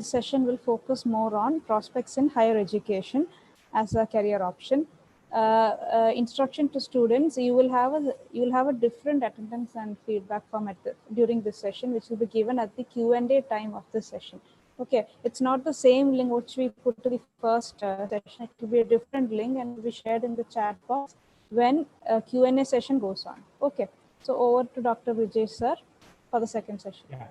this session will focus more on prospects in higher education as a career option. Instruction to students, you will have a different attendance and feedback format during this session, which will be given at the Q&A time of this session. Okay, it's not the same link which we put to the first session. It will be a different link and will be shared in the chat box when Q&A session goes on. Okay, so over to Dr. Vijay sir for the second session. Yeah.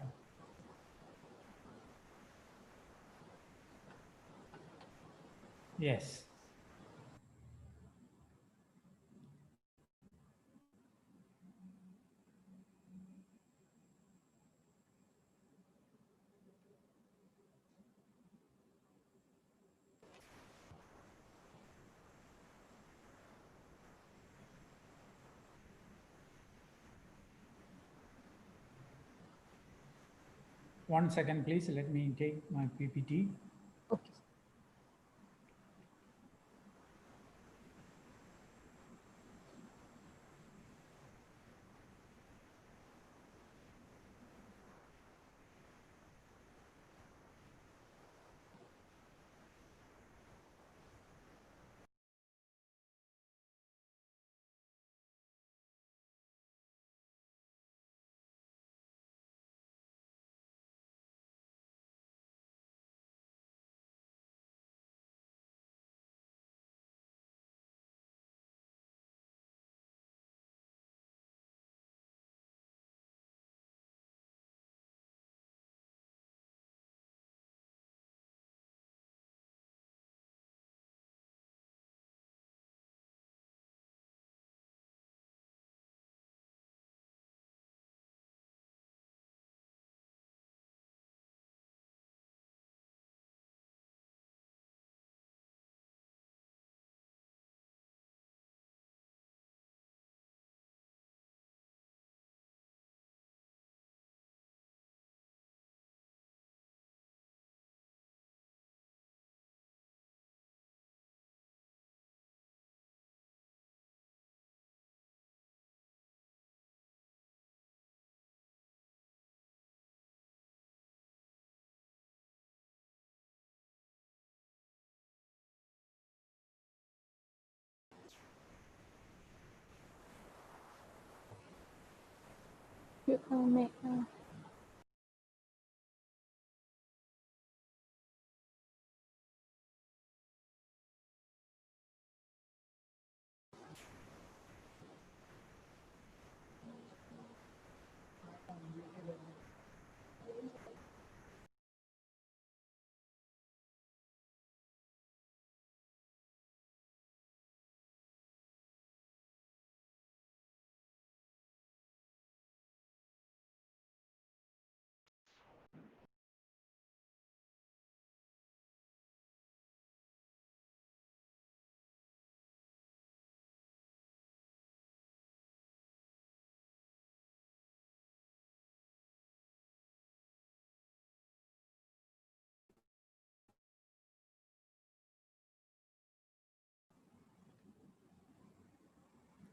Yes. One second, please. Let me take my PPT. Okay. You may,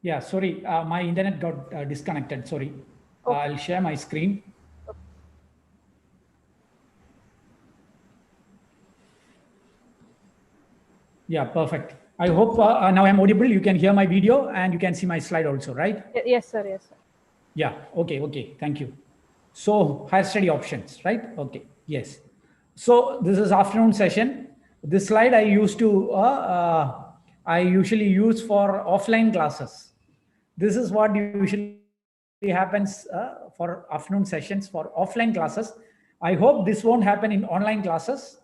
Yeah, sorry, my internet got disconnected. Sorry. Okay. I'll share my screen. Yeah, perfect. I hope now I'm audible. You can hear my video and you can see my slide also, right? Yes, sir. Yes, sir. Yeah. Okay. Okay. Thank you. So higher study options, right? Okay. Yes. So this is afternoon session. This slide I usually use for offline classes. This is what usually happens for afternoon sessions for offline classes. I hope this won't happen in online classes.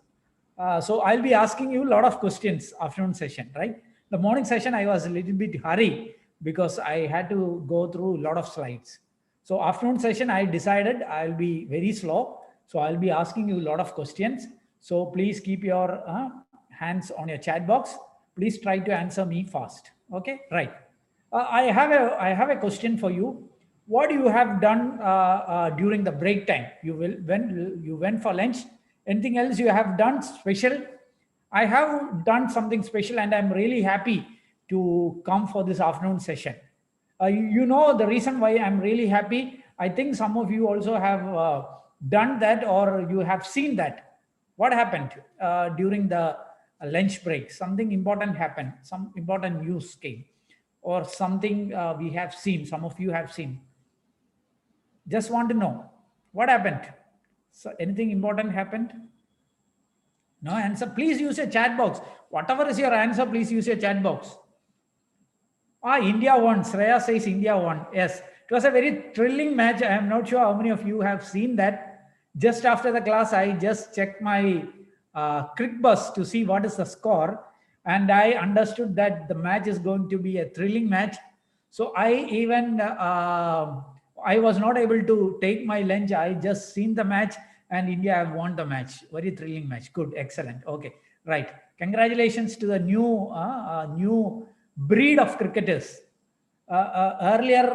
So I'll be asking you a lot of questions afternoon session, right? The morning session, I was a little bit hurry because I had to go through a lot of slides. So afternoon session, I decided I'll be very slow. So I'll be asking you a lot of questions. So please keep your hands on your chat box. Please try to answer me fast. Okay, right. I have a question for you. What you have done during the break time? When you went for lunch. Anything else you have done special? I have done something special, and I'm really happy to come for this afternoon session. You know the reason why I'm really happy. I think some of you also have done that, or you have seen that. What happened during the lunch break? Something important happened. Some important news came, or something we have seen. Some of you have seen. Just want to know what happened. So anything important happened? No answer. Please use a chat box. Whatever is your answer, please use your chat box. India won. Shreya says India won. Yes, it was a very thrilling match. I am not sure how many of you have seen that. Just after the class, I just checked my CricBus to see what is the score, and I understood that the match is going to be a thrilling match. So I was not able to take my lunch. I just seen the match, and India have won the match. Very thrilling match. Good, excellent. Okay, right. Congratulations to the new breed of cricketers. Earlier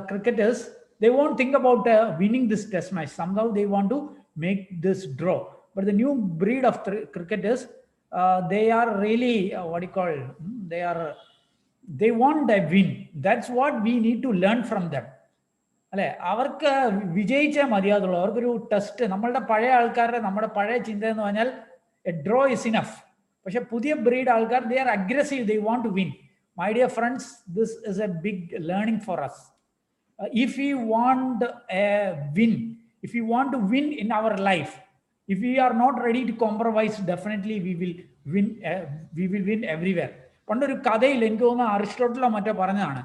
cricketers, they won't think about winning this test match. Somehow they want to make this draw. But the new breed of cricketers, they are really they want a win. That's what we need to learn from them. അല്ലെ, അവർക്ക് വിജയിച്ചേ മതിയാതുള്ളൂ. അവർക്കൊരു test, നമ്മളുടെ പഴയ ആൾക്കാരുടെ നമ്മുടെ പഴയ ചിന്ത എന്ന് പറഞ്ഞാൽ എ ഡ്രോ ഇസ് ഇനഫ്. പക്ഷെ പുതിയ ബ്രീഡ് ആൾക്കാർ, they are aggressive, they want to win. My dear friends, this is a big learning for us. If we want a win, if we want to win in our life, if we are not ready to compromise, definitely we will win. We will win everywhere. പണ്ടൊരു കഥയിൽ എനിക്ക് തോന്നുന്ന അരിസ്റ്റോട്ടിലോ മറ്റോ പറഞ്ഞതാണ്,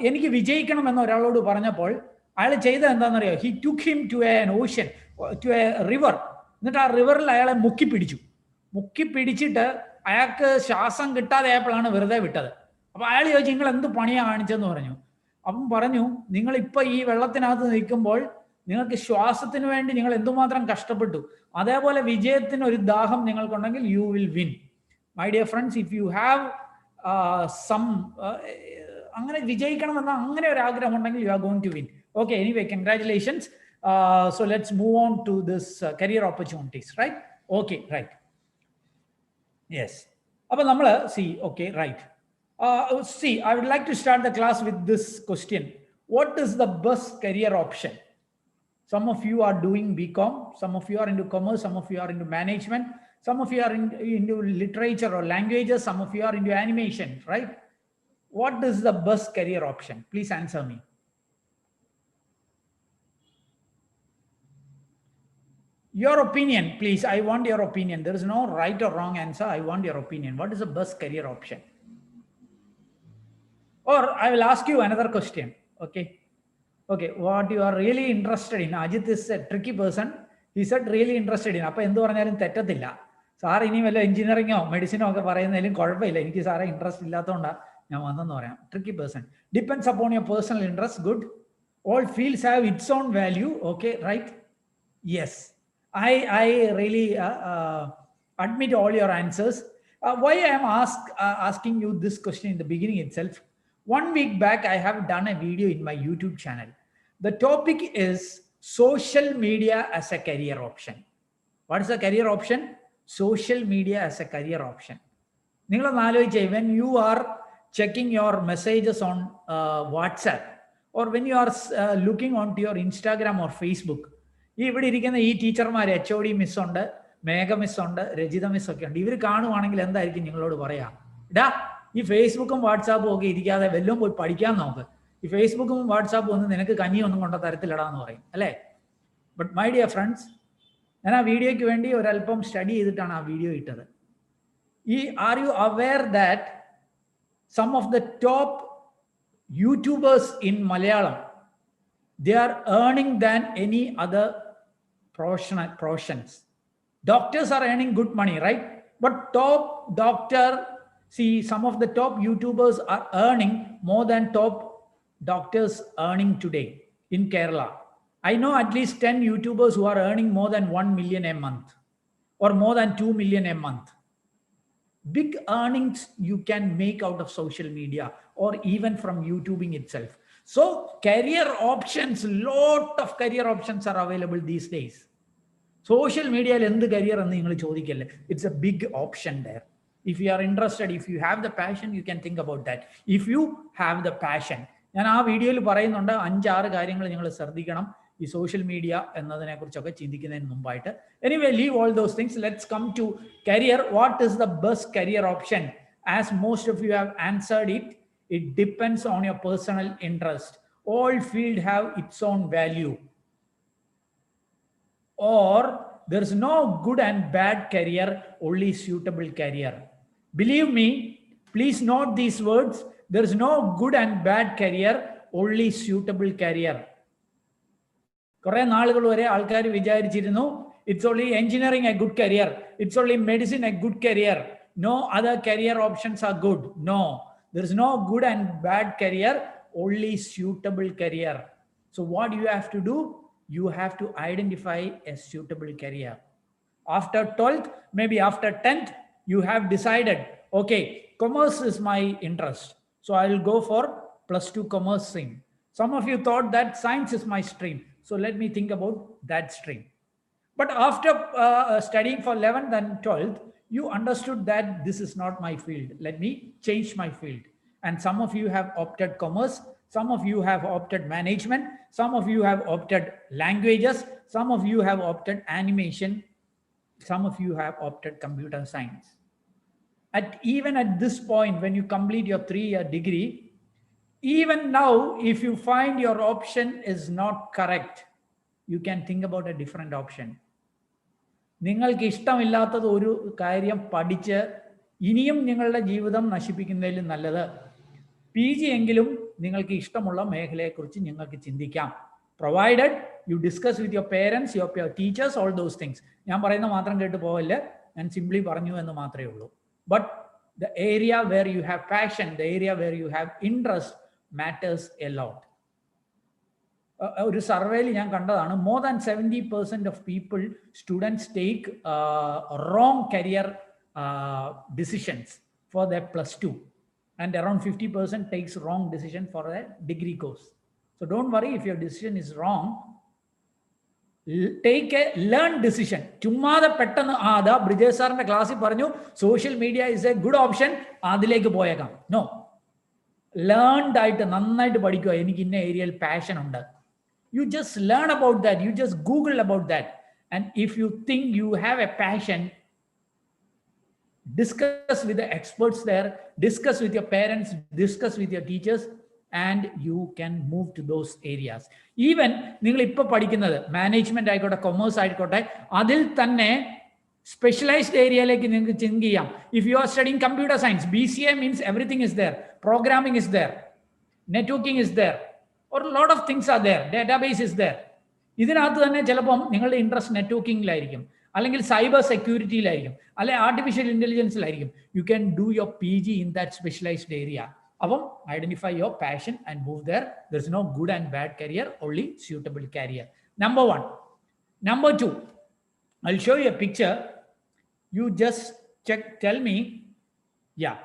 എനിക്ക് വിജയിക്കണമെന്ന് ഒരാളോട് പറഞ്ഞപ്പോൾ അയാൾ ചെയ്തത് എന്താണെന്നറിയോ? He took him to an ocean, to a river. എന്നിട്ട് ആ റിവറിൽ അയാളെ മുക്കി പിടിച്ചിട്ട് അയാൾക്ക് ശ്വാസം കിട്ടാതെ ആയപ്പോഴാണ് വെറുതെ വിട്ടത്. അപ്പൊ അയാൾ ചോദിച്ചു, നിങ്ങൾ എന്ത് പണിയാണ് കാണിച്ചെന്ന് പറഞ്ഞു. അപ്പം പറഞ്ഞു, നിങ്ങൾ ഇപ്പൊ ഈ വെള്ളത്തിനകത്ത് നിൽക്കുമ്പോൾ നിങ്ങൾക്ക് ശ്വാസത്തിന് വേണ്ടി നിങ്ങൾ എന്തുമാത്രം കഷ്ടപ്പെട്ടു, അതേപോലെ വിജയത്തിന് ഒരു ദാഹം നിങ്ങൾക്കുണ്ടെങ്കിൽ you will win. My dear friends, if you have അങ്ങനെ വിജയിക്കണമെന്ന അങ്ങനെ ഒരു ആഗ്രഹം ഉണ്ടെങ്കിൽ you are going to win. Okay, anyway congratulations. So let's move on to this career opportunities, right? Okay, right. Yes. But see, okay, right. See, I would like to start the class with this question. What is the best career option? Some of you are doing BCom, some of you are into commerce, some of you are into management, some of you are into literature or languages, some of you are into animation, right? What is the best career option? Please answer me. Your opinion, please. I want your opinion. There is no right or wrong answer. I want your opinion. What is the best career option? Or I will ask you another question. Okay. Okay. What you are really interested in. Ajit is a tricky person. He said really interested in. Appa endu paranjalum tettatilla. Sir ini vella engineering o medicine o okke parayunnadilum kuഴപ്പമില്ല. എനിക്ക് സാറേ interest ഇല്ലാത്തതുകൊണ്ടാ ഞാൻ വന്നെന്ന് പറയാം. Tricky person. Depends upon your personal interest. Good. All fields have its own value. Okay. Right. Yes. I really admit all your answers. Why I am asking you this question in the beginning itself? 1 week back, I have done a video in my YouTube channel. The topic is social media as a career option. What is a career option? Social media as a career option. When you are checking your messages on WhatsApp, or when you are looking onto your Instagram or Facebook, ഇവിടെ ഇരിക്കുന്ന ഈ ടീച്ചർമാർ, HOD miss ഉണ്ട്, മേഘ miss ഉണ്ട്, Rajitha miss ഒക്കെ ഉണ്ട്. ഇവർ കാണുവാണെങ്കിൽ എന്തായിരിക്കും നിങ്ങളോട് പറയാ? ഇടാ, ഈ ഫേസ്ബുക്കും വാട്സാപ്പും ഒക്കെ ഇരിക്കാതെ വല്ലതും പോയി പഠിക്കാൻ നോക്ക്. ഈ ഫേസ്ബുക്കും വാട്സാപ്പും ഒന്നും നിനക്ക് കഞ്ഞിയൊന്നും കൊണ്ട തരത്തിലിടാന്ന് പറയും, അല്ലേ? ബട്ട് മൈ ഡിയർ ഫ്രണ്ട്സ്, ഞാൻ ആ വീഡിയോയ്ക്ക് വേണ്ടി ഒരല്പം സ്റ്റഡി ചെയ്തിട്ടാണ് ആ വീഡിയോ ഇട്ടത്. Are you aware that some of the top YouTubers in Malayalam, they are earning than any other professions. Doctors are earning good money, right? But some of the top YouTubers are earning more than top doctors earning today in Kerala. I know at least 10 YouTubers who are earning more than 1 million a month or more than 2 million a month. Big earnings you can make out of social media or even from YouTubing itself. So career options, lot of career options are available these days. Social media endu career ennu ningal chodikkalle. It's a big option there. If you are interested, if you have the passion, you can think about that. If you have the passion. ഞാൻ ആ വീഡിയോയിൽ പറയുന്നുണ്ട് 5-6 കാര്യങ്ങൾ നിങ്ങൾ ശ്രദ്ധിക്കണം. ഈ social media എന്നതിനെ കുറിച്ചൊക്കെ ചിന്തിക്കുന്നതിന് മുമ്പായിട്ട്. Anyway, leave all those things. Let's come to career. What is the best career option? As most of you have answered it, it depends on your personal interest. All fields have its own value. Or there is no good and bad career, only suitable career. Believe me, please note these words. There is no good and bad career, only suitable career. കുറെ നാളുകൾ വരെ ആൾക്കാർ വിചാരിച്ചിരുന്നു it's only engineering a good career, it's only medicine a good career, no other career options are good. No, there is no good and bad career, only suitable career. So what you have to do? You have to identify a suitable career. After 12th, maybe after 10th, you have decided, okay, commerce is my interest, so I will go for +2 commerce stream. Some of you thought that science is my stream, so let me think about that stream. But after studying for 11th and 12th, you understood that this is not my field. Let me change my field. And some of you have opted commerce, some of you have opted management, some of you have opted languages, some of you have opted animation, some of you have opted computer science. Even at this point, when you complete your 3-year degree, even now, if you find your option is not correct, you can think about a different option. നിങ്ങൾക്ക് ഇഷ്ടമില്ലാത്തത് ഒരു കാര്യം പഠിച്ച് ഇനിയും നിങ്ങളുടെ ജീവിതം നശിപ്പിക്കുന്നതിലും നല്ലത് PG എങ്കിലും നിങ്ങൾക്ക് ഇഷ്ടമുള്ള മേഖലയെക്കുറിച്ച് നിങ്ങൾക്ക് ചിന്തിക്കാം. Provided U discuss with your parents, your teachers, all those things. ഞാൻ പറയുന്ന മാത്രം കേട്ട് പോവല്ല, ഞാൻ സിംപ്ലി പറഞ്ഞു എന്ന് മാത്രമേ ഉള്ളൂ. But the area where you have passion, the area where you have interest matters a lot. ഒരു സർവേയിൽ ഞാൻ കണ്ടതാണ്, more than 70% of people, students take wrong career decisions for their +2, and around 50% takes wrong decision for a degree course. So don't worry if your decision is wrong. Take a learned decision. ചുമ്മാതെ പെട്ടെന്ന് അതാ ബ്രിജേഷ് സാറിന്റെ ക്ലാസ്സിൽ പറഞ്ഞു social media is a good option, അതിലേക്ക് പോയേക്കാം. No, learned ആയിട്ട് നന്നായിട്ട് പഠിക്കുക. എനിക്ക് ഇന്ന ഏരിയയിൽ പാഷൻ ഉണ്ട്. You just learn about that. You just Google about that. And if you think you have a passion, discuss with the experts there, discuss with your parents, discuss with your teachers, and you can move to those areas. Even നിങ്ങൾ ഇപ്പോൾ പഠിക്കുന്നത് management ആയിക്കോട്ടെ, commerce ആയിക്കോട്ടെ, അതിൽ തന്നെ specialised ഏരിയയിലേക്ക് നിങ്ങൾക്ക് ചിന്ത ചെയ്യാം. If you are studying computer science, BCA means everything is there, programming is there, networking is there, or a lot of things are there, database is there. ഇതിനകത്ത് തന്നെ ചിലപ്പം നിങ്ങളുടെ ഇൻട്രസ്റ്റ് നെറ്റ്വർക്കിംഗിലായിരിക്കും, അല്ലെങ്കിൽ സൈബർ സെക്യൂരിറ്റിയിലായിരിക്കും, അല്ലെങ്കിൽ ആർട്ടിഫിഷ്യൽ ഇന്റലിജൻസിലായിരിക്കും. You can do your PG in that specialized area. അപ്പം identify your passion and move there. There is no good and bad career, only suitable career. Number 1. Number 2, I'll show you a picture. You just tell me, yeah.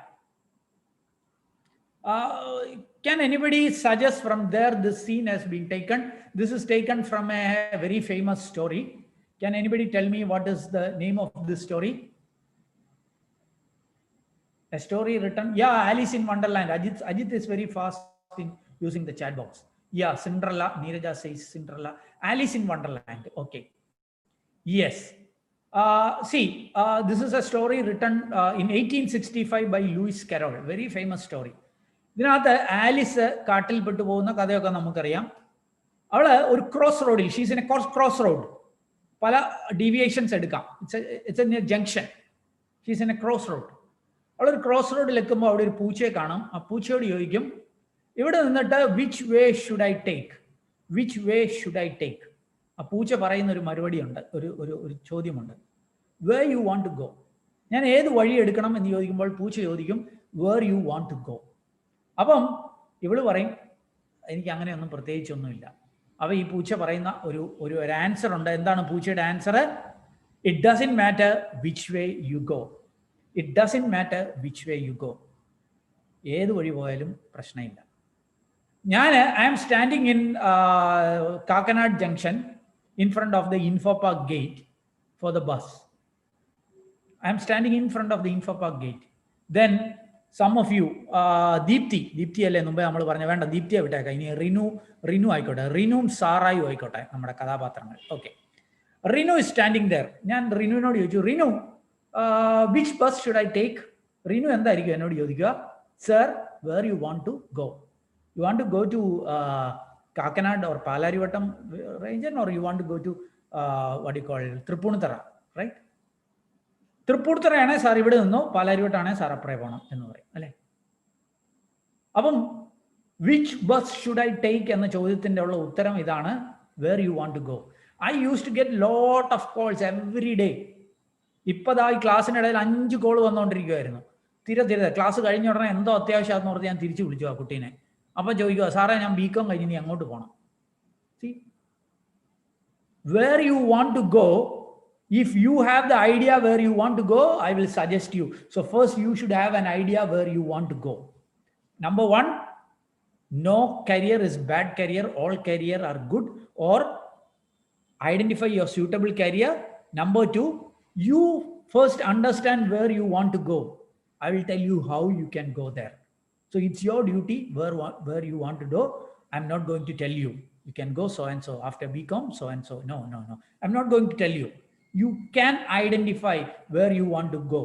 Can anybody suggest from there this scene has been taken? This is taken from a very famous story. Can anybody tell me what is the name of this story? A story written, yeah, Alice in Wonderland. Ajit is very fast in using the chat box. Yeah, Cinderella. Neeraja says Cinderella. Alice in Wonderland. Okay. Yes. See, this is a story written in 1865 by Lewis Carroll. Very famous story. ഇതിനകത്ത് Alice കാട്ടിൽ പെട്ടുപോകുന്ന കഥയൊക്കെ നമുക്കറിയാം. അവള് ഒരു cross റോഡിൽ, she's in A cross road, പല deviations എടുക്കാം, it's A junction, she's in A cross road. അവളൊരു ക്രോസ് റോഡിൽ എത്തുമ്പോൾ അവിടെ ഒരു പൂച്ചയെ കാണും. ആ പൂച്ചയോട് ചോദിക്കും, ഇവിടെ നിന്നിട്ട് which way should I take, which way should I take. ആ പൂച്ച പറയുന്ന ഒരു മറുപടിയുണ്ട്, ഒരു ചോദ്യമുണ്ട്, where you want to go. ഞാൻ ഏത് വഴി എടുക്കണം എന്ന് ചോദിക്കുമ്പോൾ പൂച്ച ചോദിക്കും, where you want to go. അപ്പം ഇവള് പറയും, എനിക്ക് അങ്ങനെയൊന്നും പ്രത്യേകിച്ചൊന്നുമില്ല. അപ്പോൾ ഈ പൂച്ച പറയുന്ന ഒരു ആൻസർ ഉണ്ട്. എന്താണ് പൂച്ചയുടെ answer? It doesn't matter which way you go, it doesn't matter which way you go. ഏത് വഴി പോയാലും പ്രശ്നമില്ല. I am standing in Kakanad Junction in front of the Info Park gate for the bus. I am standing in front of the Info Park gate. Then some of you, Deepthi അല്ലേ മുമ്പേ നമ്മൾ പറഞ്ഞു, വേണ്ട ദീപ്തിയെ വിട്ടേക്കാം, ഇനി റിനു ആയിക്കോട്ടെ, റിനുവും സാറായും ആയിക്കോട്ടെ നമ്മുടെ കഥാപാത്രങ്ങൾ. Okay, Rinu is standing there. ഞാൻ റിനുവിനോട് ചോദിച്ചു, Rinu which bus should I take? Rinu എന്തായിരിക്കും എന്നോട് ചോദിക്കുക, sir, where you want to go? You want to go to Kakinad or Palarivattam region, or you want to go to what you call Tripunithara, right? തൃപ്പൂണിത്തുറയാണേ sir ഇവിടെ നിന്നോ, പാലാരിവട്ടാണേ sir അപ്പുറേ പോകണം എന്ന് പറയും അല്ലേ. അപ്പം which bus should I take എന്ന ചോദ്യത്തിൻ്റെ ഉള്ള ഉത്തരം ഇതാണ്, where you want to go. I use to get lot of calls every day. ഇപ്പതാ ഈ ക്ലാസ്സിനിടയിൽ 5 കോൾ വന്നുകൊണ്ടിരിക്കുമായിരുന്നു. തിരെ ക്ലാസ് കഴിഞ്ഞ ഉടനെ എന്തോ അത്യാവശ്യമാണെന്ന് പറഞ്ഞ് ഞാൻ തിരിച്ചു വിളിച്ചു ആ കുട്ടീനെ. അപ്പം ചോദിക്കുക, സാറേ ഞാൻ BCom കഴിഞ്ഞ് നീ അങ്ങോട്ട് പോകണം. See, where you want to go. If you have the idea where you want to go, I will suggest you. So first you should have an idea where you want to go. Number 1, no career is bad career. All career are good. Or identify your suitable career. Number 2, you first understand where you want to go. I will tell you how you can go there. So it's your duty where you want to go. I'm not going to tell you. You can go so and so after BCom, so and so. No. I'm not going to tell you. You can identify where you want to go.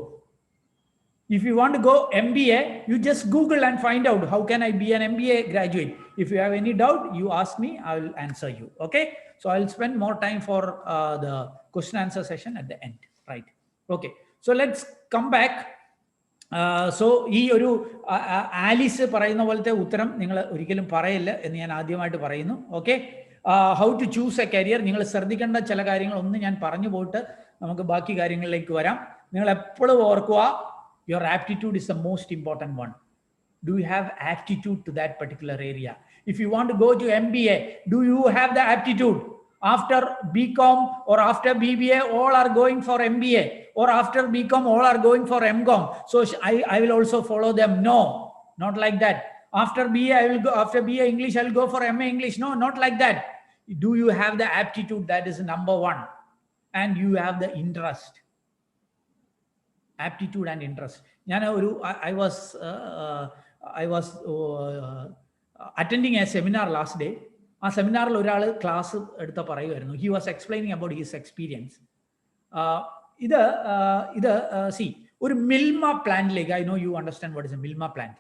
If you want to go MBA, you just Google and find out how can I be an MBA graduate. If you have any doubt, you ask me, I will answer you. Okay, so I'll spend more time for the question answer session at the end, right? Okay, so let's come back. So ഈ ഒരു Alice പറയുന്ന പോലത്തെ ഉത്തരം നിങ്ങൾ ഒരിക്കലും പറയില്ല എന്ന് ഞാൻ ആദ്യമായിട്ട് പറയുന്നു. Okay, how to choose a career, നിങ്ങൾ ശ്രദ്ധിക്കേണ്ട ചില കാര്യങ്ങളൊന്ന് ഞാൻ പറഞ്ഞു പോയിട്ട് നമുക്ക് ബാക്കി കാര്യങ്ങളിലേക്ക് വരാം. നിങ്ങൾ എപ്പോഴും ഓർക്കുക, your aptitude is the most important one. Do you have aptitude to that particular area? If you want to go to MBA, do you have the aptitude? After BCom or after BBA, all are going for MBA, or after BCom, all are going for MCom. So I will also follow them. No, not like that. After BA, I will go. After BA English, I will go for MA English. No, not like that. Do you have the aptitude? That is number 1, and you have the interest. Aptitude and interest. I was attending a seminar last day. ആ സെമിനാറിൽ ഒരാൾ class എടുത്ത പറയുമായിരുന്നു. He was explaining about his experience. ഇത് see, ഒരു മിൽമ പ്ലാന്റിലേക്ക്, I know you understand what is a Milma plant.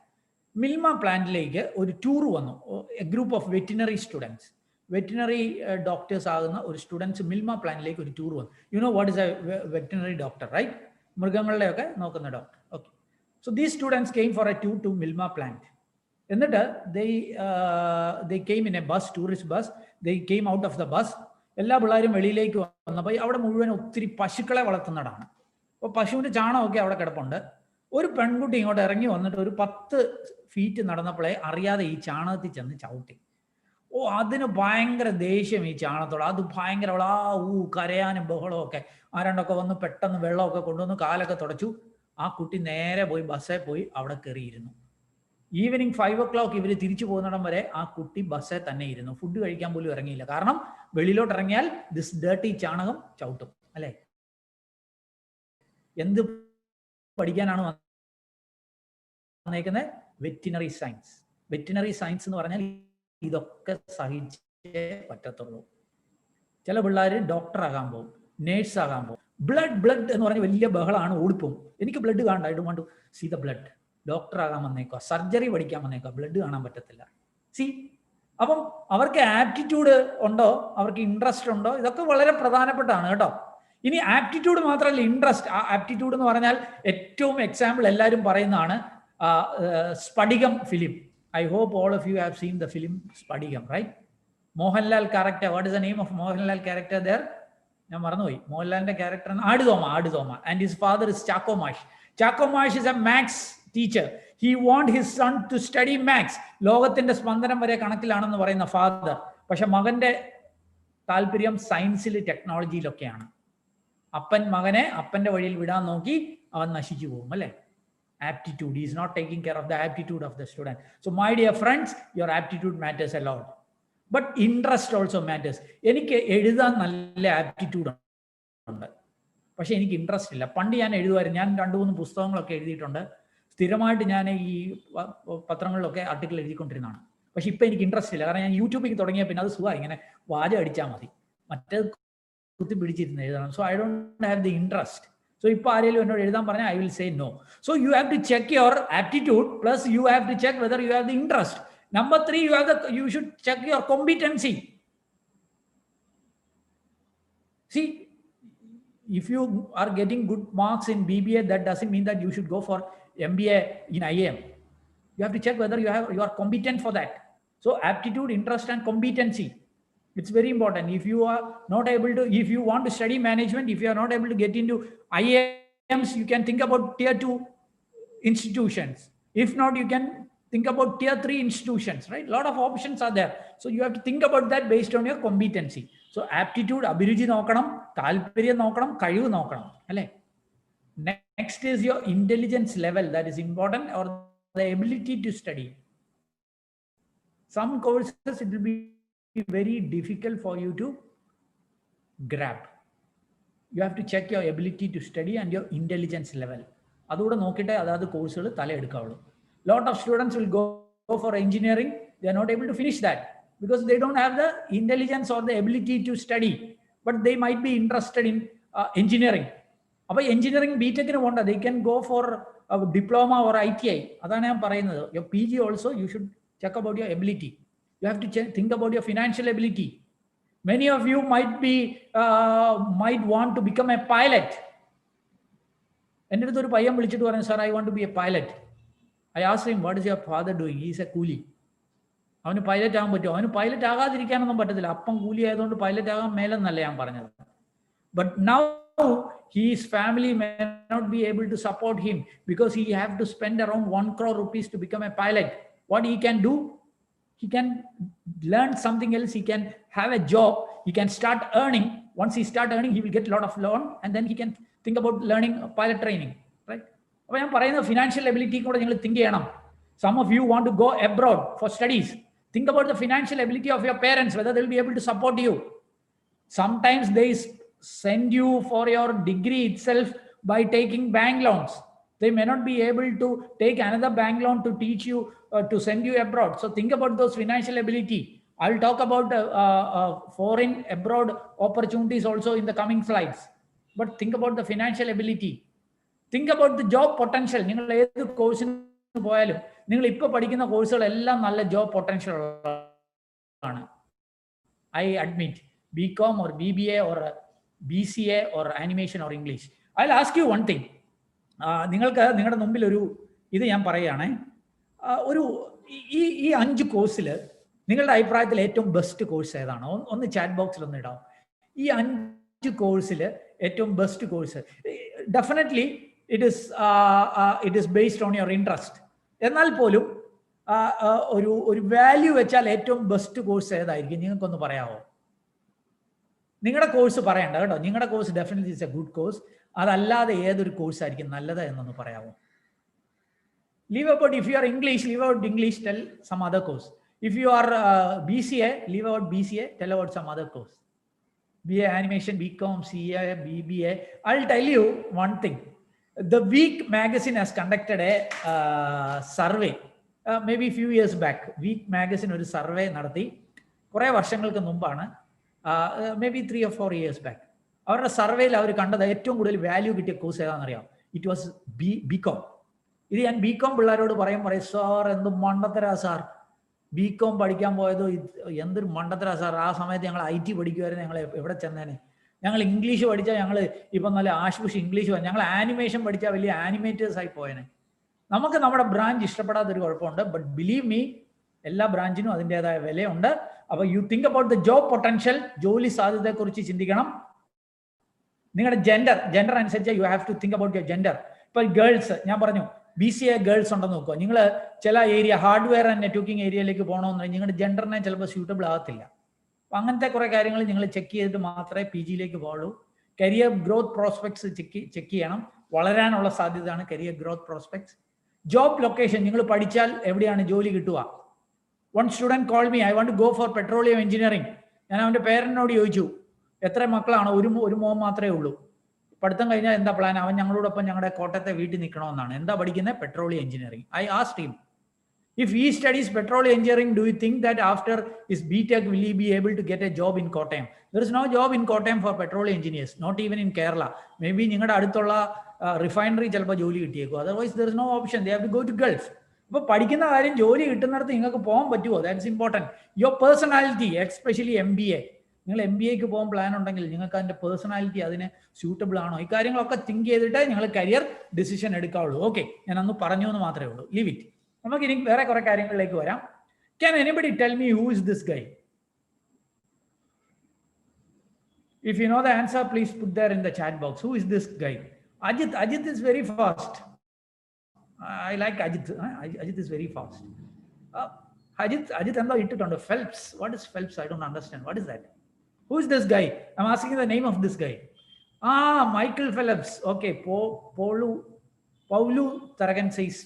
Milma പ്ലാന്റിലേക്ക് ഒരു ടൂർ വന്നു. A group of veterinary students, veterinary doctors ആകുന്ന ഒരു സ്റ്റുഡൻസ് മിൽമ പ്ലാന്റിലേക്ക് ഒരു ടൂർ വന്നു. You know what is a veterinary doctor, right? മൃഗങ്ങളുടെയൊക്കെ നോക്കുന്ന doctor. Okay, so these students came for a tour to Milma plant. എന്നിട്ട് they came in a bus, tourist bus. They came out of the bus. എല്ലാ പിള്ളേരും വെളിയിലേക്ക് വന്നപ്പോൾ അവിടെ മുഴുവൻ ഒത്തിരി പശുക്കളെ വളർത്തുന്നതാണ്. അപ്പോൾ പശുവിൻ്റെ ചാണകമൊക്കെ അവിടെ കിടപ്പുണ്ട്. ഒരു പെൺകുട്ടി ഇങ്ങോട്ട് ഇറങ്ങി വന്നിട്ട് ഒരു 10 ഫീറ്റ് നടന്നപ്പോഴേ അറിയാതെ ഈ ചാണകത്തിൽ ചെന്ന് ചവിട്ടി. അതിന് ഭയങ്കര ദേഷ്യം ഈ ചാണകത്തോട്. അത് ഭയങ്കര കരയാനും ബഹളവും ഒക്കെ. ആരണ്ടൊക്കെ വന്ന് പെട്ടെന്ന് വെള്ളമൊക്കെ കൊണ്ടുവന്ന് കാലൊക്കെ തുടച്ചു. ആ കുട്ടി നേരെ പോയി ബസ്സിൽ പോയി അവിടെ കയറിയിരുന്നു. ഈവനിങ് 5 o'clock ഇവർ തിരിച്ചു പോകുന്നിടം വരെ ആ കുട്ടി ബസ്സിൽ തന്നെ ഇരുന്നു. ഫുഡ് കഴിക്കാൻ പോലും ഇറങ്ങിയില്ല. കാരണം വെളിയിലോട്ട് ഇറങ്ങിയാൽ ദിസ് ഡേർട്ടി ചാണകം ചവിട്ടും അല്ലേ. എന്ത് പഠിക്കാനാണ് വന്നേക്കുന്നത്? Veterinary science. വെറ്റിനറി സയൻസ് എന്ന് പറഞ്ഞാൽ ഇതൊക്കെ സഹിച്ചേ പറ്റത്തുള്ളൂ. ചില പിള്ളേർ ഡോക്ടറാകാൻ പോകും, നേഴ്സ് ആകാൻ പോകും. ബ്ലഡ് എന്ന് പറഞ്ഞ വലിയ ബഹളമാണ്, ഓടിപ്പോവും. എനിക്ക് ബ്ലഡ് കാണണ്ട, I don't want to see the blood. Doctor ആകാൻ വന്നേക്കുക, സർജറി പഠിക്കാൻ വന്നേക്കുക, ബ്ലഡ് കാണാൻ പറ്റത്തില്ല. സി, അപ്പം അവർക്ക് ആപ്റ്റിറ്റ്യൂഡ് ഉണ്ടോ, അവർക്ക് ഇൻട്രസ്റ്റ് ഉണ്ടോ, ഇതൊക്കെ വളരെ പ്രധാനപ്പെട്ടാണ് കേട്ടോ. ഇനി ആപ്റ്റിറ്റ്യൂഡ് മാത്രമല്ല, ഇൻട്രസ്റ്റ്. ആപ്റ്റിറ്റ്യൂഡ് എന്ന് പറഞ്ഞാൽ ഏറ്റവും എക്സാമ്പിൾ എല്ലാവരും പറയുന്നതാണ് സ്ഫടികം film. I hope all of you have seen the film Spadikam, right? Mohanlal character, what is the name of Mohanlal character there? ഞാൻ മറന്നുപോയി. മോഹൻലാലിന്റെ character Aadu Thoma. And his father is Chacko മാഷ്. ചാക്കോ മാഷ് is A maths teacher. He want his son to study maths. ലോകത്തിന്റെ സ്പന്ദനം വരെ കണക്കിലാണെന്ന് പറയുന്ന father. പക്ഷെ മകന്റെ താല്പര്യം സയൻസിൽ, ടെക്നോളജിയിലൊക്കെയാണ്. അപ്പൻ മകനെ അപ്പന്റെ വഴിയിൽ വിടാൻ നോക്കി, അവൻ നശിച്ചു പോകും അല്ലേ. Aptitude, he is not taking care of the aptitude of the student. So my dear friends, your aptitude matters a lot, but interest also matters. എനിക്ക് എഴുതാൻ നല്ല ആപ്റ്റിറ്റ്യൂഡ് ഉണ്ട്, പക്ഷെ എനിക്ക് ഇൻട്രസ്റ്റ് ഇല്ല. പണ്ട് ഞാൻ എഴുതുമായിരുന്നു. ഞാൻ 2-3 പുസ്തകങ്ങളൊക്കെ എഴുതിയിട്ടുണ്ട്. സ്ഥിരമായിട്ട് ഞാൻ ഈ പത്രങ്ങളിലൊക്കെ ആർട്ടിക്കിൾ എഴുതിക്കൊണ്ടിരുന്നതാണ്. പക്ഷെ ഇപ്പം എനിക്ക് ഇൻട്രസ്റ്റ് ഇല്ല. കാരണം ഞാൻ യൂട്യൂബിൽ തുടങ്ങിയ പിന്നെ അത് സുഖമായി, ഇങ്ങനെ വാചം അടിച്ചാൽ മതി, മറ്റേത് കുത്തി പിടിച്ചിരുന്ന് എഴുതണം. So I don't have the interest. So ഇപ്പോൾ ആരെങ്കിലും എന്നോട് എഴുതാൻ പറഞ്ഞാൽ I will say no. So you have to check your aptitude plus you have to check whether you have the interest. Number 3, you should check your competency. See, if you are getting good marks in BBA, that doesn't mean that you should go for MBA in IIM. You have to check whether you are competent for that. So aptitude, interest, and competency, it's very important. If you are not able to, if you want to study management, if you are not able to get into IIMs, you can think about tier 2 institutions. If not, you can think about tier 3 institutions, right? A lot of options are there. So you have to think about that based on your competency. So aptitude, abhiruchi nokkanam, talparyam nokkanam, kazhivu nokkanam, alle. Next is your intelligence level, that is important, or the ability to study. Some courses it will be very difficult for you to grab. You have to check your ability to study and your intelligence level. അതുകൂടെ നോക്കിയിട്ടേ അതാത് കോഴ്സുകൾ തലയെടുക്കാവുള്ളൂ. Lot of students will go for engineering. They are not able to finish that because they don't have the intelligence or the ability to study, but they might be interested in engineering. Appo engineering BTech nu vonda, they can go for a diploma or ITI. Adana I am parayunnathu. Your PG also you should check about your ability. You have to think about your financial ability. Many of you might want to become a pilot. എൻ്റെ അടുത്ത് ഒരു പയ്യൻ വിളിച്ചിട്ട് പറഞ്ഞു, sir I want to be a pilot. I asked him, what is your father doing? He is a coolie. അവന് pilot ആകാൻ പറ്റുമോ? അവന് പൈലറ്റ് ആകാതിരിക്കാനൊന്നും പറ്റത്തില്ല. അപ്പം കൂലി ആയതുകൊണ്ട് പൈലറ്റ് ആകാൻ മേലെന്നല്ല ഞാൻ പറഞ്ഞത്. But now his family may not be able to support him because he have to spend around 1 crore rupees to become a pilot. What he can do? He can learn something else. He can have a job. He can start earning. Once he start earning, he will get a lot of loan and then he can think about learning pilot training, right? അപ്പോൾ ഞാൻ പറയുന്നത് financial ability കൂടെ നിങ്ങൾ think ചെയ്യണം. Some of you want to go abroad for studies. Think about the financial ability of your parents, whether they will be able to support you. Sometimes they send you for your degree itself by taking bank loans. They may not be able to take another bank loan to teach you, to send you abroad. So think about those financial ability. I'll talk about foreign abroad opportunities also in the coming slides. But think about the financial ability. Think about the job potential. നിങ്ങൾ ഏത് കോഴ്സിന് പോയാലും നിങ്ങൾ ഇപ്പോൾ പഠിക്കുന്ന കോഴ്സുകളെല്ലാം നല്ല job potential ആണ്. I admit BCom or BBA or BCA or animation or English. I'll ask you one thing. നിങ്ങൾക്ക് നിങ്ങളുടെ മുമ്പിൽ ഒരു ഇത് ഞാൻ പറയുകയാണേ. ഒരു ഈ 5 കോഴ്സിൽ നിങ്ങളുടെ അഭിപ്രായത്തിൽ ഏറ്റവും ബെസ്റ്റ് കോഴ്സ് ഏതാണ്? ഒന്ന് ചാറ്റ് ബോക്സിൽ ഒന്ന് ഇടാം. ഈ 5 കോഴ്സിൽ ഏറ്റവും best course. Definitely it is based on your interest. എന്നാൽ പോലും ഒരു വാല്യൂ വെച്ചാൽ ഏറ്റവും ബെസ്റ്റ് കോഴ്സ് ഏതായിരിക്കും? നിങ്ങൾക്കൊന്ന് പറയാമോ? നിങ്ങളുടെ കോഴ്സ് പറയണ്ട കേട്ടോ. നിങ്ങളുടെ course definitely is a good course. അതല്ലാതെ ഏതൊരു കോഴ്സ് ആയിരിക്കും നല്ലത് എന്നൊന്ന് പറയാമോ? Leave about, if you are English, leave out English, tell some other course. If you are BCA, leave out BCA, tell about some other course. BA animation, BCom, CA, BBA. I'll tell you one thing. The Week magazine has conducted a survey, maybe a few years back. Week magazine ഒരു survey നടത്തി, കുറേ വർഷങ്ങൾക്ക് മുമ്പാണ്, maybe 3 or 4 years back. അവരുടെ സർവേയിൽ അവർ കണ്ടത് ഏറ്റവും കൂടുതൽ വാല്യൂ കിട്ടിയ കോഴ്സ് ഏതാണെന്നറിയാം? It was BCom. ഇത് ഞാൻ BCom പിള്ളേരോട് പറയും, സാർ എന്ത് മണ്ടത്തരാ സാർ, BCom പഠിക്കാൻ പോയത് എന്തൊരു മണ്ടത്തരാ സാർ. ആ സമയത്ത് ഞങ്ങൾ IT പഠിക്കുമായിരുന്നു, ഞങ്ങൾ എവിടെ ചെന്നേനെ. ഞങ്ങൾ ഇംഗ്ലീഷ് പഠിച്ചാൽ ഞങ്ങൾ ഇപ്പം നല്ല ആശുപുഷ് ഇംഗ്ലീഷ്, ഞങ്ങൾ ആനിമേഷൻ പഠിച്ചാൽ വലിയ ആനിമേറ്റേഴ്സ് ആയി പോയേനെ. നമുക്ക് നമ്മുടെ ബ്രാഞ്ച് ഇഷ്ടപ്പെടാത്തൊരു കുഴപ്പമുണ്ട്. ബട്ട് ബിലീവ് മീ, എല്ലാ ബ്രാഞ്ചിനും അതിൻ്റെതായ വിലയുണ്ട്. അപ്പോൾ you think about the job potential, ജോലി സാധ്യതയെക്കുറിച്ച് ചിന്തിക്കണം. നിങ്ങളുടെ ജെൻഡർ അനുസരിച്ച് you have to think about your gender. ഇപ്പോൾ ഗേൾസ്, ഞാൻ പറഞ്ഞു BCA ഗേൾസ് ഉണ്ടെന്ന് നോക്കുക. നിങ്ങൾ ചില ഏരിയ ഹാർഡ്വെയർ ആൻഡ് നെറ്റ്വർക്കിംഗ് ഏരിയയിലേക്ക് പോകണമെന്നുണ്ടെങ്കിൽ നിങ്ങളുടെ ജെൻഡറിനെ ചിലപ്പോൾ സ്യൂട്ടബിൾ ആകത്തില്ല. അപ്പം അങ്ങനത്തെ കുറേ കാര്യങ്ങൾ നിങ്ങൾ ചെക്ക് ചെയ്തിട്ട് മാത്രമേ PG യിലേക്ക് പോകുള്ളൂ. കരിയർ ഗ്രോത്ത് പ്രോസ്പെക്ട്സ് ചെക്ക് ചെയ്യണം. വളരാനുള്ള സാധ്യതയാണ് career growth prospects. Job location, നിങ്ങൾ പഠിച്ചാൽ എവിടെയാണ് ജോലി കിട്ടുക? One student call me, I want to go for petroleum engineering. ഞാൻ അവൻ്റെ പേരൻറ്റിനോട് ചോദിച്ചു, എത്ര മക്കളാണ്? ഒരു മോൻ മാത്രമേ ഉള്ളൂ. പഠിത്തം കഴിഞ്ഞാൽ എന്താ പ്ലാൻ? അവൻ ഞങ്ങളോടൊപ്പം ഞങ്ങളുടെ കോട്ടയത്തെ വീട്ടിൽ നിൽക്കണമെന്നാണ്. എന്താ പഠിക്കുന്നത്? Petroleum engineering. I asked him, if he studies petroleum engineering, do you think that after his BTech will he be able to get a job in Kottayam? There is no job in Kottayam for petroleum engineers, not even in Kerala. Maybe നിങ്ങളുടെ അടുത്തുള്ള refinery ചിലപ്പോൾ ജോലി കിട്ടിയേക്കും. Otherwise there is no option, they have to go to Gulf. അപ്പോൾ പഠിക്കുന്ന കാര്യം ജോലി കിട്ടുന്നിടത്ത് നിങ്ങൾക്ക് പോകാൻ പറ്റുമോ? That's important. Your personality, especially MBA. നിങ്ങൾ MBAക്ക് പോകാൻ പ്ലാൻ ഉണ്ടെങ്കിൽ നിങ്ങൾക്ക് അതിൻ്റെ പേഴ്സണാലിറ്റി അതിന് സ്യൂട്ടബിൾ ആണോ, ഈ കാര്യങ്ങളൊക്കെ തിങ്ക് ചെയ്തിട്ട് നിങ്ങൾ കരിയർ ഡിസിഷൻ എടുക്കാവുള്ളൂ. ഓക്കെ, ഞാൻ അന്ന് പറഞ്ഞു എന്ന് മാത്രമേ ഉള്ളൂ. Leave it. നമുക്ക് ഇനി വേറെ കുറെ കാര്യങ്ങളിലേക്ക് വരാം. Can anybody tell me who is this guy? If you know the answer, please put there in the chat box. Who is this guy? Ajit. Ajit is very fast. I like Ajit. Ajit is very fast. Ajit എന്താ ഇട്ടിട്ടുണ്ട്? Phelps. What is Phelps? I don't understand. What is that? Who is this guy? I'm asking the name of this guy. Michael Phelps. Okay, Paulu Taragan says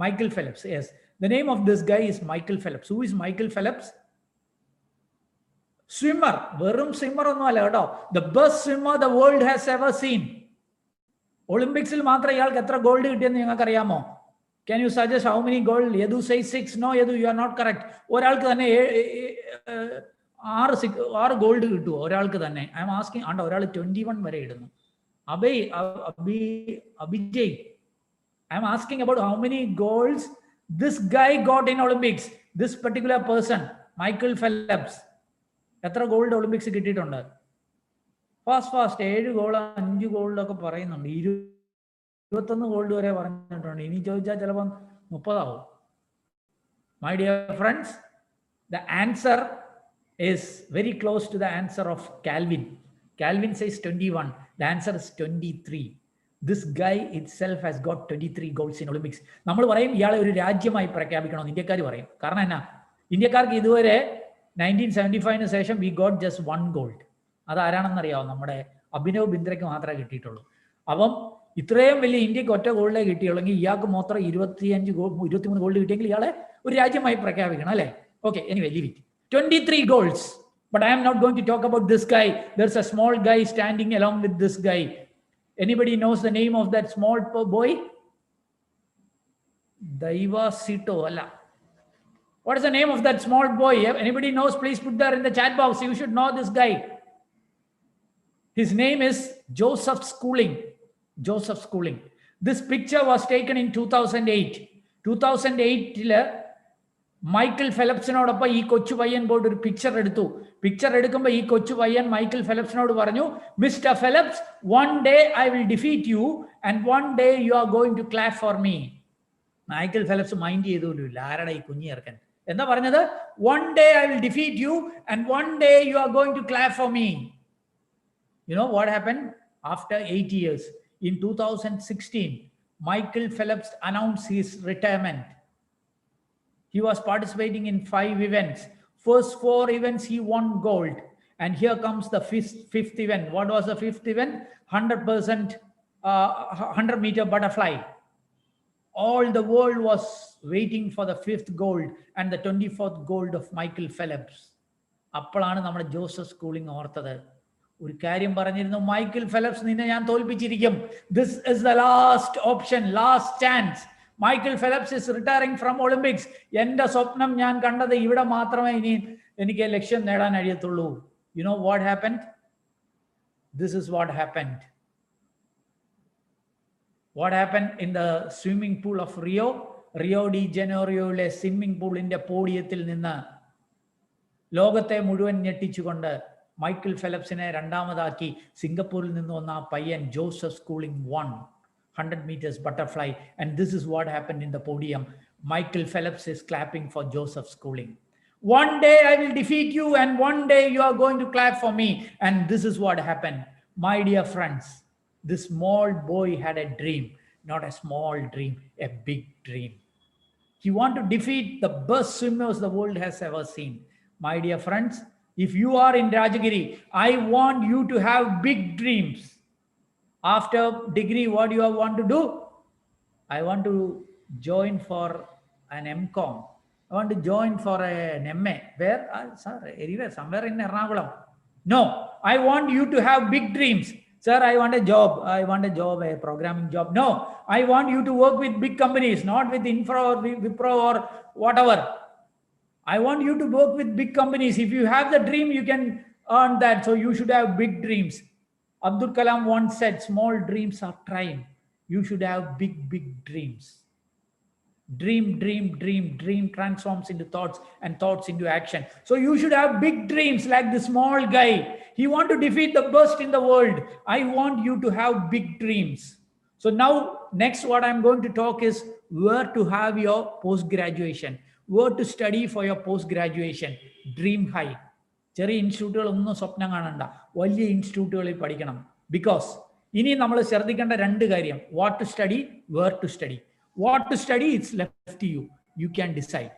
Michael Phelps. Yes, the name of this guy is Michael Phelps. Who is Michael Phelps? Swimmer. Verum swimmer onnu alla keto. The best swimmer the world has ever seen. Olympics il maatra iyalku etra gold kittiyenu ningalku ariyamo? Can you suggest how many gold? Yadu says 6. No, Yadu, you are not correct. Oralku thanne 6 gold kittu. Oralku thanne. I am asking, and oral 21 vare idunu. Abhijay, I am asking about how many golds this guy got in Olympics. This particular person, Michael Phelps. എത്ര gold Olympics കിട്ടിയിട്ടുണ്ട്? Fast 7 gold 5 gold ഒക്കെ പറയുന്നുണ്ട്. 21 gold വരെ പറഞ്ഞിട്ടുണ്ട്. ഇനി ചോദിച്ചാൽ ചിലപ്പോൾ 30 ആവും. My dear friends, the answer is very close to the answer of Calvin. Calvin says 21. The answer is 23. This guy itself has got 23 golds in Olympics. നമ്മൾ പറയും ഇയാളെ ഒരു രാജ്യമായി പ്രഖ്യാപിക്കണം, ഇന്ത്യക്കാർ പറയും. കാരണം എന്നാ, ഇന്ത്യക്കാർക്ക് ഇതുവരെ 1975 ശേഷം വി ഗോട്ട് ജസ്റ്റ് 1 ഗോൾഡ്. അത് ആരാണെന്നറിയാമോ? നമ്മുടെ അഭിനവ് ബിന്ദ്രയ്ക്ക് മാത്രമേ കിട്ടിയിട്ടുള്ളൂ. അപ്പം ഇത്രയും വലിയ ഇന്ത്യക്ക് ഒറ്റ ഗോൾഡേ കിട്ടിയുള്ളെങ്കിൽ ഇയാൾക്ക് മാത്രം 23 ഗോൾഡ് കിട്ടിയെങ്കിൽ ഇയാളെ ഒരു രാജ്യമായി പ്രഖ്യാപിക്കണം, അല്ലേ? Okay, anyway, leave it. 23 golds. But I am not going to talk about this guy. There's a small guy standing along with this guy. Anybody knows the name of that small boy? Daiva Sito. Allah. What is the name of that small boy? Anybody knows? Please put that in the chat box. You should know this guy. His name is Joseph Schooling. Joseph Schooling. This picture was taken in 2008. 2008 Michael ഫെലപ്സിനോടൊപ്പം ഈ കൊച്ചു പയ്യൻ പോയിട്ട് ഒരു picture എടുത്തു. Picture എടുക്കുമ്പോൾ ഈ കൊച്ചു പയ്യൻ മൈക്കിൾ ഫെലപ്സിനോട് പറഞ്ഞു, mister Phelps, one day I will defeat you and one day you are going to clap for me. Michael Phelps mind ചെയ്തോലുമില്ല, ആരടാ ഈ കുഞ്ഞി ഇറക്കൻ. എന്താ പറഞ്ഞത്? One day I will defeat you and one day you are going to clap for me. You know what happened? After 8 years, in 2016, Michael Phelps announced his retirement. He was participating in 5 events. First 4 events he won gold. And here comes the fifth event. What was the fifth event? 100% 100-meter butterfly. All the world was waiting for the 5th gold and the 24th gold of Michael Phelps. അപ്പോഴാണ് നമ്മുടെ Joseph schooling ഓർത്തത്. ഒരു കാര്യം പറഞ്ഞിരുന്നു, Michael Phelps, നിന്നെ ഞാൻ തോൽപ്പിച്ചിരിക്കും. This is the last option, last chance. Michael Phelps is retiring from Olympics. എന്റെ സ്വപ്നം ഞാൻ കണ്ടത് ഇവിടെ മാത്രമേ ഇനി എനിക്ക് ലക്ഷ്യം നേടാൻ കഴിയത്തുള്ളൂ. You know what happened? This is what happened. What happened in the swimming pool of Rio de ജനീറോയിലെ സ്വിമ്മിംഗ് പൂളിന്റെ പോഡിയത്തിൽ നിന്ന് ലോകത്തെ മുഴുവൻ ഞെട്ടിച്ചുകൊണ്ട് മൈക്കിൾ ഫെലപ്സിനെ രണ്ടാമതാക്കി സിംഗപ്പൂരിൽ നിന്ന് വന്ന ആ പയ്യൻ Joseph schooling won 100 meters butterfly, and this is what happened in the podium. Michael Phelps is clapping for Joseph Schooling. One day I will defeat you and one day you are going to clap for me, and this is what happened. My dear friends, this small boy had a dream, not a small dream, a big dream. He wanted to defeat the best swimmers the world has ever seen. My dear friends, if you are in Rajagiri, I want you to have big dreams. After degree, what do you want to do? I want to join for an MCom. I want to join for an MA. Where? Sir, anywhere, somewhere in Ernakulam. No, I want you to have big dreams. Sir, I want a job. I want a job, a programming job. No, I want you to work with big companies, not with Infra or Wipro or whatever. I want you to work with big companies. If you have the dream, you can earn that. So you should have big dreams. Abdul Kalam once said, small dreams are trying. You should have big, big dreams. Dream, dream, dream, dream transforms into thoughts and thoughts into action. So you should have big dreams like the small guy. He wants to defeat the best in the world. I want you to have big dreams. So now, next what I'm going to talk is where to have your post-graduation, where to study for your post-graduation. Dream high. ചെറിയ ഇൻസ്റ്റിറ്റ്യൂട്ടുകളൊന്നും സ്വപ്നം കാണണ്ട, വലിയ ഇൻസ്റ്റിറ്റ്യൂട്ടുകളിൽ പഠിക്കണം. Because ഇനി നമ്മൾ ശ്രദ്ധിക്കേണ്ട രണ്ട് കാര്യം, what to study, where to study. What to study, it's left to you. You can decide.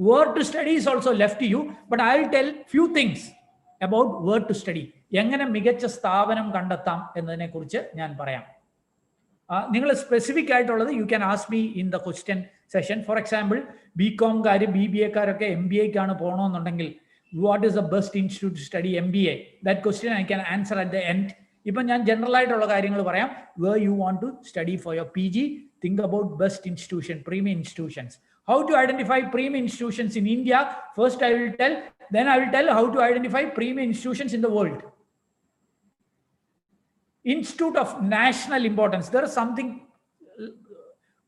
Where to study is also left to you, but I'll tell few things about where to study. എങ്ങനെ മികച്ച സ്ഥാപനം കണ്ടെത്താം എന്നതിനെ കുറിച്ച് ഞാൻ പറയാം. നിങ്ങൾ specific ആയിട്ടുള്ളത് you can ask me in the question session. For example, BCom-കാർ BBA-കാരൊക്കെ MBA-ക്കാണ് പോകണമെന്നുണ്ടെങ്കിൽ what is the best institute to study MBA? That question I can answer at the end. ഇപ്പം ഞാൻ ജനറൽ ആയിട്ടുള്ള കാര്യങ്ങൾ പറയാം. Where you want to study for your PG, think about best institution, premium institutions. How to identify premium institutions in India? First I will tell, then I will tell how to identify premium institutions in the world. Institute of national importance. There is something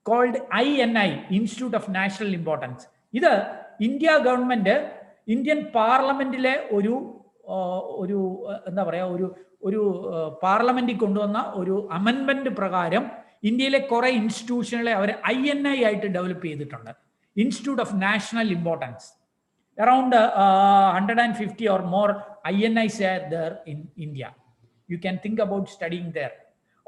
called INI, Institute of National Importance. ഇത് India government Indian പാർലമെന്റിലെ ഒരു എന്താ പറയാ ഒരു പാർലമെന്റിൽ കൊണ്ടുവന്ന ഒരു അമെൻമെന്റ് പ്രകാരം ഇന്ത്യയിലെ കുറെ ഇൻസ്റ്റിറ്റ്യൂഷനുകളെ അവർ INI ആയിട്ട് ഡെവലപ്പ് ചെയ്തിട്ടുണ്ട്. Institute of national importance. Around 150 or more INIs are there in India. You can think about studying there.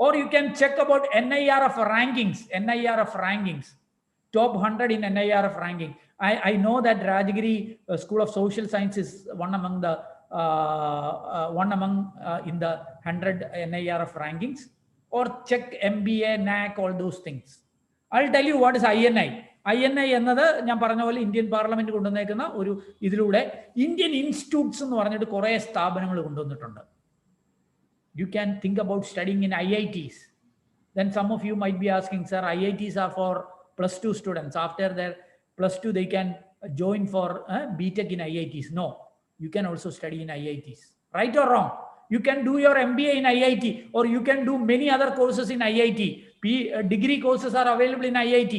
Or you can check about NIRF rankings. NIRF rankings. Top 100 in NIRF ranking. I know that Rajagiri School of Social Science is one among in the 100 NIRF rankings. Or check MBA, NAC, all those things. I'll tell you what is INI. INI എന്നത് ഞാൻ പറഞ്ഞ പോലെ Indian parliament കൊണ്ടുവന്നേക്കുന്ന ഒരു ഇതിലൂടെ Indian institutes എന്ന് പറഞ്ഞിട്ട് കുറെ സ്ഥാപനങ്ങൾ കൊണ്ടുവന്നിട്ടുണ്ട്. You can think about studying in IITs. Then some of you might be asking, sir, IITs are for +2 students. After their +2, they can join for BTech in IITs. No, you can also study in IITs. Right or wrong? You can do your MBA in IIT, or you can do many other courses in IIT. Degree courses are available in IIT.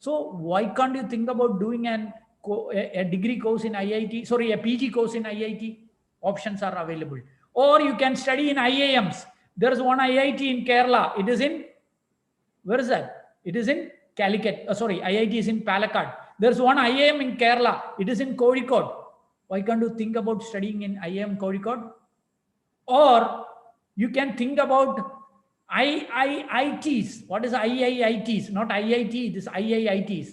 So why can't you think about doing a degree course in IIT? Sorry, a PG course in IIT? Options are available. Or you can study in IIMs. There is one IIT in Kerala. It is in, where is that? It is in Calicut. Sorry, IIT is in Palakkad. There is one IIM in Kerala. It is in Kozhikode. Why can't you think about studying in IIM Kozhikode? Or you can think about IIITs. What is IIITs? Not IIT, it is IIITs.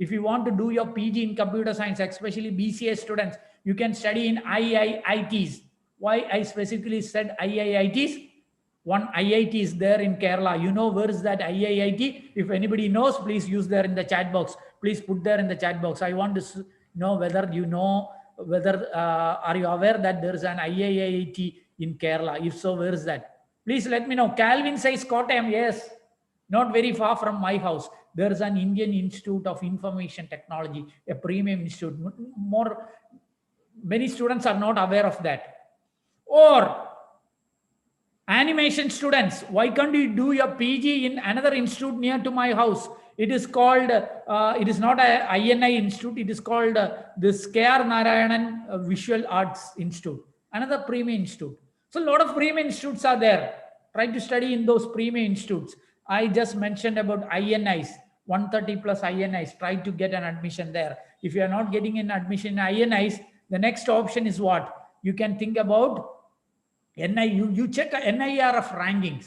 If you want to do your PG in computer science, especially BCA students, you can study in IIITs. Why I specifically said IIITs? One IIT is there in Kerala. You know where is that IIIT? If anybody knows, please use there in the chat box. Please put there in the chat box. I want to know whether you know, whether are you aware that there is an IIIT in Kerala? If so, where is that? Please let me know. Calvin says Kottayam. Yes, not very far from my house. There is an Indian Institute of Information Technology, a premium institute. Many students are not aware of that. Or animation students, why can't you do your PG in another institute near to my house? It is called, it is not a INI institute, it is called the K.R. Narayanan Visual Arts Institute, another premium institute. So a lot of premium institutes are there. Try to study in those premium institutes. I just mentioned about INIs, 130 plus INIs. Try to get an admission there. If you are not getting an admission in INIs, the next option is what? You can think about you check NIRF rankings.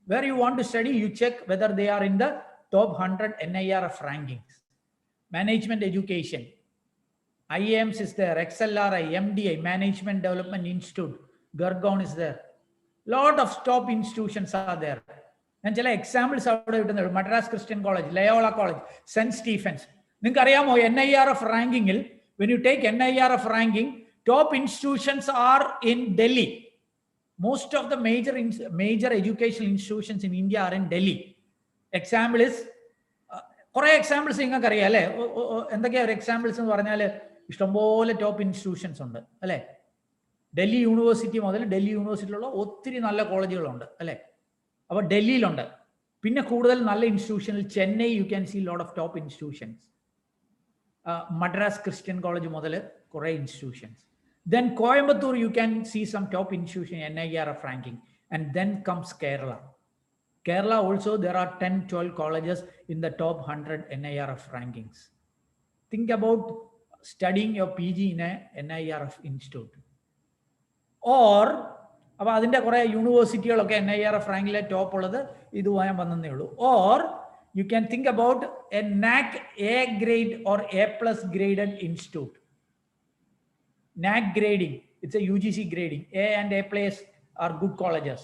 Where you want to study, you check whether they are in the top 100 NIRF rankings. Management education. IIMs is there, XLRI, MDI, Management Development Institute, Gurgaon is there. Lot of top institutions are there. And examples are Madras Christian College, Loyola College, St. Stephen's. NIRF ranking, when you take NIRF ranking, top institutions are in Delhi. Most of the major educational institutions in India are in Delhi. Example is, കുറേ examples നിങ്ങൾക്ക് അറിയാം അല്ലേ? എന്തൊക്കെയാണ് ഒരു examples എന്ന് പറഞ്ഞാൽ ഇഷ്ടംപോലെ top institutions ഉണ്ട് അല്ലേ? ഡൽഹി യൂണിവേഴ്സിറ്റി മുതൽ ഡൽഹി യൂണിവേഴ്സിറ്റിയിലുള്ള ഒത്തിരി നല്ല കോളേജുകളുണ്ട് അല്ലേ? അപ്പോൾ ഡൽഹിയിലുണ്ട്. പിന്നെ കൂടുതൽ നല്ല ഇൻസ്റ്റിറ്റ്യൂഷനിൽ Chennai you can see lot of top institutions. Madras Christian College മുതൽ കുറേ institutions. Then Coimbatore you can see some top institution NIRF ranking, and then comes Kerala. Kerala also there are 10-12 colleges in the top 100 NIRF rankings. Think about studying your PG in a NIRF institute. Or അപ്പോൾ അതിൻ്റെ കുറേ യൂണിവേഴ്സിറ്റികളൊക്കെ NIRF റാങ്കിലെ top ഉള്ളത് ഇതുമായി വന്നേ ഉള്ളൂ. Or you can think about a NAC A grade or A+ graded institute. NAC grading, it's a UGC grading. A and A+ are good colleges.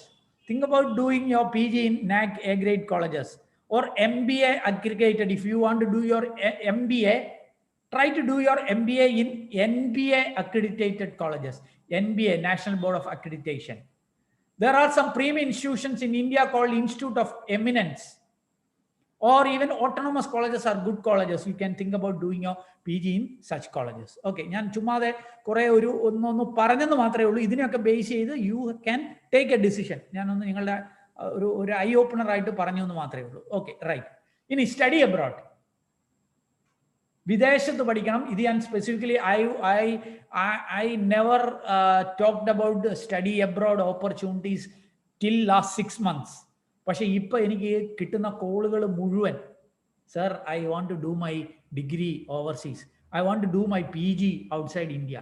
Think about doing your PG in NAC A grade colleges or MBA aggregated. If you want to do your MBA, try to do your MBA in NBA accredited colleges. NBA, National Board of Accreditation. There are some premium institutions in India called Institute of Eminence, or even autonomous colleges are good colleges. You can think about doing your PG in such colleges. Okay, ഞാൻ ചുമ്മാതെ കുറേ ഒന്ന് പറഞ്ഞെന്ന് മാത്രമേ ഉള്ളൂ. ഇതിനെയൊക്കെ base ചെയ്ത് you can take A decision. ഞാനൊന്ന് നിങ്ങളുടെ ഒരു ഐ ഓപ്പണർ ആയിട്ട് പറഞ്ഞു എന്ന് മാത്രമേ ഉള്ളൂ. Okay, right. ഇനി സ്റ്റഡി അബ്രോഡ്, വിദേശത്ത് പഠിക്കണം. ഇത് ഞാൻ specifically I never talked about study abroad opportunities till last 6 months. പക്ഷെ ഇപ്പൊ എനിക്ക് കിട്ടുന്ന കോളുകൾ മുഴുവൻ, sir I want to do my degree overseas, I want to do my PG outside India.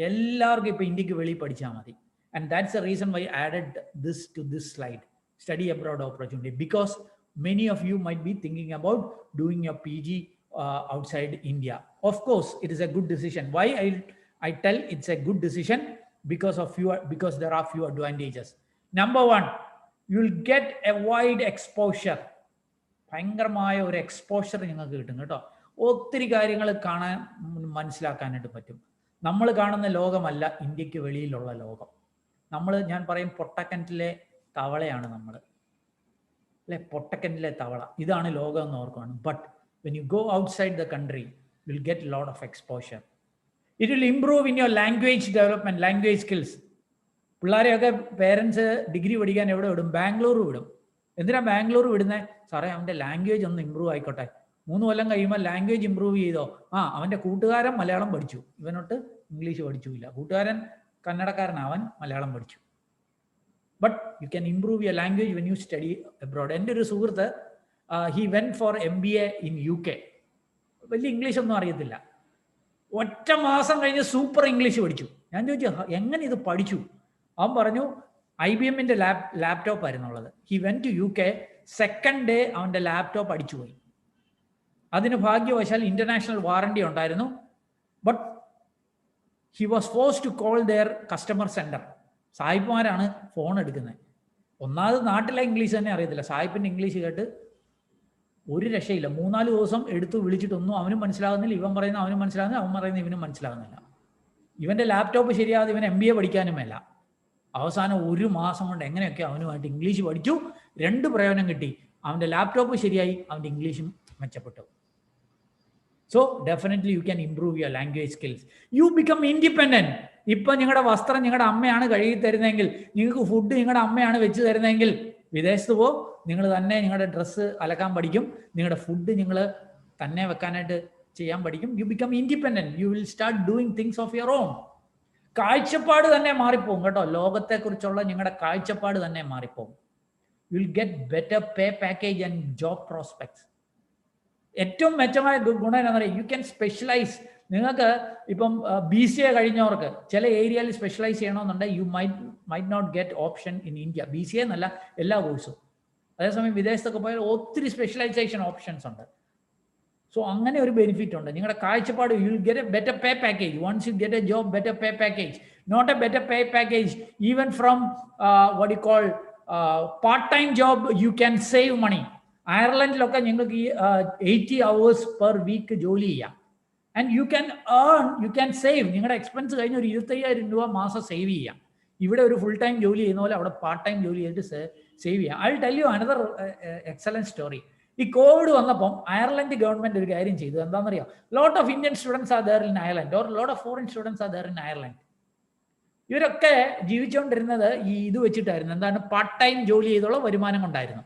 എല്ലാവർക്കും ഇപ്പൊ ഇന്ത്യക്ക് വെളിയിൽ പഠിച്ചാൽ മതി. And that's a reason why added this to this slide, study abroad opportunity, because many of you might be thinking about doing your PG outside India. Of course, it is a good decision. Why I tell it's a good decision? Because there are few advantages. Number one, you will get a wide exposure. ഭയങ്കരമായ ഒരു exposure നിങ്ങൾക്ക് കിട്ടും കേട്ടോ. ഒത്തിരി കാര്യങ്ങൾ കാണാൻ മനസ്സിലാക്കാനായിട്ട് പറ്റും. നമ്മൾ കാണുന്ന ലോകമല്ല ഇന്ത്യക്ക് വെളിയിലുള്ള ലോകം. ഞാൻ പറയും പൊട്ടക്കിണറ്റിലെ തവളയാണ് നമ്മൾ അല്ലെ, പൊട്ടക്കിണറ്റിലെ തവള. ഇതാണ് ലോകം എന്ന് ഓർക്കുകയാണ്. But when you go outside the country, you'll get a lot of exposure. It will improve in your language development, language skills. പിള്ളേരെയൊക്കെ പേരൻസ് ഡിഗ്രി പഠിക്കാൻ എവിടെ വിടും? ബാംഗ്ലൂർ വിടും. എന്തിനാ ബാംഗ്ലൂർ വിടുന്നത്? സാറേ അവൻ്റെ ലാംഗ്വേജ് ഒന്ന് ഇമ്പ്രൂവ് ആയിക്കോട്ടെ. 3 കൊല്ലം കഴിയുമ്പോൾ ലാംഗ്വേജ് ഇമ്പ്രൂവ് ചെയ്തോ, അവൻ്റെ കൂട്ടുകാരൻ മലയാളം പഠിച്ചു, ഇവനോട്ട് ഇംഗ്ലീഷ് പഠിച്ചില്ല. കൂട്ടുകാരൻ കന്നഡക്കാരനാവൻ മലയാളം പഠിച്ചു. But you can improve your language when you study abroad. എൻ്റെ ഒരു സുഹൃത്ത് he went for MBA in UK. വലിയ ഇംഗ്ലീഷ് ഒന്നും അറിയത്തില്ല. ഒറ്റ മാസം കഴിഞ്ഞ് സൂപ്പർ ഇംഗ്ലീഷ് പഠിച്ചു. ഞാൻ ചോദിച്ചു എങ്ങനെ ഇത് പഠിച്ചു? അവൻ പറഞ്ഞു IBMന്റെ ലാപ്ടോപ്പ് ആയിരുന്നുള്ളത്. He went to UK, second day അവൻ്റെ ലാപ്ടോപ്പ് അടിച്ചു പോയി. അതിന് ഭാഗ്യവശാൽ ഇന്റർനാഷണൽ വാറണ്ടി ഉണ്ടായിരുന്നു. But he was forced to call their customer centre. സായിപ്പ്മാരാണ് ഫോൺ എടുക്കുന്നത്. ഒന്നാമത് നാട്ടിലെ ഇംഗ്ലീഷ് തന്നെ അറിയത്തില്ല. സായിപ്പിന്റെ ഇംഗ്ലീഷ് കേട്ട് ഒരു രക്ഷയില്ല. 3-4 ദിവസം എടുത്തു വിളിച്ചിട്ടൊന്നും അവനും മനസ്സിലാകുന്നില്ല. ഇവൻ പറയുന്ന അവനും മനസ്സിലാകുന്നില്ല, അവൻ പറയുന്ന ഇവനും മനസ്സിലാകുന്നില്ല. ഇവന്റെ ലാപ്ടോപ്പ് ശരിയാതെ ഇവൻ MBA പഠിക്കാനുമല്ല. അവസാനം 1 മാസം കൊണ്ട് എങ്ങനെയൊക്കെ അവനുമായിട്ട് ഇംഗ്ലീഷ് പഠിച്ചു. 2 പ്രയോജനം കിട്ടി. അവന്റെ ലാപ്ടോപ്പ് ശരിയായി, അവന്റെ ഇംഗ്ലീഷും മെച്ചപ്പെട്ടു. So definitely you can improve your language skills. You become independent. ഇപ്പൊ നിങ്ങളുടെ വസ്ത്രം നിങ്ങളുടെ അമ്മയാണ് കഴുകി തരുന്നതെങ്കിൽ, നിങ്ങൾക്ക് ഫുഡ് നിങ്ങളുടെ അമ്മയാണ് വെച്ച് തരുന്നതെങ്കിൽ, വിദേശത്ത് പോ, നിങ്ങൾ തന്നെ നിങ്ങളുടെ ഡ്രസ്സ് അലക്കാൻ പഠിക്കും, നിങ്ങളുടെ ഫുഡ് നിങ്ങൾ തന്നെ വെക്കാനായിട്ട് ചെയ്യാൻ പഠിക്കും. You become independent. You will start doing things of your own. കാഴ്ചപ്പാട് തന്നെ മാറിപ്പോകും കേട്ടോ. ലോകത്തെക്കുറിച്ചുള്ള നിങ്ങളുടെ കാഴ്ചപ്പാട് തന്നെ മാറിപ്പോകും. U will get better pay package and job prospects. ഏറ്റവും മെച്ചമായ ഗുണം എന്താ പറയുക, യു ക്യാൻ സ്പെഷ്യലൈസ്. നിങ്ങൾക്ക് ഇപ്പം BCA കഴിഞ്ഞവർക്ക് ചില ഏരിയയിൽ സ്പെഷ്യലൈസ് ചെയ്യണമെന്നുണ്ടെങ്കിൽ you might not get option in India. BCA എന്നല്ല, എല്ലാ കോഴ്സും. അതേസമയം വിദേശത്തൊക്കെ പോയാൽ ഒത്തിരി സ്പെഷ്യലൈസേഷൻ ഓപ്ഷൻസ് ഉണ്ട്. സോ അങ്ങനെ ഒരു ബെനിഫിറ്റ് ഉണ്ട്. നിങ്ങളുടെ കാഴ്ചപ്പാട്, you will get a better pay package. Once you get a job, better pay package. Not a better pay package even from what you call part time job. You can save money. അയർലൻഡിലൊക്കെ നിങ്ങൾക്ക് 80 hours per week ജോലി ചെയ്യാം. And you can earn, you can save. നിങ്ങളുടെ expense കഴിഞ്ഞ് ഒരു 25,000 രൂപ മാസം save ചെയ്യാം. ഇവിടെ ഒരു ഫുൾ ടൈം ജോലി ചെയ്യുന്ന പോലെ അവിടെ പാർട്ട് ടൈം ജോലി ചെയ്തിട്ട് സേവ് ചെയ്യാം. I tell you another excellent story. ഈ കോവിഡ് വന്നപ്പം അയർലൻഡ് ഗവൺമെന്റ് ഒരു കാര്യം ചെയ്തു. എന്താണെന്നറിയാം? Lot of Indian students are there in Ireland or lot of foreign students are there in Ireland. ഇവരൊക്കെ ജീവിച്ചുകൊണ്ടിരുന്നത് ഈ ഇത് വെച്ചിട്ടായിരുന്നു. എന്താണ്? പാർട്ട് ടൈം ജോലി ചെയ്തുള്ള വരുമാനം കൊണ്ടായിരുന്നു.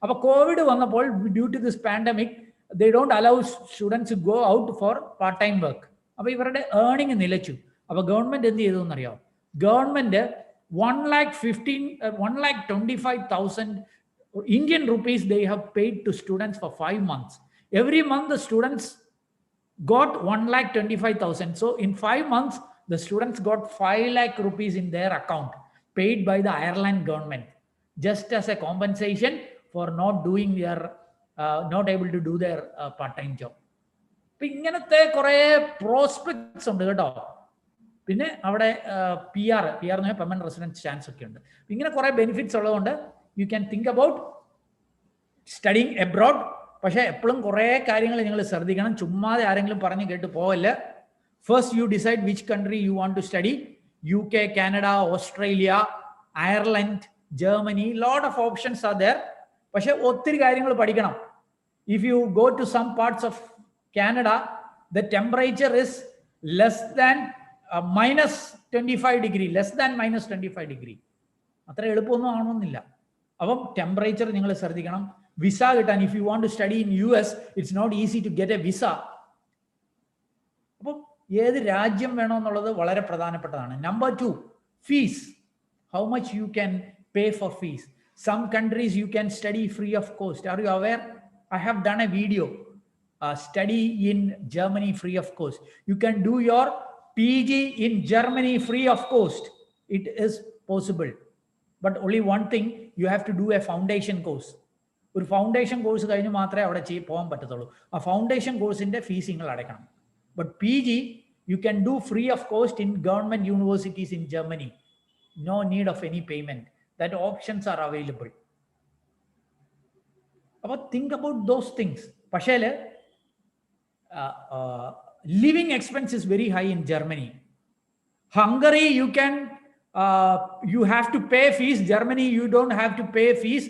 അപ്പൊ കോവിഡ് വന്നപ്പോൾ due to this pandemic they don't allow students to go out for part time work. അപ്പോൾ ഇവരുടെ ഏർണിംഗ് നിലച്ചു. അപ്പോൾ ഗവൺമെന്റ് എന്ത് ചെയ്തു എന്നറിയോ? Government 1,25,000 Indian rupees they have paid to students for 5 months. Every month the students got 1,25,000. So in 5 months the students got 5 lakh rupees in their account paid by the Ireland government just as a compensation for not doing their not able to do their part-time job. അപ്പം ഇങ്ങനത്തെ കുറേ prospects ഉണ്ട് കേട്ടോ. പിന്നെ അവിടെ P R എന്ന് പറഞ്ഞാൽ permanent residence chance ഒക്കെ ഉണ്ട്. ഇങ്ങനെ കുറേ ബെനിഫിറ്റ്സ് ഉള്ളതുകൊണ്ട് U can think about studying abroad. പക്ഷേ എപ്പോഴും കുറേ കാര്യങ്ങൾ നിങ്ങൾ ശ്രദ്ധിക്കണം. ചുമ്മാതെ ആരെങ്കിലും പറഞ്ഞ് കേട്ട് പോവല്ല. First you decide which country you want to study. UK, Canada, Australia, Ireland, Germany, lot of options are there. പക്ഷെ ഒത്തിരി കാര്യങ്ങൾ പഠിക്കണം. If you go to some parts of Canada, the temperature is less than minus 25 degree, less than minus 25 degree. അത്ര എളുപ്പമൊന്നും ആവണമെന്നില്ല. അപ്പം temperature നിങ്ങൾ ശ്രദ്ധിക്കണം. Visa കിട്ടാൻ, if you want to study in US, it's not easy to get a visa. അപ്പം ഏത് രാജ്യം വേണമെന്നുള്ളത് വളരെ പ്രധാനപ്പെട്ടതാണ്. Number 2, fees. How much you can pay for fees. Some countries you can study free of cost. Are you aware? I have done a video, study in Germany free of cost. You can do your PG in Germany free of cost. It is possible. But only one thing, you have to do a foundation course. ഒരു foundation course കഴിഞ്ഞ് മാത്രമേ അവിടെ പോകാൻ പറ്റത്തുള്ളൂ. ആ foundation കോഴ്സിന്റെ fees നിങ്ങൾ അടയ്ക്കണം. But PG you can do free of cost in government universities in Germany. No need of any payment. That options are available. About think about those things. Pashale, living expense is very high in Germany. Hungary, you can you have to pay fees. Germany, you don't have to pay fees.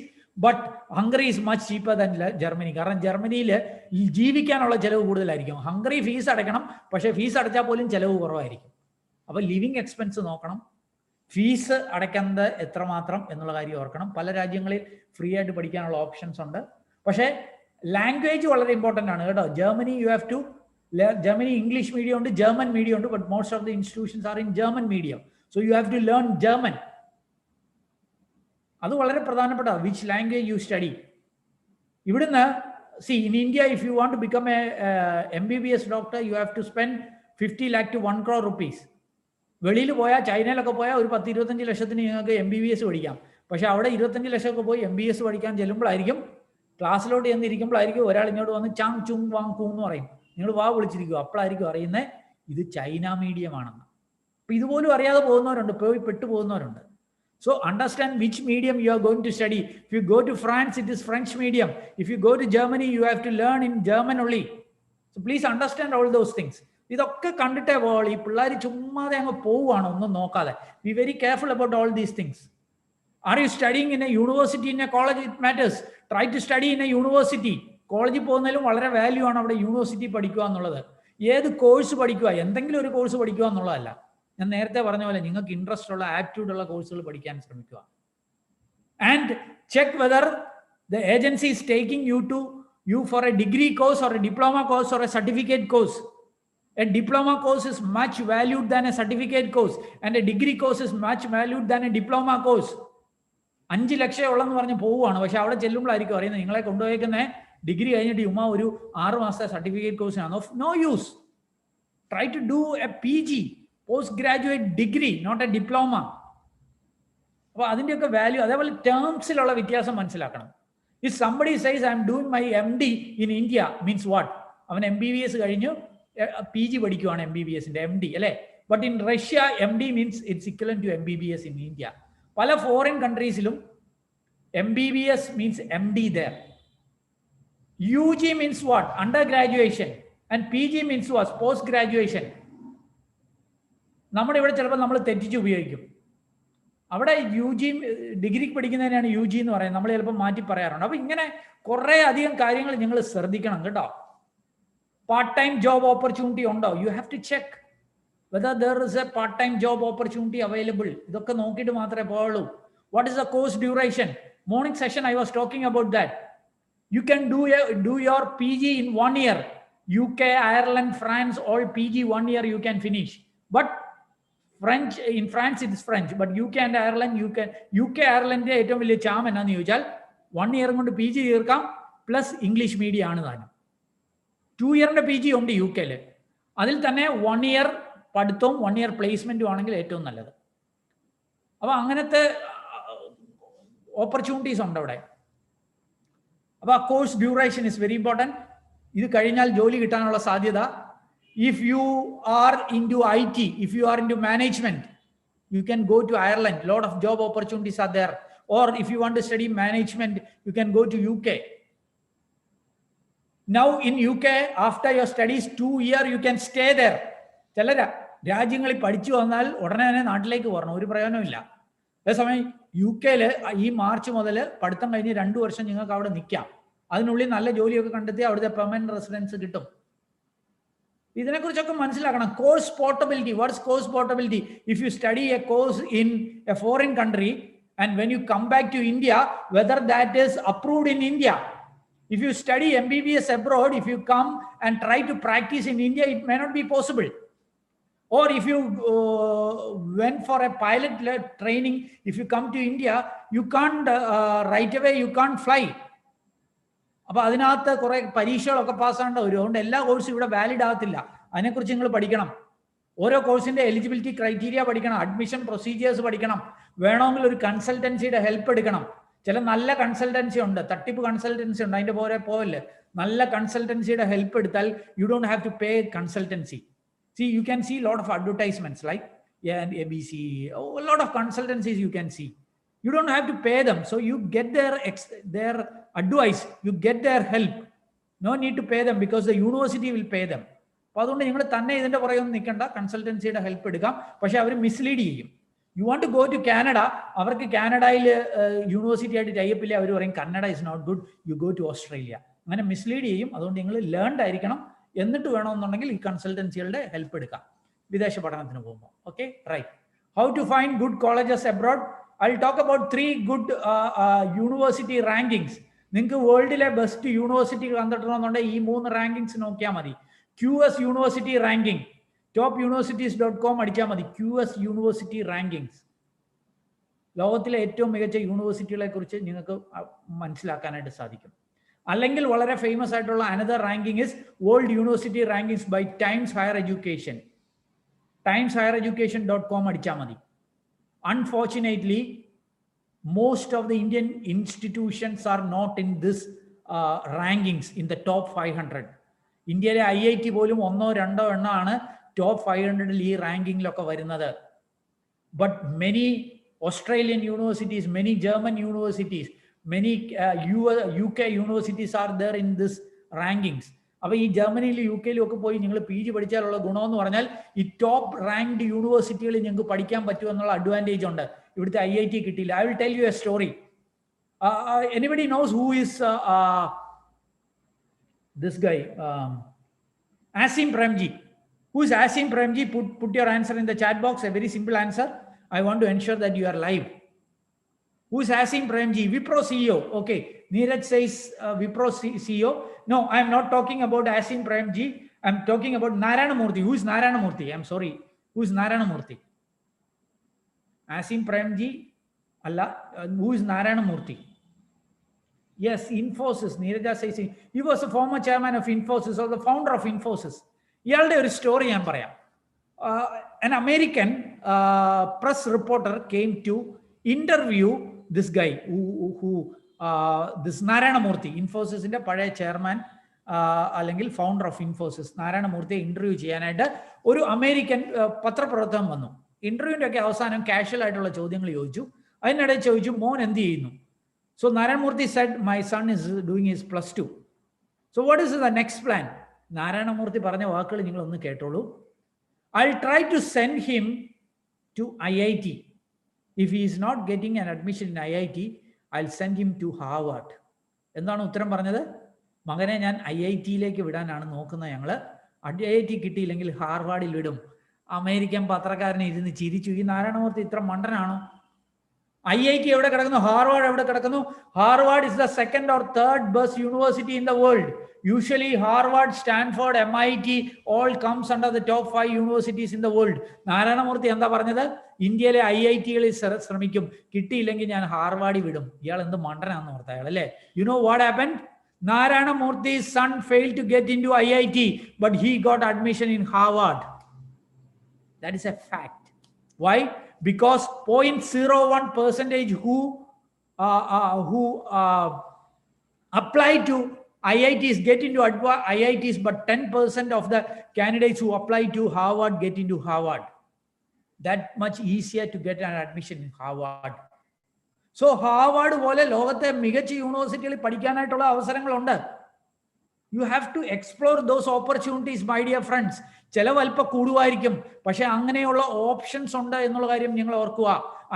But Hungary is much cheaper than Germany. കാരണം ജർമ്മനിയിൽ ജീവിക്കാനുള്ള ചെലവ് കൂടുതലായിരിക്കും. Hungary fees അടയ്ക്കണം, പക്ഷേ fees അടച്ചാൽ പോലും ചെലവ് കുറവായിരിക്കും. അപ്പോൾ ലിവിങ് എക്സ്പെൻസ് നോക്കണം. ഫീസ് അടയ്ക്കുന്നത് എത്രമാത്രം എന്നുള്ള കാര്യം ഓർക്കണം. പല രാജ്യങ്ങളിൽ ഫ്രീ ആയിട്ട് പഠിക്കാനുള്ള ഓപ്ഷൻസ് ഉണ്ട്. പക്ഷേ ലാംഗ്വേജ് വളരെ ഇമ്പോർട്ടൻ്റ് ആണ് കേട്ടോ. Germany you have to Germany English medium ഉണ്ട്, ജർമ്മൻ മീഡിയം ഉണ്ട്. But most of the institutions are in German medium. So you have to learn German. അത് വളരെ പ്രധാനപ്പെട്ട വിച്ച് ലാംഗ്വേജ് യു സ്റ്റഡി. ഇവിടുന്ന് in India if you want to become a MBBS doctor you have to spend 50 lakh to 1 crore rupees. വെളിയിൽ പോയാൽ ചൈനയിലൊക്കെ പോയാൽ ഒരു 10-25 ലക്ഷത്തിന് നിങ്ങൾക്ക് MBBS പഠിക്കാം. പക്ഷെ അവിടെ 25 ലക്ഷമൊക്കെ പോയി MBBS പഠിക്കാൻ ചെല്ലുമ്പോഴായിരിക്കും, ക്ലാസ്സിലോട്ട് ചെന്നിരിക്കുമ്പോഴായിരിക്കും ഒരാൾ ഇങ്ങോട്ട് വന്ന് ചാങ് ചുങ് വാങ് കൂ എന്ന് പറയും. നിങ്ങൾ വാ വിളിച്ചിരിക്കും. അപ്പോഴായിരിക്കും അറിയുന്നത് ഇത് ചൈന മീഡിയം ആണെന്ന്. അപ്പം ഇതുപോലും അറിയാതെ പോകുന്നവരുണ്ട്, പോയി പെട്ടുപോകുന്നവരുണ്ട്. So understand which medium you are going to study. If you go to France, it is French medium. If you go to Germany, you have to learn in German only. So please understand all those things. ഇതൊക്കെ കണ്ടിട്ടേ പോവുള്ളൂ. ഈ പിള്ളേർ ചുമ്മാതെ അങ്ങ് പോവുകയാണ് ഒന്നും നോക്കാതെ. Be very careful about all these things. Are you studying in a university, in a college, it matters. Try to study in a university. കോളേജിൽ പോകുന്നതിലും വളരെ വാല്യൂ ആണ് അവിടെ യൂണിവേഴ്സിറ്റി പഠിക്കുക എന്നുള്ളത്. ഏത് കോഴ്സ് പഠിക്കുക, എന്തെങ്കിലും ഒരു കോഴ്സ് പഠിക്കുക എന്നുള്ളതല്ല. ഞാൻ നേരത്തെ പറഞ്ഞ പോലെ നിങ്ങൾക്ക് ഇൻട്രസ്റ്റ് ഉള്ള ആപ്റ്റ്യൂഡ് ഉള്ള കോഴ്സുകൾ പഠിക്കാൻ ശ്രമിക്കുക. And check whether the agency is taking you for a degree course or a diploma course or a certificate course. A diploma course is much valued than a certificate course, and a degree course is much valued than a diploma course. 5 ലക്ഷം ഉള്ളെന്ന് പറഞ്ഞ് പോവുകയാണ്. പക്ഷെ അവിടെ ചെല്ലുമ്പോഴായിരിക്കും അറിയുന്നത് നിങ്ങളെ കൊണ്ടുപോയിരിക്കുന്ന degree കഴിഞ്ഞിട്ട് ഉമ്മ ഒരു 6 മാസത്തെ സർട്ടിഫിക്കറ്റ് കോഴ്സിനാണ്. Of no use. Try to do a PG, post graduate degree, not a diploma. അപ്പോൾ അതിൻ്റെയൊക്കെ വാല്യൂ, അതേപോലെ ടേംസിലുള്ള വ്യത്യാസം മനസ്സിലാക്കണം. If somebody says I am doing my MD in India, means what? അവൻ MBBS കഴിഞ്ഞു PG പഠിക്കുവാണ്, MBBSന്റെ MD അല്ലേ. But in Russia MD means it's equivalent to MBBS in India. പല ഫോറിൻ കൺട്രീസിലും MBBS means MD there. UG means what? Under graduation. And PG means what? Post graduation. നമ്മുടെ ഇവിടെ ചിലപ്പോൾ നമ്മൾ തെറ്റിച്ച് ഉപയോഗിക്കും. അവിടെ യു ജി ഡിഗ്രിക്ക് പഠിക്കുന്നതിനാണ് യു ജി എന്ന് പറയുന്നത്. നമ്മൾ ചിലപ്പോൾ മാറ്റി പറയാറുണ്ട്. അപ്പോൾ ഇങ്ങനെ കുറേ അധികം കാര്യങ്ങൾ നിങ്ങൾ ശ്രദ്ധിക്കണം കേട്ടോ. പാർട്ട് ടൈം ജോബ് ഓപ്പർച്യൂണിറ്റി ഉണ്ടോ? You have to check whether there is a part-time job opportunity available. ഇതൊക്കെ നോക്കിയിട്ട് മാത്രമേ പോവുള്ളൂ. What is the course duration? Morning session I was talking about that. You can do your PG in 1 year. UK, Ireland, France, all PG 1 year you can finish. But French, in France it is French, but UK and Ireland, UK Ireland ഏറ്റവും വലിയ charm എന്നാന്ന് ചോദിച്ചാൽ 1 year കൊണ്ട് PG തീർക്കാം, plus English medium ആണ് താനും. 2 year PG ഉണ്ട് UK. അതിൽ തന്നെ 1 year പഠിത്തവും 1 year പ്ലേസ്മെന്റും ആണെങ്കിൽ ഏറ്റവും നല്ലത്. അപ്പോൾ അങ്ങനത്തെ ഓപ്പർച്യൂണിറ്റീസ് ഉണ്ട് അവിടെ. അപ്പോൾ ആ course duration is very important. ഇത് കഴിഞ്ഞാൽ ജോലി കിട്ടാനുള്ള സാധ്യത. If you are into IT, if you are into management, you can go to Ireland. Lot of job opportunities are there. Or if you want to study management, you can go to UK. Now in UK, after your studies 2 years, you can stay there. ചില രാജ്യങ്ങളിൽ പഠിച്ചു വന്നാൽ ഉടനെ തന്നെ നാട്ടിലേക്ക് പോകണം, ഒരു പ്രയോജനമില്ല. അതേസമയം UK ഈ മാർച്ച് മുതൽ പഠിത്തം കഴിഞ്ഞ് 2 വർഷം നിങ്ങൾക്ക് അവിടെ നിൽക്കാം. അതിനുള്ളിൽ നല്ല ജോലിയൊക്കെ കണ്ടെത്തി അവിടുത്തെ പെർമനന്റ് റെസിഡൻസ് കിട്ടും. ഇതിനെക്കുറിച്ചൊക്കെ മനസ്സിലാക്കണം. Course portability. What's course portability? If you study a course in a foreign country and when you come back to India, whether that is approved in India. If you study MBBS abroad, if you come and try to practice in India, it may not be possible. Or if you went for a pilot training, if you come to India, you can't right away, you can't fly. അപ്പോൾ അതിനകത്ത് കുറെ പരീക്ഷകളൊക്കെ പാസ്സാകേണ്ട വരും. അതുകൊണ്ട് എല്ലാ കോഴ്സും ഇവിടെ valid ആകത്തില്ല. അതിനെക്കുറിച്ച് നിങ്ങൾ പഠിക്കണം. ഓരോ കോഴ്സിന്റെ എലിജിബിലിറ്റി ക്രൈറ്റീരിയ പഠിക്കണം, അഡ്മിഷൻ പ്രൊസീജിയേഴ്സ് പഠിക്കണം. വേണമെങ്കിൽ ഒരു കൺസൾട്ടൻസിയുടെ ഹെൽപ്പ് എടുക്കണം. ചില നല്ല കൺസൾട്ടൻസി ഉണ്ട്, തട്ടിപ്പ് കൺസൾട്ടൻസി ഉണ്ട്, അതിന്റെ പോവല്ലേ. നല്ല കൺസൾട്ടൻസിയുടെ ഹെൽപ്പ് എടുത്താൽ you don't have to pay consultancy. See, you can see a lot of advertisements like ABC, a lot of consultancies you can see. You don't have to pay them. So you get their advice, you get their help. No need to pay them because the university will pay them. അപ്പോൾ അതുകൊണ്ട് നിങ്ങൾ തന്നെ ഇതിൻ്റെ പുറകെ ഒന്നും നിൽക്കേണ്ട, കൺസൾട്ടൻസിയുടെ help എടുക്കാം. പക്ഷേ അവർ മിസ്ലീഡ് ചെയ്യും. You want to go to Canada, അവർക്ക് കാനഡയിൽ യൂണിവേഴ്സിറ്റി ആയിട്ട് ടൈപ്പില്ല, അവർ പറയും Canada is not good, you go to Australia. അങ്ങനെ മിസ്ലീഡ് ചെയ്യും. അതുകൊണ്ട് നിങ്ങൾ ലേൺഡ് ആയിരിക്കണം. എന്നിട്ട് വേണമെന്നുണ്ടെങ്കിൽ ഈ കൺസൾട്ടൻസികളുടെ ഹെൽപ്പ് എടുക്കാം വിദേശ പഠനത്തിന് പോകുമ്പോൾ. Okay, right. How to find good colleges abroad? I will talk about 3 good university rankings. നിങ്ങൾക്ക് വേൾഡിലെ ബെസ്റ്റ് യൂണിവേഴ്സിറ്റി കണ്ടിട്ടുണ്ടെന്നുണ്ടെങ്കിൽ ഈ 3 റാങ്കിങ്സ് നോക്കിയാൽ മതി. QS യൂണിവേഴ്സിറ്റി റാങ്കിങ്, topuniversities.com അടിച്ചാൽ മതി. QS യൂണിവേഴ്സിറ്റി റാങ്കിങ്സ്, ലോകത്തിലെ ഏറ്റവും മികച്ച യൂണിവേഴ്സിറ്റികളെ കുറിച്ച് നിങ്ങൾക്ക് മനസ്സിലാക്കാനായിട്ട് സാധിക്കും. അല്ലെങ്കിൽ വളരെ ഫേമസ് ആയിട്ടുള്ള another ranking is world university rankings by Times Higher Education. timeshighereducation.com അടിച്ചാൽ മതി. Unfortunately, most of the Indian institutions are not in this rankings in the top 500. ഇന്ത്യയിലെ IIT പോലും 1-2 എണ്ണമാണ് ടോപ്പ് 500 ഈ റാങ്കിങ്ങിലൊക്കെ വരുന്നത്. But many Australian universities, many German universities, many UK universities are there in this rankings. അപ്പോൾ ഈ ജർമ്മനിയിലും യുകെയിലും ഒക്കെ പോയി നിങ്ങൾ PG പഠിച്ചാലുള്ള ഗുണമെന്ന് പറഞ്ഞാൽ ഈ ടോപ്പ് റാങ്ക്ഡ് യൂണിവേഴ്സിറ്റികളിൽ നിങ്ങൾക്ക് പഠിക്കാൻ പറ്റുമെന്നുള്ള അഡ്വാൻറ്റേജ് ഉണ്ട്. ഇവിടുത്തെ IIT കിട്ടിയില്ല. I will tell you a story. Anybody knows who is this guy? Asim Premji. Who is Asim Premji? Put your answer in the chat box. A very simple answer. I want to ensure that you are live. Who is Asim Premji? Wipro CEO. Okay, Neeraj says Wipro CEO. No, I am not talking about Asim Premji. I am talking about Narayana Murthy. Who is Narayana Murthy? I am sorry. Who is Narayana Murthy? Asim Premji. Allah. Who is Narayana Murthy? Yes, Infosys. Neeraj says he was a former chairman of Infosys or the founder of Infosys. ഇയാളുടെ ഒരു story ഞാൻ പറയാം. An American press reporter came to interview this guy who this Narayana Murthy, Infosysന്റെ പഴയ chairman അല്ലെങ്കിൽ founder of Infosys Narayana മൂർത്തിയെ interview ചെയ്യാനായിട്ട് ഒരു American പത്രപ്രവർത്തകൻ വന്നു. ഇന്റർവ്യൂവിന്റെ ഒക്കെ അവസാനം കാഷ്വൽ ആയിട്ടുള്ള ചോദ്യങ്ങൾ ചോദിച്ചു. അതിനിടയിൽ ചോദിച്ചു, മോൻ എന്ത് ചെയ്യുന്നു? So Narayana Murthy said, my son is doing his +2. So what is the next plan? Narayana Murthy പറഞ്ഞ വാക്കുകൾ നിങ്ങൾ ഒന്ന് കേട്ടോളൂ. I'll try to send him to IIT. If he is not getting an admission in IIT, I'll send him to Harvard. എന്താണ് ഉത്തരം പറഞ്ഞത്? മകനെ ഞാൻ IIT-യിലേക്ക് വിടാനാണ് നോക്കുന്നത്. ഞങ്ങൾ IIT കിട്ടിയില്ലെങ്കിൽ ഹാർവാർഡിൽ വിടും. അമേരിക്കൻ പത്രക്കാരനെ ഇരുന്ന് ചിരിച്ചു. ഈ നാരായണമൂർത്തി ഇത്ര മണ്ടനാണോ? IIT എവിടെ കിടക്കുന്നു? ഹാർവാർഡ് എവിടെ കിടക്കുന്നു? Harvard is the second or third best university in the world. Usually Harvard, Stanford, MIT all comes under the top 5 universities in the world. Narayana Murthy എന്താ പറഞ്ഞത്? ഇന്ത്യയിലെ IIT-കളിൽ ശ്രമിക്കും, കിട്ടിയില്ലെങ്കിൽ ഞാൻ ഹാർവാർഡിൽ വിടും. ഇയാൾ എന്ത് മണ്ടനാണെന്ന് ഓർത്ത അയാൾ അല്ലേ? You know what happened? Narayana Murthy's son failed to get into IIT, but he got admission in Harvard. That is a fact. Why? Because 0.01% who apply to IITs get into IITs, but 10% of the candidates who apply to Harvard get into Harvard. That much easier to get an admission in Harvard. So Harvard പോലെ ലോകത്തെ മികച്ച യൂണിവേഴ്സിറ്റികളിൽ പഠിക്കാനായിട്ടുള്ള അവസരങ്ങളുണ്ട്. You have to explore those opportunities, my dear friends. ചിലവ് അല്പം കൂടുമായിരിക്കും, പക്ഷെ അങ്ങനെയുള്ള options ഉണ്ട് എന്നുള്ള കാര്യം നിങ്ങൾ ഓർക്കുക.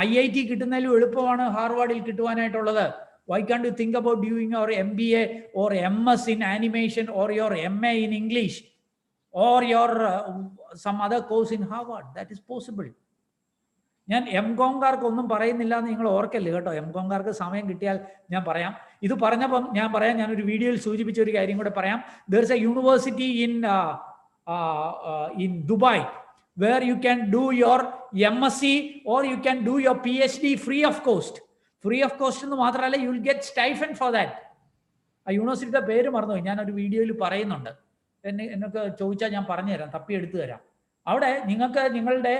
IIT കിട്ടുന്നതിലും എളുപ്പമാണ് ഹാർവാർഡിൽ കിട്ടുവാനായിട്ടുള്ളത്. Why can't you think about doing your MBA or MS in animation or your MA in English or your some other course in Harvard? That is possible. ഞാൻ MCOMകാർക്ക് ഒന്നും പറയുന്നില്ല എന്ന് നിങ്ങൾ ഓർക്കല്ലേ കേട്ടോ. MCOMകാർക്ക് സമയം കിട്ടിയാൽ ഞാൻ പറയാം. ഇത് പറഞ്ഞപ്പം ഞാനൊരു വീഡിയോയിൽ സൂചിപ്പിച്ച ഒരു കാര്യം കൂടെ പറയാം. There is a university in Dubai where you can do your MSc or you can do your PhD free of cost. Free of cost എന്ന് മാത്രമല്ല, you will get stipend for that. ആ യൂണിവേഴ്സിറ്റിയുടെ പേര് മറന്നുപോയി, ഞാനൊരു വീഡിയോയിൽ പറയുന്നുണ്ട്. എന്നൊക്കെ ചോദിച്ചാൽ ഞാൻ പറഞ്ഞു തരാം, തപ്പി എടുത്തു തരാം. അവിടെ നിങ്ങൾക്ക് നിങ്ങളുടെ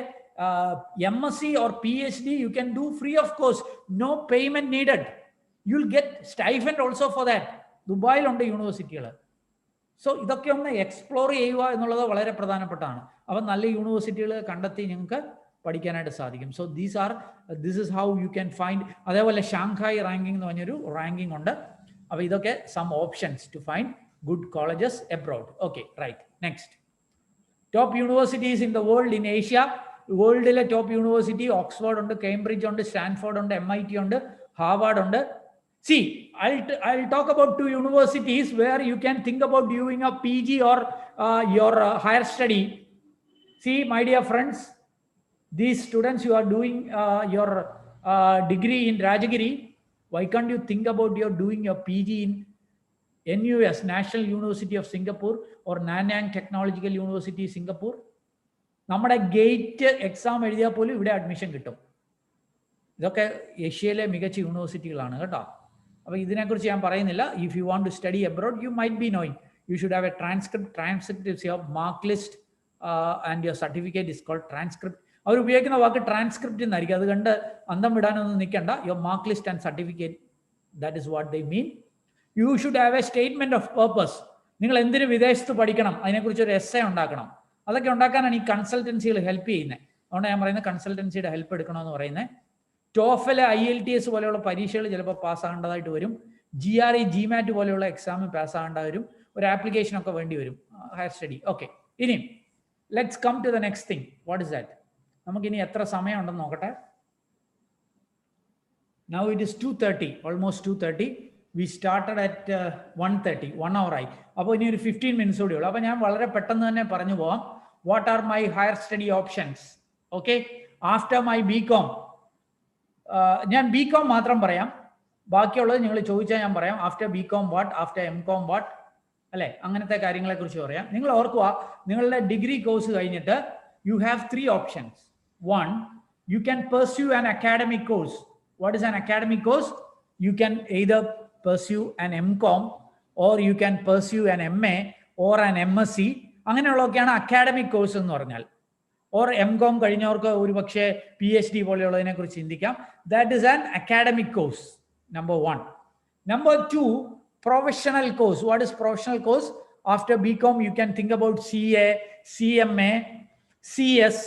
MSc or PhD you can do free of cost, no payment needed. You will get stipend also for that. ദുബായിലുണ്ട് യൂണിവേഴ്സിറ്റികൾ. സോ ഇതൊക്കെ ഒന്ന് എക്സ്പ്ലോർ ചെയ്യുക എന്നുള്ളത് വളരെ പ്രധാനപ്പെട്ടാണ്. അപ്പം നല്ല യൂണിവേഴ്സിറ്റികൾ കണ്ടെത്തി നിങ്ങൾക്ക് പഠിക്കാനായിട്ട് സാധിക്കും. So this is how you can find. അതേപോലെ ഷാങ്ഹായ് റാങ്കിങ് എന്ന് പറഞ്ഞൊരു റാങ്കിങ് ഉണ്ട്. അപ്പോൾ ഇതൊക്കെ some options to find good colleges abroad. Okay, right. Next, top universities in the world. In Asia വേൾഡിലെ ടോപ്പ് യൂണിവേഴ്സിറ്റി ഓക്സ്ഫോർഡ് ഉണ്ട്, കേംബ്രിഡ്ജ് ഉണ്ട്, Stanford ഉണ്ട്, MIT ഉണ്ട്, ഹാർവാർഡ് ഉണ്ട്. See, I'll talk about 2 universities where you can think about doing a PG or your higher study. See, my dear friends, these students who are doing your degree in Rajagiri, why can't you think about doing your PG in NUS, National University of Singapore, or Nanyang Technological University, Singapore? നമ്മുടെ gate exam എഴുതിയാൽ പോലും ഇവിടെ admission കിട്ടും. ഇതൊക്കെ ഏഷ്യയിലെ മികച്ച യൂണിവേഴ്സിറ്റികളാണ് കേട്ടോ. അപ്പോൾ ഇതിനെക്കുറിച്ച് ഞാൻ പറയുന്നില്ല. If you want to study abroad, you might be knowing you should have a transcript your mark list and your certificate is called transcript. അവർ ഉപയോഗിക്കുന്ന വാക്ക് ട്രാൻസ്ക്രിപ്റ്റ് എന്നായിരിക്കും. അത് കണ്ട് അന്തം വിടാനൊന്നും നിൽക്കണ്ട. Your mark list and certificate, that is what they mean. You should have a statement of purpose. നിങ്ങൾ എന്തിന് വിദേശത്ത് പഠിക്കണം, അതിനെക്കുറിച്ച് ഒരു എസ്സേ ഉണ്ടാക്കണം. അതൊക്കെ ഉണ്ടാക്കാനാണ് ഈ കൺസൾട്ടൻസികൾ ഹെൽപ്പ് ചെയ്യുന്നത്. അതുകൊണ്ട് ഞാൻ പറയുന്നത് കൺസൾട്ടൻസിയുടെ ഹെൽപ്പ് എടുക്കണമെന്ന് പറയുന്നത്. TOEFL, IELTS പോലെയുള്ള പരീക്ഷകൾ ചിലപ്പോൾ പാസ്സാകേണ്ടതായിട്ട് വരും. GRE, GMAT പോലെയുള്ള എക്സാമിൽ പാസ്സാകേണ്ട വരും. ഒരു ആപ്ലിക്കേഷനൊക്കെ വേണ്ടി വരും ഹയർ സ്റ്റഡി. ഓക്കെ, ഇനി let's come to the next thing. What is that? നമുക്കിനി എത്ര സമയം ഉണ്ടെന്ന് നോക്കട്ടെ. Now it is 2:30, almost 2:30. We started at 1:30, 1 hour ആയി. അപ്പോൾ ഇനി ഒരു 15 മിനിറ്റ്സ് കൂടി ഉള്ളൂ. അപ്പോൾ ഞാൻ വളരെ പെട്ടെന്ന് തന്നെ പറഞ്ഞു പോവാം. What are my higher study options? Okay, after my BCom, ഞാൻ BCom മാത്രം പറയാം, ബാക്കിയുള്ളത് നിങ്ങൾ ചോദിച്ചാൽ ഞാൻ പറയാം. After BCom what, after MCom what, അല്ലെ? അങ്ങനത്തെ കാര്യങ്ങളെ കുറിച്ച് പറയാം. നിങ്ങൾ ഓർക്കുക, നിങ്ങളുടെ ഡിഗ്രി കോഴ്സ് കഴിഞ്ഞിട്ട് you have 3 options. 1, you can pursue an academic course. What is an academic course? You can either pursue an MCom or you can pursue an MA or an MSc. അങ്ങനെയുള്ളതൊക്കെയാണ് academic course എന്ന് പറഞ്ഞാൽ. Or MCom കഴിഞ്ഞവർക്ക് ഒരു പക്ഷേ PhD പോലെയുള്ളതിനെ കുറിച്ച് ചിന്തിക്കാം. That is an academic course, number 1. Number 2, professional course. What is professional course? After BCom, you can think about CA, CMA, CS,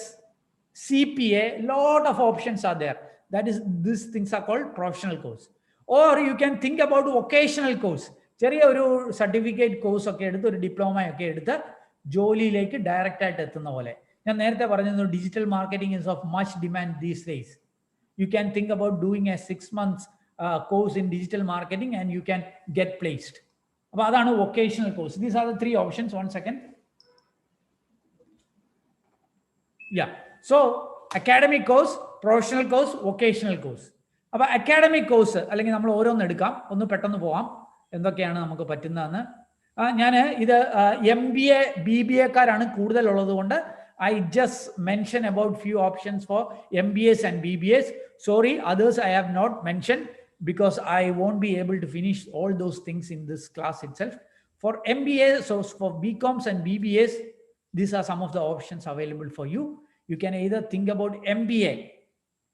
CPA. Lot of options are there. That is, these things are called professional course. Or you can think about vocational course. ചെറിയ ഒരു certificate course ഒക്കെ എടുത്ത്, ഒരു ഡിപ്ലോമയൊക്കെ എടുത്ത് ജോലിയിലേക്ക് direct ആയിട്ട് എത്തുന്ന പോലെ. ഞാൻ നേരത്തെ പറഞ്ഞത് digital marketing is of much demand these days. you can think about doing a 6 months course in digital marketing and you can get placed. About a vocational course. These are the 3 options. 1 second. Yeah. So academic course, professional course, vocational course. About academic course, അല്ലെങ്കിൽ നമ്മൾ ഓരോന്ന് എടുക്കാം, ഒന്ന് പെട്ടെന്ന് പോവാം എന്തൊക്കെയാണ് നമുക്ക് പറ്റുന്നതെന്ന്. ഞാൻ ഇത് MBA BBA കാരാണ് കൂടുതൽ ഉള്ളതുകൊണ്ട് I just mention about few options for MBAs and BBAs. Sorry, others I have not mentioned because I won't be able to finish all those things in this class itself. For MBAs, so for BComs and BBAs, these are some of the options available for you. You can either think about MBA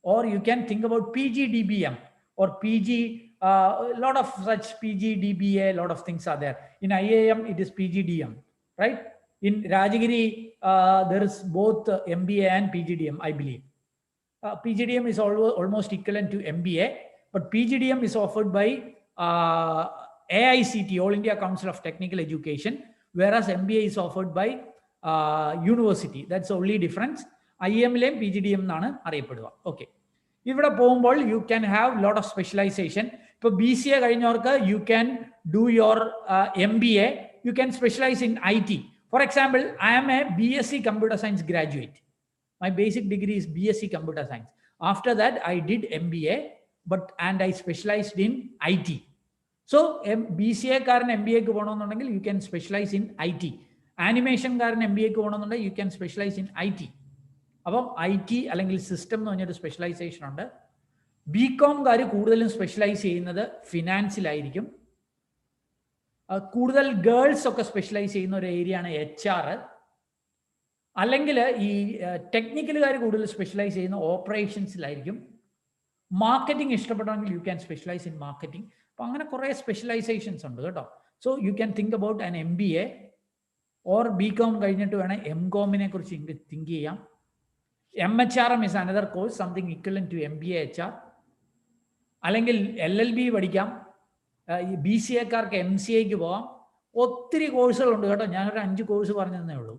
or you can think about PGDBM or PG. A lot of such PGDBA, a lot of things are there. In IAM, it is PGDM, right? In Rajagiri, there is both MBA and PGDM, I believe. PGDM is almost equivalent to MBA, but PGDM is offered by AICT, All India Council of Technical Education, whereas MBA is offered by university. That's the only difference. IM lem PGDM nanu ariyapeduva. Okay. Ivide povumbol you can have lot of specialization. Ipo BCA kazhinjavarkku you can do your MBA, you can specialize in IT. For example, I am a BSc Computer Science graduate. My basic degree is BSc Computer Science. After that, I did MBA, and I specialized in IT. So, BCA karan MBA ku pononnundengil you can specialize in IT. Animation karan MBA ku pononnundengil you can specialize in IT. അപ്പം IT അല്ലെങ്കിൽ system എന്ന് പറഞ്ഞൊരു specialisation ഉണ്ട്. BComകാർ കൂടുതലും specialise ചെയ്യുന്നത് ഫിനാൻസിലായിരിക്കും. കൂടുതൽ girls ഒക്കെ specialise ചെയ്യുന്ന ഒരു ഏരിയയാണ് HR. അല്ലെങ്കിൽ ഈ ടെക്നിക്കലുകാർ കൂടുതൽ സ്പെഷ്യലൈസ് ചെയ്യുന്ന ഓപ്പറേഷൻസിലായിരിക്കും. മാർക്കറ്റിംഗ് ഇഷ്ടപ്പെടണമെങ്കിൽ you can specialise in marketing. അപ്പം അങ്ങനെ കുറേ സ്പെഷ്യലൈസേഷൻസ് ഉണ്ട് കേട്ടോ. So you can think about an MBA or BCom കഴിഞ്ഞിട്ട് വേണം MComനെ കുറിച്ച് തിങ്ക് ചെയ്യാം. MHRM is another course, something equivalent to MBA HR. അല്ലെങ്കിൽ LLB പഠിക്കാം. BCA കാർക്ക് MCAക്ക് പോവാം. ഒത്തിരി കോഴ്സുകളുണ്ട് കേട്ടോ. ഞാനൊരു 5 കോഴ്സ് പറഞ്ഞതേ ഉള്ളൂ.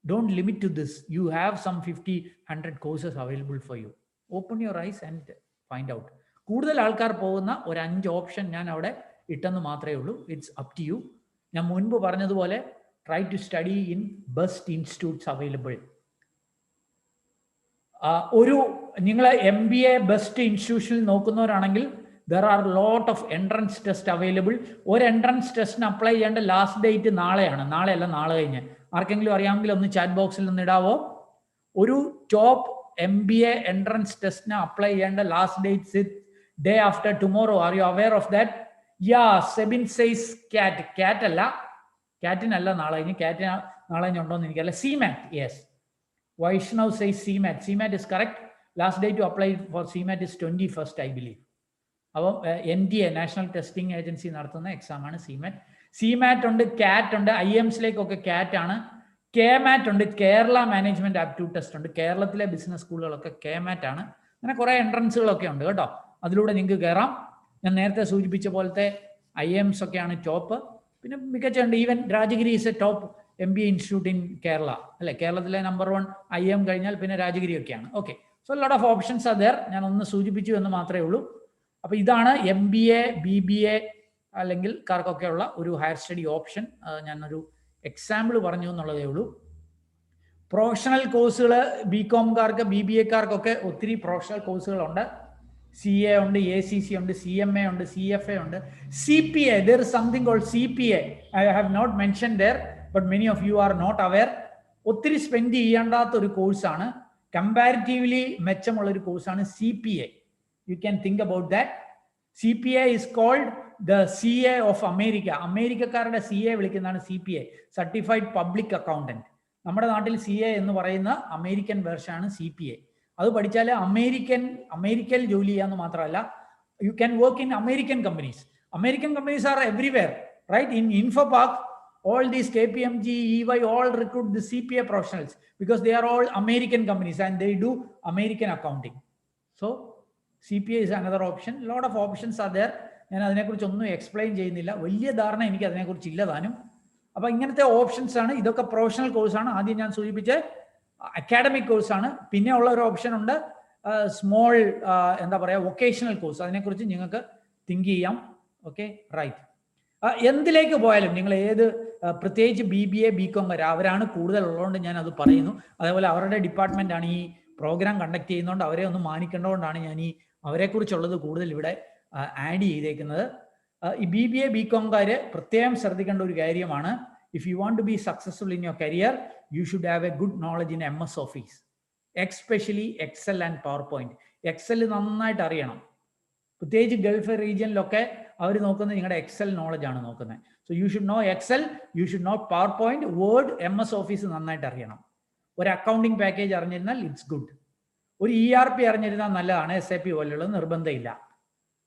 Don't limit to this. You have some 50-100 courses available for you. Open your eyes and find out. കൂടുതൽ ആൾക്കാർ പോകുന്ന ഒരു 5 ഓപ്ഷൻ ഞാൻ അവിടെ ഇട്ടെന്ന് മാത്രമേ ഉള്ളൂ. It's up to you. ഞാൻ മുൻപ് പറഞ്ഞതുപോലെ try to study in best institutes available. ഒരു നിങ്ങൾ MBA ബെസ്റ്റ് ഇൻസ്റ്റിറ്റ്യൂഷനിൽ നോക്കുന്നവരാണെങ്കിൽ there are lot of entrance test available. ഒരു എൻട്രൻസ് ടെസ്റ്റിന് അപ്ലൈ ചെയ്യേണ്ട ലാസ്റ്റ് ഡേറ്റ് നാളെയാണ്. നാളെയല്ല, നാളെ കഴിഞ്ഞ്. ആർക്കെങ്കിലും അറിയാമെങ്കിൽ ഒന്ന് ചാറ്റ് ബോക്സിൽ നിന്ന് ഇടാവോ? ഒരു ടോപ്പ് MBA എൻട്രൻസ് ടെസ്റ്റിന് അപ്ലൈ ചെയ്യേണ്ട last date day after tomorrow. R you aware of that? Yeah, Sebin size കാറ്റ് അല്ല, കാറ്റിനല്ല നാളെ കഴിഞ്ഞ്. കാറ്റിന് നാളെ കഴിഞ്ഞ് ഉണ്ടോന്ന് എനിക്കല്ല. CMAT, yes. Vaishnav says CMAT. CMAT is correct. Last day to apply for CMAT is 21st, I believe. അപ്പം NTA, നാഷണൽ ടെസ്റ്റിംഗ് ഏജൻസി നടത്തുന്ന എക്സാമാണ് CMAT. CMAT ഉണ്ട്, CAT ഉണ്ട്. IMSലേക്കൊക്കെ CAT ആണ്. KMAT ഉണ്ട്, കേരള മാനേജ്മെന്റ് ആപ്റ്റ്യൂഡ് ടെസ്റ്റ് ഉണ്ട്. കേരളത്തിലെ ബിസിനസ് സ്കൂളുകളൊക്കെ KMAT ആണ്. അങ്ങനെ കുറേ എൻട്രൻസുകളൊക്കെ ഉണ്ട് കേട്ടോ. അതിലൂടെ നിങ്ങൾക്ക് കയറാം. ഞാൻ നേരത്തെ സൂചിപ്പിച്ച പോലത്തെ IIMs ഒക്കെയാണ് ടോപ്പ്. പിന്നെ മികച്ചുണ്ട്. Even Rajagiri is a top MBA institute in Kerala, അല്ലെ? കേരളത്തിലെ നമ്പർ 1 IIM കഴിഞ്ഞാൽ പിന്നെ രാജഗിരി ഒക്കെയാണ്. Okay, so lot of options are there. ഞാൻ ഒന്ന് സൂചിപ്പിച്ചു എന്ന് മാത്രമേ ഉള്ളൂ. അപ്പോൾ ഇതാണ് MBA BBA അല്ലെങ്കിൽ കാർക്കൊക്കെ ഉള്ള ഒരു ഹയർ സ്റ്റഡി ഓപ്ഷൻ. ഞാനൊരു എക്സാമ്പിൾ പറഞ്ഞു എന്നുള്ളതേ ഉള്ളൂ. പ്രൊഫഷണൽ കോഴ്സുകൾ BComകാർക്ക് BBAക്കാർക്കൊക്കെ ഒത്തിരി പ്രൊഫഷണൽ കോഴ്സുകളുണ്ട്. CA ഉണ്ട്, ACC ഉണ്ട്, CMA ഉണ്ട്, CFA ഉണ്ട്, CPA. There is something called CPA. I have not mentioned there, but many of you are not aware. ഒത്തിരി സ്പെൻഡ് ചെയ്യേണ്ടാത്ത ഒരു കോഴ്സാണ്. കമ്പാരിറ്റീവ്ലി മെച്ചമുള്ള ഒരു കോഴ്സാണ് CPA. You can think about that. CPA is called the CA of America. അമേരിക്കക്കാരുടെ CA വിളിക്കുന്നതാണ് CPA, certified public accountant. നമ്മുടെ നാട്ടിൽ CA എന്ന് പറയുന്ന അമേരിക്കൻ വേർഷനാണ് CPA. അത് പഠിച്ചാൽ അമേരിക്കയിൽ ജോലി ചെയ്യാന്ന് മാത്രമല്ല, you can work in American companies. American companies are everywhere, right? In Infopark, all these KPMG, EY, all recruit the CPA professionals because they are all American companies and they do American accounting. So CPA is another option. Lot of options are there. ഞാൻ അതിനെക്കുറിച്ച് ഒന്നും explain ചെയ്യുന്നില്ല. വലിയ ധാരണ എനിക്ക് അതിനെക്കുറിച്ച് ഇല്ല താനും. അപ്പൊ ഇങ്ങനത്തെ ഓപ്ഷൻസ് ആണ്. ഇതൊക്കെ പ്രൊഫഷണൽ കോഴ്സാണ്. ആദ്യം ഞാൻ സൂചിപ്പിച്ച അക്കാഡമിക് കോഴ്സാണ്. പിന്നെ ഉള്ള ഒരു ഓപ്ഷൻ ഉണ്ട് സ്മോൾ എന്താ പറയുക വൊക്കേഷണൽ കോഴ്സ്, അതിനെക്കുറിച്ച് നിങ്ങൾക്ക് തിങ്ക് ചെയ്യാം. Okay, right. എന്തിലേക്ക് പോയാലും നിങ്ങൾ ഏത് പ്രത്യേകിച്ച് BBA BCom വരെ അവരാണ് കൂടുതൽ ഉള്ളതുകൊണ്ട് ഞാൻ അത് പറയുന്നു. അതേപോലെ അവരുടെ ഡിപ്പാർട്ട്മെൻ്റ് ആണ് ഈ പ്രോഗ്രാം കണ്ടക്ട് ചെയ്യുന്നതുകൊണ്ട് അവരെ ഒന്ന് മാനിക്കേണ്ടതുകൊണ്ടാണ് ഞാൻ ഈ അവരെക്കുറിച്ചുള്ളത് കൂടുതൽ ഇവിടെ ആഡ് ചെയ്തേക്കുന്നത്. ഈ BBA BComകാർ പ്രത്യേകം ശ്രദ്ധിക്കേണ്ട ഒരു കാര്യമാണ്, if you want to be successful in your career you should have a good knowledge in MS Office, especially Excel and PowerPoint. Excel നന്നായിട്ട് അറിയണം. പ്രത്യേകിച്ച് ഗൾഫ് റീജിയനിലൊക്കെ അവർ നോക്കുന്നത് നിങ്ങളുടെ Excel നോളജ് ആണ് നോക്കുന്നത്. So you should no Excel, U should no PowerPoint, Word, MS Office നന്നായിട്ട് അറിയണം. ഒരു അക്കൗണ്ടിങ് പാക്കേജ് അറിഞ്ഞിരുന്നാൽ ഇറ്റ്സ് ഗുഡ്. ഒരു ERP അറിഞ്ഞിരുന്നാൽ നല്ലതാണ്, SAP പോലെയുള്ളത് നിർബന്ധമില്ല.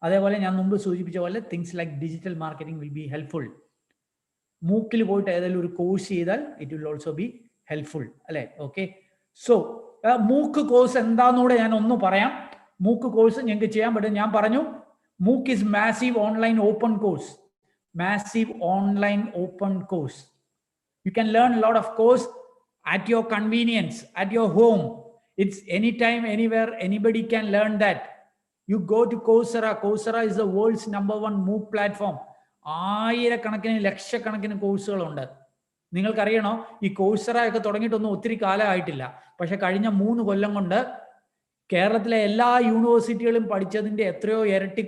അതേപോലെ ഞാൻ മുമ്പ് സൂചിപ്പിച്ച പോലെ things like digital marketing will be helpful. മൂക്കിൽ പോയിട്ട് ഏതെങ്കിലും ഒരു കോഴ്സ് ചെയ്താൽ it will also be helpful അല്ലേ? ഓക്കെ, സോ മൂക്ക് കോഴ്സ് എന്താണെന്നൂടെ ഞാൻ ഒന്ന് പറയാം. മൂക്ക് കോഴ്സ് ഞങ്ങൾക്ക് ചെയ്യാൻ പറ്റും. ഞാൻ പറഞ്ഞു മൂക്ക് is massive online open course. Massive online open course. You can learn a lot of course at your convenience, at your home. It's anytime, anywhere, anybody can learn that. You go to Coursera. Coursera is the world's #1 MOOC platform. ആയിരക്കണക്കിന് ലക്ഷക്കണക്കിന് കോഴ്സുകളുണ്ട്. നിങ്ങൾക്കറിയണോ, ഈ Coursera ഒക്കെ തുടങ്ങിയിട്ടൊന്നും ഒത്തിരി കാലമായിട്ടില്ല. പക്ഷെ കഴിഞ്ഞ 3 കൊല്ലം കൊണ്ട് കേരളത്തിലെ എല്ലാ യൂണിവേഴ്സിറ്റികളും പഠിച്ചതിൻ്റെ എത്രയോ ഇരട്ടി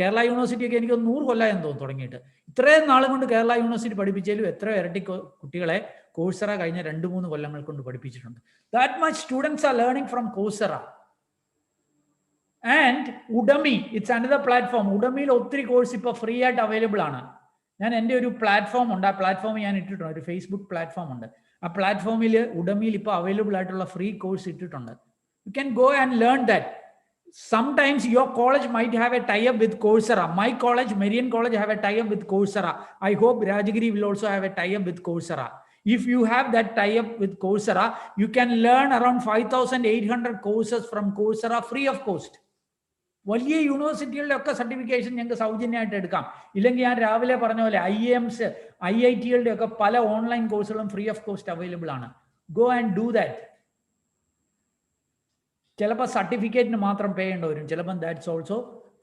കേരള യൂണിവേഴ്സിറ്റിയൊക്കെ എനിക്ക് 100 കൊല്ലമായെന്ന് തോന്നുന്നു തുടങ്ങിയിട്ട്. ഇത്രയും നാളും കൊണ്ട് കേരള യൂണിവേഴ്സിറ്റി പഠിപ്പിച്ചാലും എത്രയോ ഇരട്ടി കുട്ടികളെ Coursera കഴിഞ്ഞ 2-3 കൊല്ലങ്ങൾ കൊണ്ട് പഠിപ്പിച്ചിട്ടുണ്ട്. That much students are learning from Coursera. And Udemy, it's another platform. Udemyയിൽ ഒത്തിരി കോഴ്സ് ഇപ്പോൾ ഫ്രീ ആയിട്ട് അവൈലബിൾ ആണ്. ഞാൻ എൻ്റെ ഒരു പ്ലാറ്റ്ഫോം ഉണ്ട്, ആ പ്ലാറ്റ്ഫോം ഞാൻ ഇട്ടിട്ടുണ്ട്. ഒരു ഫേസ്ബുക്ക് പ്ലാറ്റ്ഫോം ഉണ്ട്. ആ പ്ലാറ്റ്ഫോമിൽ Udemyയിൽ ഇപ്പോൾ അവൈലബിൾ ആയിട്ടുള്ള ഫ്രീ കോഴ്സ് ഇട്ടിട്ടുണ്ട്. You can go and learn that. Sometimes your college might have a tie-up with Coursera. My college, Marian College, have a tie-up with Coursera. I hope Rajagiri will also have a tie-up with Coursera. If you have that tie-up with Coursera, you can learn around 5,800 courses from Coursera free of cost. വലിയ യൂണിവേഴ്സിറ്റികളുടെ ഒക്കെ certification ഞങ്ങൾക്ക് സൗജന്യമായിട്ട് എടുക്കാം. ഇല്ലെങ്കിൽ ഞാൻ രാവിലെ പറഞ്ഞ പോലെ IIMs, IITകളുടെ ഒക്കെ പല ഓൺലൈൻ കോഴ്സുകളും ഫ്രീ ഓഫ് കോസ്റ്റ് അവൈലബിൾ ആണ്. Go and do that. ചിലപ്പോൾ സർട്ടിഫിക്കറ്റിന് മാത്രം പേ ചെയ്യേണ്ടി വരും, ചിലപ്പോൾ that's also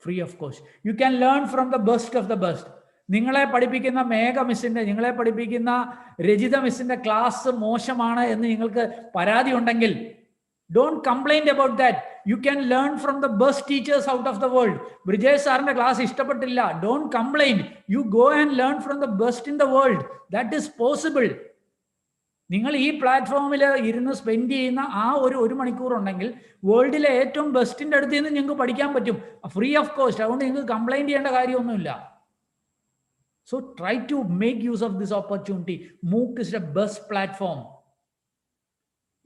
free of cost. U can learn from the best of the best. നിങ്ങളെ പഠിപ്പിക്കുന്ന മേഘ മിസ്സിൻ്റെ, നിങ്ങളെ പഠിപ്പിക്കുന്ന രജിത മിസ്സിൻ്റെ ക്ലാസ് മോശമാണ് എന്ന് നിങ്ങൾക്ക് പരാതി ഉണ്ടെങ്കിൽ don't complain about that. You can learn from the best teachers out of the world. Brijesh സാറിന്റെ ക്ലാസ് ഇഷ്ടപ്പെട്ടില്ല, don't complain. You go and learn from the best in the world. That is possible. നിങ്ങൾ ഈ പ്ലാറ്റ്ഫോമിൽ ഇരുന്ന് spend ചെയ്യുന്ന ആ ഒരു മണിക്കൂർ ഉണ്ടെങ്കിൽ വേൾഡിലെ ഏറ്റവും ബെസ്റ്റിന്റെ അടുത്ത് നിന്ന് നിങ്ങൾക്ക് പഠിക്കാൻ പറ്റും, ഫ്രീ ഓഫ് കോസ്റ്റ്. അതുകൊണ്ട് നിങ്ങൾക്ക് കംപ്ലൈന്റ് ചെയ്യേണ്ട കാര്യമൊന്നുമില്ല. So try to make use of this opportunity. MOOC is the best platform.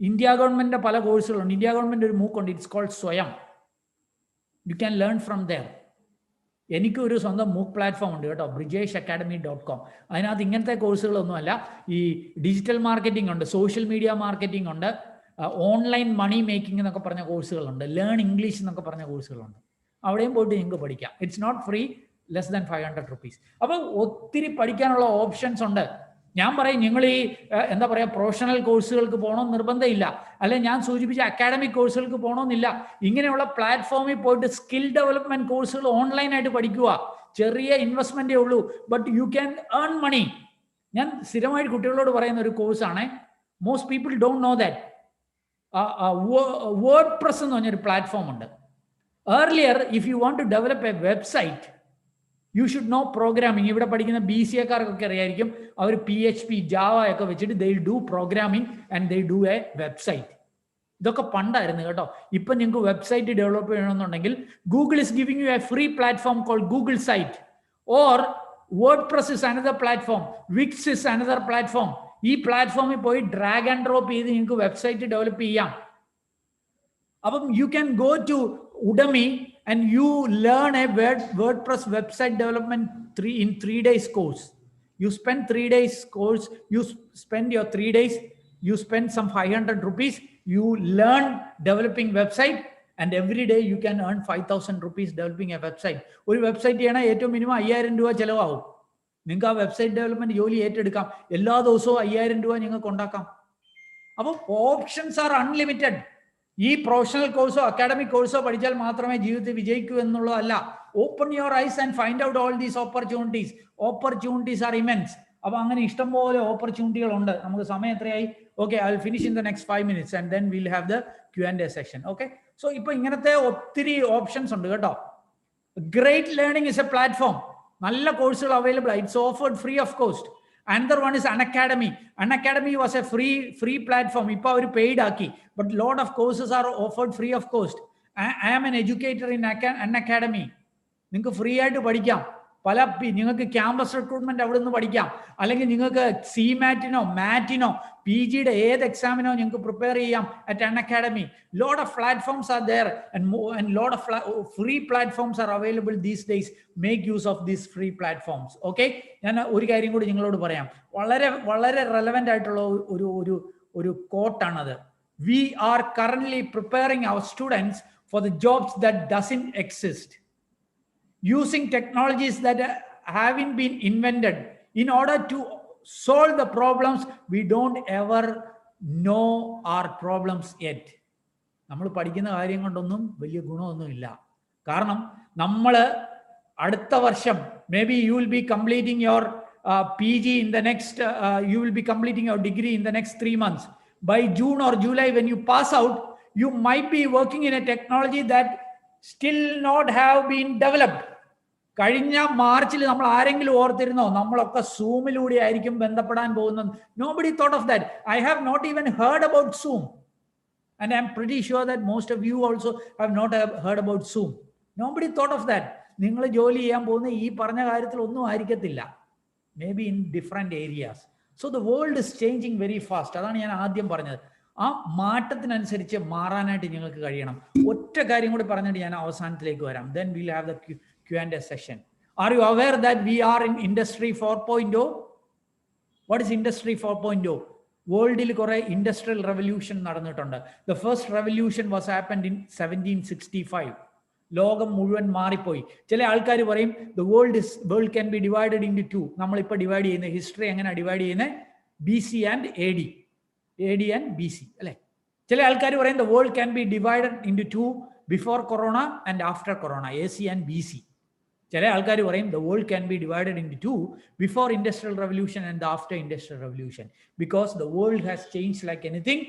India ഗവൺമെന്റിന്റെ പല കോഴ്സുകളുണ്ട്. ഇന്ത്യ ഗവൺമെന്റ് ഒരു MOOC ഉണ്ട്, it's called Swayam. You can learn from there. എനിക്ക് ഒരു സ്വന്തം MOOC പ്ലാറ്റ്ഫോം ഉണ്ട് കേട്ടോ, brijeshacademy.com. അതിനകത്ത് ഇങ്ങനത്തെ കോഴ്സുകളൊന്നുമല്ല, ഈ ഡിജിറ്റൽ മാർക്കറ്റിംഗ് ഉണ്ട്, സോഷ്യൽ മീഡിയ മാർക്കറ്റിംഗ് ഉണ്ട്, ഓൺലൈൻ മണി മേക്കിംഗ് എന്നൊക്കെ പറഞ്ഞ കോഴ്സുകളുണ്ട്, ലേൺ ഇംഗ്ലീഷ് എന്നൊക്കെ പറഞ്ഞ കോഴ്സുകളുണ്ട്. അവിടെയും പോയിട്ട് നിങ്ങൾക്ക് പഠിക്കാം. It's not free, less than 500 rupees. അപ്പോൾ ഒത്തിരി പഠിക്കാനുള്ള ഓപ്ഷൻസ് ഉണ്ട്. ഞാൻ പറയും, നിങ്ങൾ ഈ എന്താ പറയുക പ്രൊഫഷണൽ കോഴ്സുകൾക്ക് പോകണമെന്ന് നിർബന്ധമില്ല, അല്ലെങ്കിൽ ഞാൻ സൂചിപ്പിച്ച അക്കാഡമിക് കോഴ്സുകൾക്ക് പോകണമെന്നില്ല. ഇങ്ങനെയുള്ള പ്ലാറ്റ്ഫോമിൽ പോയിട്ട് സ്കിൽ ഡെവലപ്മെന്റ് കോഴ്സുകൾ ഓൺലൈനായിട്ട് പഠിക്കുക. ചെറിയ ഇൻവെസ്റ്റ്മെന്റേ ഉള്ളൂ, but you can earn money. ഞാൻ സ്ഥിരമായിട്ട് കുട്ടികളോട് പറയുന്ന ഒരു കോഴ്സാണ്, most people don't know that. WordPress എന്ന് പറഞ്ഞൊരു പ്ലാറ്റ്ഫോം ഉണ്ട്. Earlier if you want to develop a website you should know programming. ഇവിടെ പഠിക്കുന്ന BCAക്കാർക്കൊക്കെ അറിയായിരിക്കും, അവർ PHP, Java ഒക്കെ വെച്ചിട്ട് they do programming and they do a website. ഇതൊക്കെ പണ്ടായിരുന്നു കേട്ടോ. ഇപ്പം നിങ്ങൾക്ക് വെബ്സൈറ്റ് ഡെവലപ്പ് ചെയ്യണമെന്നുണ്ടെങ്കിൽ Google is giving you a free platform called Google Site, or WordPress is another platform, Wix is another platform. ഈ പ്ലാറ്റ്ഫോമിൽ പോയി ഡ്രാഗ് ആൻഡ് ഡ്രോപ്പ് ചെയ്ത് നിങ്ങൾക്ക് വെബ്സൈറ്റ് ഡെവലപ്പ് ചെയ്യാം. അപ്പം you can go to Udemy and you learn a WordPress website development in 3 days course. You spend 3 days course, you spend your 3 days, you spend some 500 rupees, you learn developing website, and every day you can earn 5,000 rupees developing a website. ഒരു website ചെയ്യണ ഏറ്റവും minimum 5,000 രൂപ ചിലവാകും. നിങ്ങൾക്ക് ആ website development ജോലി ഏറ്റെടുക്കാം. എല്ലാ ദിവസവും 5,000 രൂപ നിങ്ങൾക്ക് ഉണ്ടാക്കാം. അപ്പോൾ ഓപ്ഷൻസ് ആർ അൺലിമിറ്റഡ്. ഈ പ്രൊഫഷണൽ കോഴ്സോ അക്കാഡമിക് കോഴ്സോ പഠിച്ചാൽ മാത്രമേ ജീവിതത്തിൽ വിജയിക്കൂ എന്നുള്ളതല്ല. Open your eyes and find out all these opportunities. Opportunities R immense. അപ്പൊ അങ്ങനെ ഇഷ്ടംപോലെ ഓപ്പർച്യൂണിറ്റികളുണ്ട്. നമുക്ക് സമയം എത്രയായി? Okay, I will finish in the next 5 minutes and then will have the Q&A session. Okay, so ഇപ്പൊ ഇങ്ങനത്തെ ഒത്തിരി ഓപ്ഷൻസ് ഉണ്ട് കേട്ടോ. Great learning is A platform. നല്ല കോഴ്സുകൾ അവൈലബിൾ ആണ്. It's offered free of cost. Another one is Unacademy. Unacademy was a free platform. Ipa avaru paid aaki, but lot of courses are offered free of cost. I am an educator in Unacademy. നിങ്ങൾക്ക് free ആയിട്ട് പഠിക്കാം. പല നിങ്ങൾക്ക് campus recruitment അവിടെ നിന്ന് പഠിക്കാം. അല്ലെങ്കിൽ നിങ്ങൾക്ക് CMAT-നോ മാറ്റിനോ PGയുടെ ഏത് എക്സാമിനോ നിങ്ങൾക്ക് പ്രിപ്പയർ ചെയ്യാം at Unacademy. Lot of platforms are there and lot of free platforms are available these days. Make use of these free platforms. Okay, ഞാൻ ഒരു കാര്യം കൂടി നിങ്ങളോട് പറയാം. വളരെ വളരെ റെലവെന്റ് ആയിട്ടുള്ള ഒരു കോട്ടാണത്. We are currently preparing our students for the jobs that doesn't exist, using technologies that haven't been invented in order to solve the problems we don't ever know our problems yet. നമ്മൾ പഠിക്കുന്ന കാര്യം കൊണ്ടൊന്നും വലിയ ഗുണമൊന്നുമില്ല. കാരണം നമ്മൾ അടുത്ത വർഷം maybe you will be completing your PG in the next you will be completing your degree in the next 3 months. By June or July when you pass out, you might be working in a technology that still not have been developed. കഴിഞ്ഞ മാർച്ചിൽ നമ്മൾ ആരെങ്കിലും ഓർത്തിരുന്നോ നമ്മളൊക്കെ സൂമിലൂടെ ആയിരിക്കും ബന്ധപ്പെടാൻ പോകുന്നത്? Nobody thought of that. I have not even heard about Zoom, and I'm pretty sure that most of you also have not heard about Zoom. Nobody thought of that. നിങ്ങൾ ജോലി ചെയ്യാൻ പോകുന്ന ഈ പറഞ്ഞ കാര്യത്തിൽ ഒന്നും ആയിരിക്കത്തില്ല. Maybe in different areas. So the world is changing very fast. അതാണ് ഞാൻ ആദ്യം പറഞ്ഞത്. ആ മാറ്റത്തിനനുസരിച്ച് മാറാനായിട്ട് നിങ്ങൾക്ക് കഴിയണം. ഒറ്റ കാര്യം കൂടി പറഞ്ഞിട്ട് ഞാൻ അവസാനത്തിലേക്ക് വരാം. Then we'll have the Q&A session. Are you aware that we are in Industry 4.0? What is Industry 4.0? വേൾഡിൽ കുറെ ഇൻഡസ്ട്രിയൽ റെവല്യൂഷൻ നടന്നിട്ടുണ്ട്. The first revolution was happened in 1765. ലോകം മുഴുവൻ മാറിപ്പോയി. ചില ആൾക്കാർ പറയും the world can be divided into two. നമ്മളിപ്പോൾ ഡിവൈഡ് ചെയ്യുന്ന ഹിസ്റ്ററി എങ്ങനെ ഡിവൈഡ് ചെയ്യുന്നത്? BC and AD and BC അല്ലെ? ചില ആൾക്കാർ പറയും the world can be divided into two, before corona and after corona, AC and BC. ചില ആൾക്കാർ പറയും the world can be divided into two, before industrial revolution and after industrial revolution, because the world has changed like anything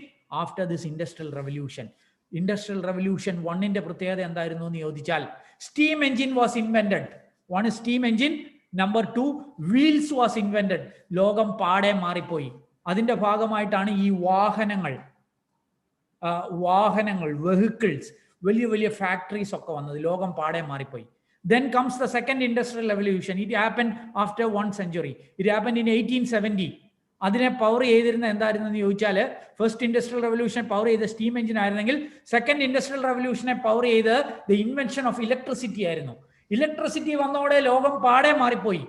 after this industrial revolution. Industrial revolution 1ന്റെ പ്രത്യേകത എന്തായിരുന്നു എന്ന് ചോദിച്ചാൽ, steam engine was invented. One is steam engine. Number 2, wheels was invented. ലോകം പാടെ മാറിപ്പോയി. അതിന്റെ ഭാഗമായിട്ടാണ് ഈ വാഹനങ്ങൾ വെഹിക്കിൾസ്, വലിയ വലിയ ഫാക്ടറീസ് ഒക്കെ വന്നത്. ലോകം പാടെ മാറിപ്പോയി. Then comes the second industrial revolution. It happened after 1 century. It happened in 1870. അതിനെ പവർ ചെയ്തിരുന്ന എന്തായിരുന്നു എന്ന് ചോദിച്ചാൽ, ഫസ്റ്റ് ഇൻഡസ്ട്രിയൽ റെവല്യൂഷൻ പവർ ചെയ്ത സ്റ്റീം എഞ്ചിൻ ആയിരുന്നെങ്കിൽ സെക്കൻഡ് ഇൻഡസ്ട്രിയൽ റെവല്യൂഷനെ പവർ ചെയ്ത് ദ ഇൻവെൻഷൻ ഓഫ് ഇലക്ട്രിസിറ്റി ആയിരുന്നു. ഇലക്ട്രിസിറ്റി വന്നതോടെ ലോകം പാടെ മാറിപ്പോയി.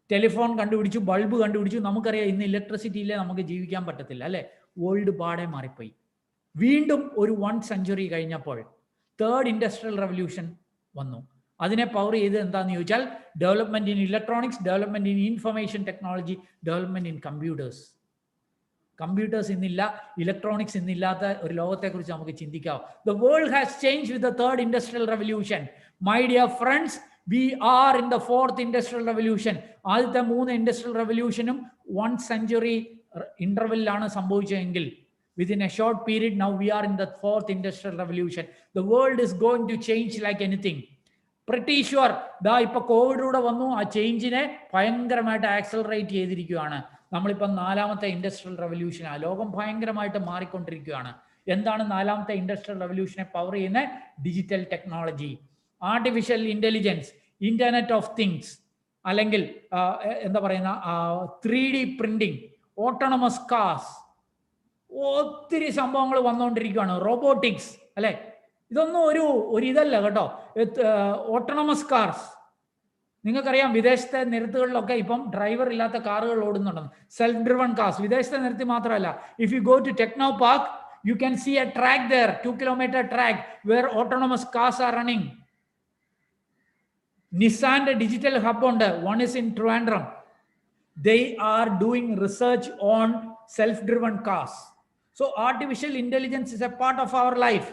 ടെലിഫോൺ കണ്ടുപിടിച്ചു, ബൾബ് കണ്ടുപിടിച്ചു. നമുക്കറിയാം ഇന്ന് ഇലക്ട്രിസിറ്റി ഇല്ലേ നമുക്ക് ജീവിക്കാൻ പറ്റത്തില്ല അല്ലെ? വേൾഡ് പാടെ മാറിപ്പോയി. വീണ്ടും ഒരു 1 century കഴിഞ്ഞപ്പോൾ തേർഡ് ഇൻഡസ്ട്രിയൽ റെവല്യൂഷൻ വന്നു. അതിനെ പവർ ചെയ്ത് എന്താന്ന് ചോദിച്ചാൽ development in electronics, development in information technology, development in computers. Computers ഇന്നില്ല, ഇലക്ട്രോണിക്സ് ഇന്നില്ലാത്ത ഒരു ലോകത്തെക്കുറിച്ച് നമുക്ക് ചിന്തിക്കാം. The world has changed with the third industrial revolution. My dear friends, we are in the fourth industrial revolution. ആദ്യത്തെ 3 industrial റെവല്യൂഷനും 1 century ഇന്റർവെല്ലാണ് സംഭവിച്ചതെങ്കിൽ within a short period now we are in the fourth industrial revolution. The world is going to change like anything. Pretty sure ദാ ഇപ്പൊ കോവിഡിലൂടെ വന്നു, ആ ചേഞ്ചിനെ ഭയങ്കരമായിട്ട് accelerate ചെയ്തിരിക്കുകയാണ്. നമ്മളിപ്പം 4ാമത്തെ ഇൻഡസ്ട്രിയൽ റെവല്യൂഷനാണ്. ലോകം ഭയങ്കരമായിട്ട് മാറിക്കൊണ്ടിരിക്കുകയാണ്. എന്താണ് 4ാമത്തെ ഇൻഡസ്ട്രിയൽ റെവല്യൂഷനെ പവർ ചെയ്യുന്ന? Digital technology, artificial intelligence, internet of things, അല്ലെങ്കിൽ എന്താ പറയുന്ന 3D പ്രിന്റിംഗ്, ഓട്ടോണമസ് കാർസ്, ഒത്തിരി സംഭവങ്ങൾ വന്നുകൊണ്ടിരിക്കുകയാണ്. റോബോട്ടിക്സ് അല്ലെ? ഇതൊന്നും ഒരു ഇതല്ല കേട്ടോ. ഓട്ടോണമസ് കാർസ്, നിങ്ങൾക്കറിയാം വിദേശത്തെ നിരത്തുകളിലൊക്കെ ഇപ്പം ഡ്രൈവർ ഇല്ലാത്ത കാറുകൾ ഓടുന്നുണ്ടെന്ന്. സെൽഫ് ഡ്രിവൺ കാർസ് വിദേശത്തെ നിരത്തി മാത്രമല്ല. If you go to Technopark, you can see a track there, 2 kilometer track where autonomous cars are running. നിസാന്റെ ഡിജിറ്റൽ ഹബ് ഉണ്ട്. one is in Trivandrum. They are doing research on self-driven cars. So artificial intelligence is a part of our life.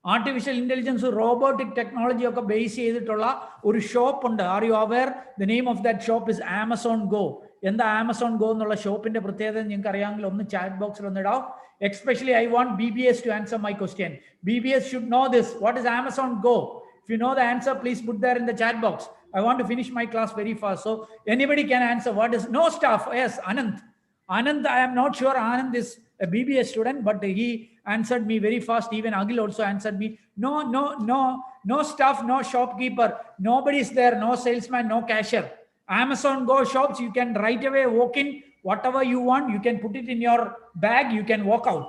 Artificial intelligence, robotic technology ഒക്കെ base ചെയ്തിട്ടുള്ള ഒരു shop ഉണ്ട്. R you aware? The name of that shop is Amazon go. എന്താ Amazon go എന്നുള്ള ഷോപ്പിന്റെ പ്രത്യേകത നിങ്ങൾക്ക് അറിയാമെങ്കിൽ ഒന്ന് ചാറ്റ് ബോക്സിൽ ഒന്ന് ഇടാം. Especially I want BBS to answer my question. BBS should know this. What is Amazon Go? If you know the answer, please put there in the chat box. I want to finish my class very fast, so anybody can answer. What is no staff? Yes, Anand. Anand, I am not sure Anand is a BBS student, but he answered me very fast. Even Agil also answered me. No staff, no shopkeeper. Nobody is there. No salesman, no cashier. Amazon Go shops, you can right away walk in. Whatever you want, you can put it in your bag. You can walk out.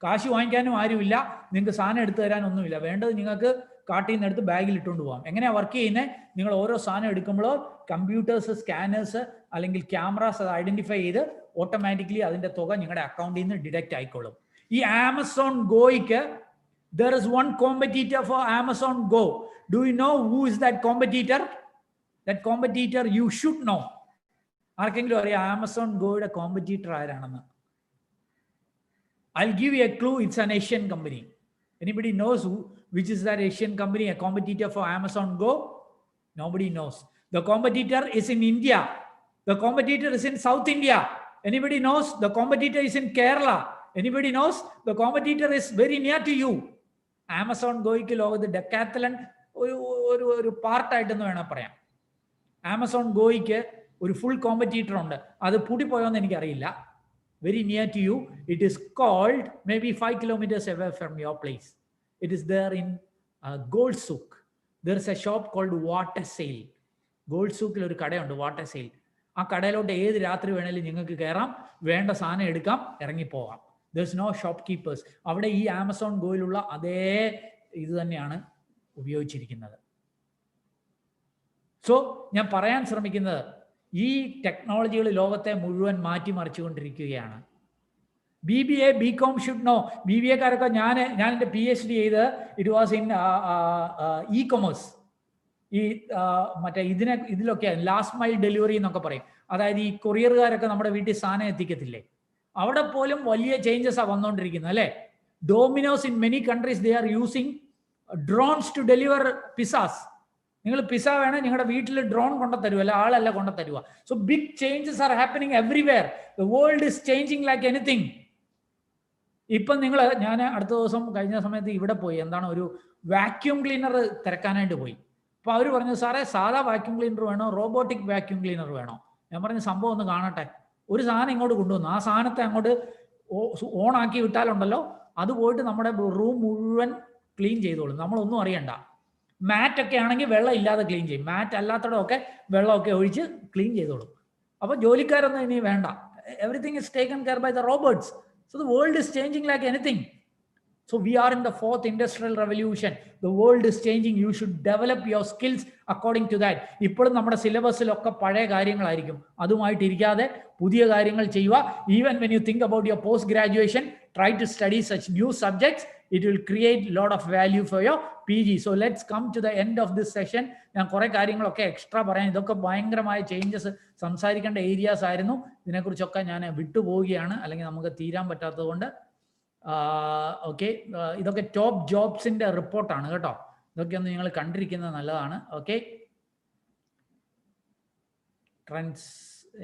കാശ് വാങ്ങിക്കാനും ആരുമില്ല, നിങ്ങൾക്ക് സാധനം എടുത്തു തരാനൊന്നുമില്ല. വേണ്ടത് നിങ്ങൾക്ക് കാട്ടിൽ നിന്ന് എടുത്ത് ബാഗിൽ ഇട്ടുകൊണ്ട് പോകാം. എങ്ങനെയാണ് വർക്ക് ചെയ്യുന്നത്? നിങ്ങൾ ഓരോ സാധനം എടുക്കുമ്പോഴോ കമ്പ്യൂട്ടേഴ്സ്, സ്കാനേഴ്സ് അല്ലെങ്കിൽ ക്യാമറാസ് അത് ഐഡന്റിഫൈ ചെയ്ത് ഓട്ടോമാറ്റിക്കലി അതിന്റെ തുക നിങ്ങളുടെ അക്കൗണ്ടിൽ നിന്ന് ഡിഡക്റ്റ് ആയിക്കോളും. ഈ Amazon ഗോയ്ക്ക് there is one competitor for Amazon Go. Do you know who is that competitor? That competitor you should know. ആർക്കെങ്കിലും അറിയാം ആമസോൺ ഗോയുടെ കോമ്പറ്റീറ്റർ ആരാണെന്ന്? I'll give you a clue. It's an Asian company. Anybody knows which is that Asian company, a competitor for Amazon Go? Nobody knows. The competitor is in India. The competitor is in South India. Anybody knows? The competitor is in Kerala. Anybody knows? The competitor is very near to you. Amazon Goയ്ക്ക് ലോകത്ത് ഡെക്കാത്തലൺ ഒരു പാർട്ടായിട്ടെന്ന് വേണം പറയാം. Amazon ഗോയ്ക്ക് ഒരു full competitor ഉണ്ട്. അത് പൂട്ടിപ്പോയോന്ന് എനിക്കറിയില്ല. Very near to you. It is called maybe 5 kilometers away from your place. It is there in Gold Souk. There is a shop called Water Sale. Gold Soukil ഒരു കടയുണ്ട്, water sale. ആ കടയിലോട്ട് ഏത് രാത്രി വേണേലും നിങ്ങൾക്ക് കയറാം, വേണ്ട സാധനം എടുക്കാം, ഇറങ്ങിപ്പോവാം. There is no shopkeepers. അവിടെ ഈ ആമസോൺ ഗോയിലുള്ള അതേ ഇത് തന്നെയാണ് ഉപയോഗിച്ചിരിക്കുന്നത്. സോ ഞാൻ പറയാൻ ശ്രമിക്കുന്നത്, ഈ ടെക്നോളജികൾ ലോകത്തെ മുഴുവൻ മാറ്റിമറിച്ചുകൊണ്ടിരിക്കുകയാണ്. BBA, BCom should know. BBA കാരൊക്കെ ഞാൻ എൻ്റെ PhD ചെയ്ത് ഇറ്റ് വാസ് ഇൻ ഇ-കൊമേഴ്സ്. ഈ മറ്റേ ഇതിലൊക്കെ ലാസ്റ്റ് മൈൽ ഡെലിവറി എന്നൊക്കെ പറയും. അതായത് ഈ കൊറിയറുകാരൊക്കെ നമ്മുടെ വീട്ടിൽ സാധനം എത്തിക്കത്തില്ലേ, അവിടെ പോലും വലിയ ചേഞ്ചസാണ് വന്നുകൊണ്ടിരിക്കുന്നത് അല്ലേ. Domino's in many countries they are using drones to deliver pizzas. നിങ്ങൾ പിസ വേണേൽ നിങ്ങളുടെ വീട്ടിൽ ഡ്രോൺ കൊണ്ടുതരുക, അല്ല ആളല്ല കൊണ്ടുതരുക. So big changes are happening everywhere. The world is changing like anything. ഇപ്പം ഞാൻ അടുത്ത ദിവസം കഴിഞ്ഞ സമയത്ത് ഇവിടെ പോയി, എന്താണ് ഒരു വാക്യൂം ക്ലീനർ തിരക്കാനായിട്ട് പോയി. അപ്പോൾ അവർ പറഞ്ഞു, സാറേ സാധാ വാക്യൂം ക്ലീനർ വേണോ റോബോട്ടിക് വാക്യൂം ക്ലീനർ വേണോ? ഞാൻ പറഞ്ഞു സംഭവം ഒന്ന് കാണട്ടെ. ഒരു സാധനം ഇങ്ങോട്ട് കൊണ്ടുവന്നു, ആ സാധനത്തെ അങ്ങോട്ട് ഓൺ ആക്കി വിട്ടാലുണ്ടല്ലോ അത് പോയിട്ട് നമ്മുടെ റൂം മുഴുവൻ ക്ലീൻ ചെയ്തോളും, നമ്മളൊന്നും അറിയണ്ട. മാറ്റൊക്കെ ആണെങ്കിൽ വെള്ളം ഇല്ലാതെ ക്ലീൻ ചെയ്യും, മാറ്റ് അല്ലാത്തടമൊക്കെ വെള്ളമൊക്കെ ഒഴിച്ച് ക്ലീൻ ചെയ്തോളും. അപ്പോൾ ജോലിക്കാരൊന്നും ഇനി വേണ്ട. Everything is taken care bye the robots. So the world is changing like anything. So we are in the 4th industrial revolution. The world is changing. You should develop your skills according to that. ഇപ്പോഴും നമ്മുടെ സിലബസിലൊക്കെ പഴയ കാര്യങ്ങളായിരിക്കും. അതുമായിട്ട് ഇരിക്കാതെ പുതിയ കാര്യങ്ങൾ ചെയ്യുക. Even when you think about your post graduation, try to study such new subjects. It will create a lot of value for your PG. So let's come to the end of this session. ഞാൻ കുറേ കാര്യങ്ങളൊക്കെ extra പറയാം. ഇതൊക്കെ ഭയങ്കരമായ changes സംസാരിക്കേണ്ട areas ആയിരുന്നു. ഇതിനെക്കുറിച്ചൊക്കെ ഞാൻ വിട്ടുപോവുകയാണ്, അല്ലെങ്കിൽ നമുക്ക് തീരാൻ പറ്റാത്തത് കൊണ്ട്. ഓക്കെ, ഇതൊക്കെ ടോപ്പ് ജോബ്സിന്റെ റിപ്പോർട്ടാണ് കേട്ടോ. ഇതൊക്കെ ഒന്ന് നിങ്ങൾ കണ്ടിരിക്കുന്നത് നല്ലതാണ്. Okay, trends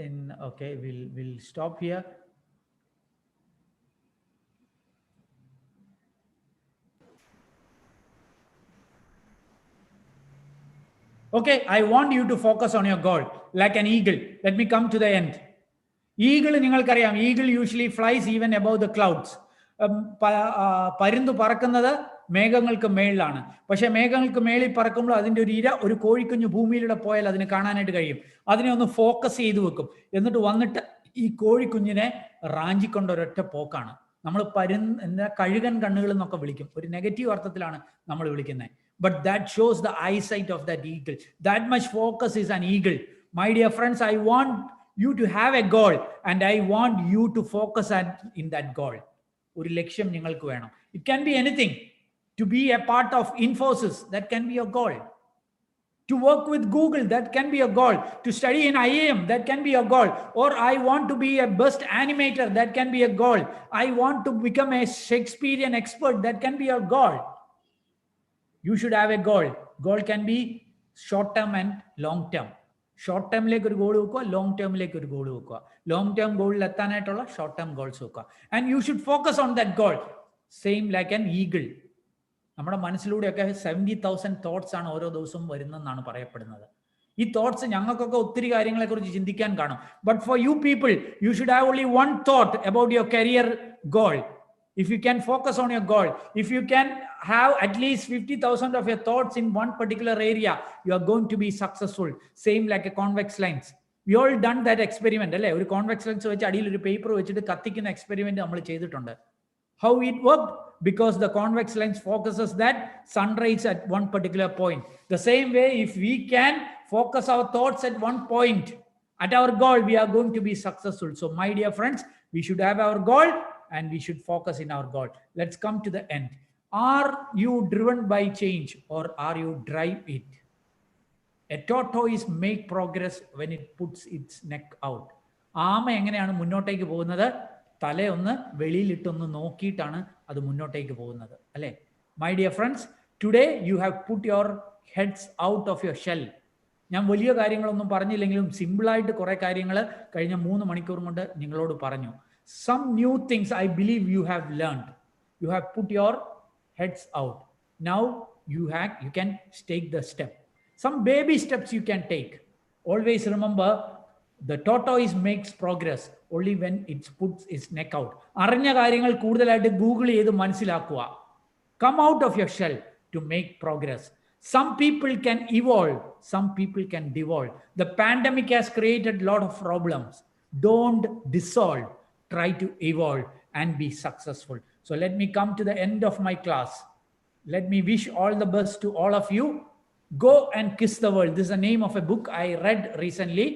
in okay will stop here. Okay, I want you to focus on your goal like an eagle. Let me come to the end. Eagle നിങ്ങൾക്കറിയാം, eagle usually flies even above the clouds. പരുന്ത് പറക്കുന്നത് മേഘങ്ങൾക്ക് മേളിലാണ്. പക്ഷെ മേഘങ്ങൾക്ക് മേളിൽ പറക്കുമ്പോൾ അതിൻ്റെ ഒരു ഇര, ഒരു കോഴിക്കുഞ്ഞ് ഭൂമിയിലൂടെ പോയാൽ അതിന് കാണാനായിട്ട് കഴിയും. അതിനെ ഒന്ന് ഫോക്കസ് ചെയ്ത് വെക്കും, എന്നിട്ട് വന്നിട്ട് ഈ കോഴിക്കുഞ്ഞിനെ റാഞ്ചിക്കൊണ്ട് ഒരൊറ്റ പോക്കാണ്. നമ്മൾ കഴുകൻ കണ്ണുകൾ എന്നൊക്കെ വിളിക്കും, ഒരു നെഗറ്റീവ് അർത്ഥത്തിലാണ് നമ്മൾ വിളിക്കുന്നത്. But that shows the eyesight of that eagle. That much focus is an eagle. My dear friends, I want you to have a goal and I want you to focus in that goal. ഒരു ലക്ഷ്യം നിങ്ങൾക്ക് വേണം. It can be anything. To be a part of Infosys, that can be your goal. To work with Google, that can be a goal. To study in IIM, that can be a goal. Or I want to be a best animator, that can be a goal. I want to become a Shakespearean expert, that can be a goal. You should have a goal. Goal can be short term and long term. Short term like a goal, long term like a goal. Long term goal, short term goals. And you should focus on that goal. Same like an eagle. നമ്മുടെ മനസ്സിലൂടെയൊക്കെ 70,000 thoughts ആണ് ഓരോ ദിവസവും വരുന്നതെന്നാണ് പറയപ്പെടുന്നത്. ഈ thoughts ഞങ്ങൾക്കൊക്കെ ഒത്തിരി കാര്യങ്ങളെക്കുറിച്ച് ചിന്തിക്കാൻ കാണും. But for you people, U should have only one thought about your career goal. If you can focus on your goal, if you can have at least 50,000 of your thoughts in one particular area, you are going to be successful. Same like a convex lens. We all done that experiment. അല്ലേ, ഒരു convex lens വെച്ച് അടിയിൽ ഒരു paper വെച്ചിട്ട് കത്തിക്കുന്ന experiment നമ്മൾ ചെയ്തിട്ടുണ്ട്. How it worked? Because the convex lens focuses that sunrise at one particular point. The same way, if we can focus our thoughts at one point, at our goal, we are going to be successful. So my dear friends, we should have our goal and we should focus in our goal. Let's come to the end. Are you driven by change or are you drive it? A tortoise make progress when it puts its neck out. ആമ എങ്ങനെയാണ് മുന്നോട്ടേക്ക് പോകുന്നത്? തലയൊന്ന് വെളിയിലിട്ടൊന്ന് നോക്കിയിട്ടാണ് അത് മുന്നോട്ടേക്ക് പോകുന്നത്, അല്ലേ? My dear friends, today you have put your heads out of your shell. ഞാൻ വലിയ കാര്യങ്ങളൊന്നും പറഞ്ഞില്ലെങ്കിലും സിമ്പിളായിട്ട് കുറേ കാര്യങ്ങൾ കഴിഞ്ഞ 3 മണിക്കൂർ കൊണ്ട് നിങ്ങളോട് പറഞ്ഞു. Some new things I believe you have learned. You have put your heads out. Now you can take the step. Some baby steps you can take. Always remember, the tortoise makes progress only when it puts its neck out. അറിഞ്ഞ കാര്യങ്ങൾ കൂടുതലായിട്ട് Google ചെയ്ത് മനസ്സിലാക്കുക. Come out of your shell to make progress. Some people can evolve, some people can devolve. The pandemic has created a lot of problems. Don't dissolve. Try to evolve and be successful. So let me come to the end of my class. Let me wish all the best to all of you. Go and kiss the world. This is the name of a book I read recently.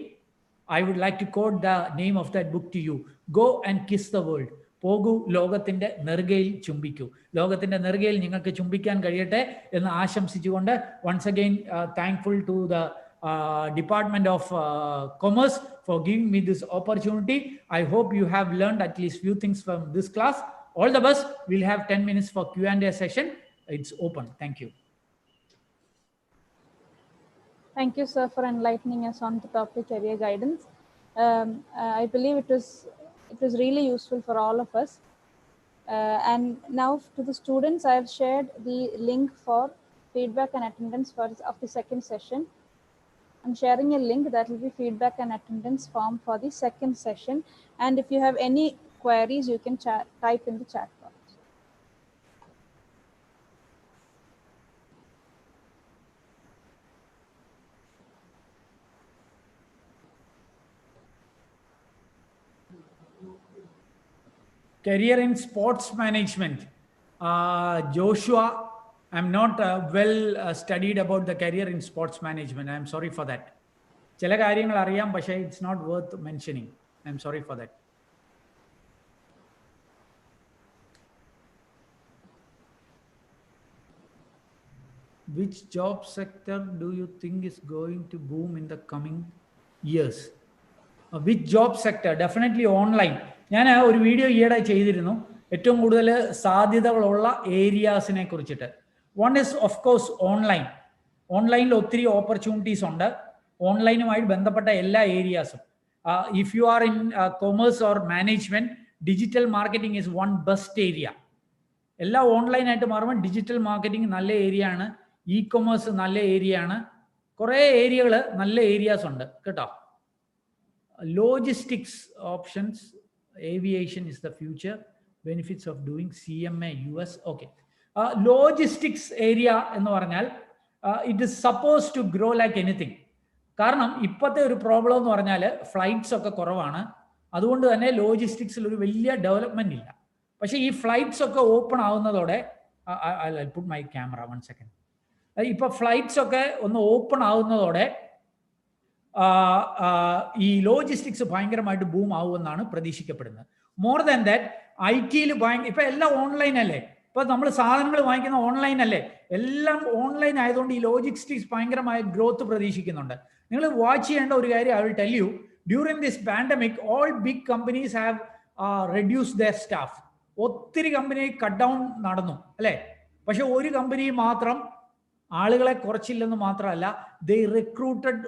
I would like to quote the name of that book to you. Go and kiss the world. പോകൂ, ലോകത്തിന്റെ നെറുകയിൽ ചുംബിക്കൂ. ലോകത്തിന്റെ നെറുകയിൽ നിങ്ങൾക്ക് ചുംബിക്കാൻ കഴിയട്ടെ എന്ന് ആശംസിച്ചുകൊണ്ട് once again thankful to the Department of Commerce for giving me this opportunity. I hope you have learned at least few things from this class. All the best. We'll have 10 minutes for Q&A session. It's open. Thank you. Thank you, sir, for enlightening us on the topic career guidance. I believe it was really useful for all of us. And now to the students, I have shared the link for feedback and attendance of the second session. I'm sharing a link that will be feedback and attendance form for the second session. And if you have any queries, you can type in the chat box. Career in sports management. Joshua, I'm not well studied about the career in sports management. I'm sorry for that. ചില കാര്യങ്ങൾ അറിയാം, പക്ഷേ it's not worth mentioning. I'm sorry for that. Which job sector do you think is going to boom in the coming years? Which job sector? Definitely online. ഞാൻ ഒരു video ഈയിടെ ചെയ്തിരുന്നു ഏറ്റവും കൂടുതൽ സാധ്യതകളുള്ള ഏരിയാസിനെ കുറിച്ചിട്ട്. One is of course online. ഓൺലൈനിൽ ഒത്തിരി ഓപ്പർച്യൂണിറ്റീസ് ഉണ്ട്, ഓൺലൈനുമായിട്ട് ബന്ധപ്പെട്ട എല്ലാ ഏരിയാസും. If you are in commerce or management, digital marketing is one best area. എല്ലാം ഓൺലൈനായിട്ട് മാറുമ്പോൾ ഡിജിറ്റൽ മാർക്കറ്റിംഗ് നല്ല ഏരിയ ആണ്, ഇ കൊമേഴ്സ് നല്ല ഏരിയ ആണ്, കുറേ ഏരിയകൾ നല്ല ഏരിയാസ് ഉണ്ട് കേട്ടോ. Logistics options, aviation is the future, benefits of doing CMA US. Okay, logistics area എന്ന് പറഞ്ഞാൽ it is supposed to grow like anything. കാരണം ഇപ്പോഴത്തെ ഒരു പ്രോബ്ലം എന്ന് പറഞ്ഞാൽ ഫ്ലൈറ്റ്സ് ഒക്കെ കുറവാണ്, അതുകൊണ്ട് തന്നെ ലോജിസ്റ്റിക്സിൽ ഒരു വലിയ ഡെവലപ്മെന്റ് ഇല്ല. പക്ഷേ ഈ ഫ്ലൈറ്റ്സ് ഒക്കെ ഓപ്പൺ ആവുന്നതോടെ, I'll put my camera 1 second. ഇപ്പൊ ഫ്ലൈറ്റ്സ് ഒക്കെ ഒന്ന് ഓപ്പൺ ആവുന്നതോടെ ഈ ലോജിസ്റ്റിക്സ് ഭയങ്കരമായിട്ട് ബൂം ആവുമെന്നാണ് പ്രതീക്ഷിക്കപ്പെടുന്നത്. മോർ ദാൻ ദാറ്റ്, IT യിൽ ഇപ്പൊ എല്ലാം ഓൺലൈൻ അല്ലേ. ഇപ്പൊ നമ്മൾ സാധനങ്ങൾ വാങ്ങിക്കുന്ന ഓൺലൈൻ അല്ലേ, എല്ലാം ഓൺലൈൻ ആയതുകൊണ്ട് ഈ ലോജിസ്റ്റിക്സ് ഭയങ്കരമായ ഗ്രോത്ത് പ്രതീക്ഷിക്കുന്നുണ്ട്. നിങ്ങൾ വാച്ച് ചെയ്യേണ്ട ഒരു കാര്യം I will tell you, during this pandemic all big companies have reduce their staff. ഒത്തിരി കമ്പനി കട്ട് ഡൗൺ നടന്നു അല്ലേ, പക്ഷെ ഒരു കമ്പനി മാത്രം ആളുകളെ കുറച്ചില്ലെന്ന് മാത്രമല്ല, they recruited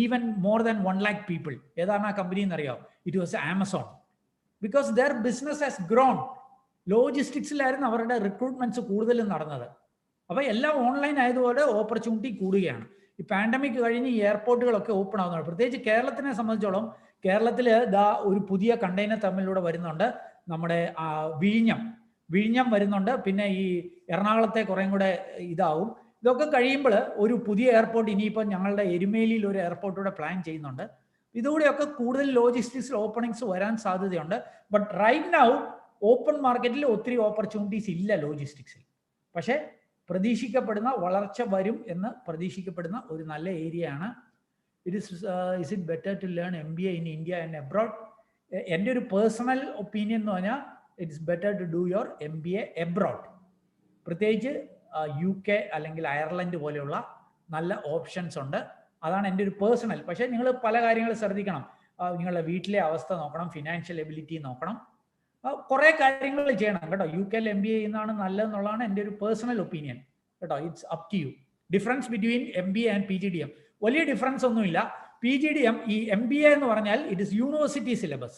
even more than 1 lakh people. ഏതാണ് ആ കമ്പനി എന്നറിയാം? It was Amazon. Because their business has grown. ലോജിസ്റ്റിക്സിലായിരുന്നു അവരുടെ റിക്രൂട്ട്മെന്റ്സ് കൂടുതലും നടന്നത്. അപ്പോൾ എല്ലാം ഓൺലൈൻ ആയതുപോലെ ഓപ്പർച്യൂണിറ്റി കൂടുകയാണ്. ഈ പാൻഡമിക് കഴിഞ്ഞ് ഈ എയർപോർട്ടുകളൊക്കെ ഓപ്പൺ ആവുന്നതാണ്. പ്രത്യേകിച്ച് കേരളത്തിനെ സംബന്ധിച്ചോളം, കേരളത്തിൽ ദാ ഒരു പുതിയ കണ്ടെയ്നർ തമ്മിലൂടെ വരുന്നുണ്ട്, നമ്മുടെ വിഴിഞ്ഞം വരുന്നുണ്ട്. പിന്നെ ഈ എറണാകുളത്തെ കുറേം കൂടെ ഇതാവും. ഇതൊക്കെ കഴിയുമ്പോൾ ഒരു പുതിയ എയർപോർട്ട് ഇനിയിപ്പോൾ ഞങ്ങളുടെ എരുമേലിയിൽ ഒരു എയർപോർട്ടൂടെ പ്ലാൻ ചെയ്യുന്നുണ്ട്. ഇതുകൂടെയൊക്കെ കൂടുതൽ ലോജിസ്റ്റിക്സ് ഓപ്പണിങ്സ് വരാൻ സാധ്യതയുണ്ട്. ബട്ട് റൈറ്റ് നൗ ഓപ്പൺ മാർക്കറ്റിൽ ഒത്തിരി ഓപ്പർച്യൂണിറ്റീസ് ഇല്ല ലോജിസ്റ്റിക്സിൽ. പക്ഷേ പ്രതീക്ഷിക്കപ്പെടുന്ന വളർച്ച വരും എന്ന് പ്രതീക്ഷിക്കപ്പെടുന്ന ഒരു നല്ല ഏരിയ ആണ്. Is it better to learn MBA in India and abroad? എൻ്റെ ഒരു പേഴ്സണൽ ഒപ്പീനിയൻ എന്ന് പറഞ്ഞാൽ it's better to do your MBA abroad. പ്രത്യേകിച്ച് UK അല്ലെങ്കിൽ അയർലൻഡ് പോലെയുള്ള നല്ല ഓപ്ഷൻസ് ഉണ്ട്. അതാണ് എൻ്റെ ഒരു പേഴ്സണൽ. പക്ഷേ നിങ്ങൾ പല കാര്യങ്ങൾ ശ്രദ്ധിക്കണം. നിങ്ങളുടെ വീട്ടിലെ അവസ്ഥ നോക്കണം, ഫിനാൻഷ്യൽ എബിലിറ്റി നോക്കണം, കുറേ കാര്യങ്ങൾ ചെയ്യണം കേട്ടോ. UK MBA ചെയ്യുന്നതാണ് നല്ലതെന്നുള്ളതാണ് എൻ്റെ ഒരു പേഴ്സണൽ ഒപ്പീനിയൻ കേട്ടോ. It's up to you. Difference between MBA and PGDM വലിയ ഡിഫറൻസ് ഒന്നുമില്ല. PGDM, ഈ MBA എന്ന് പറഞ്ഞാൽ it is university syllabus.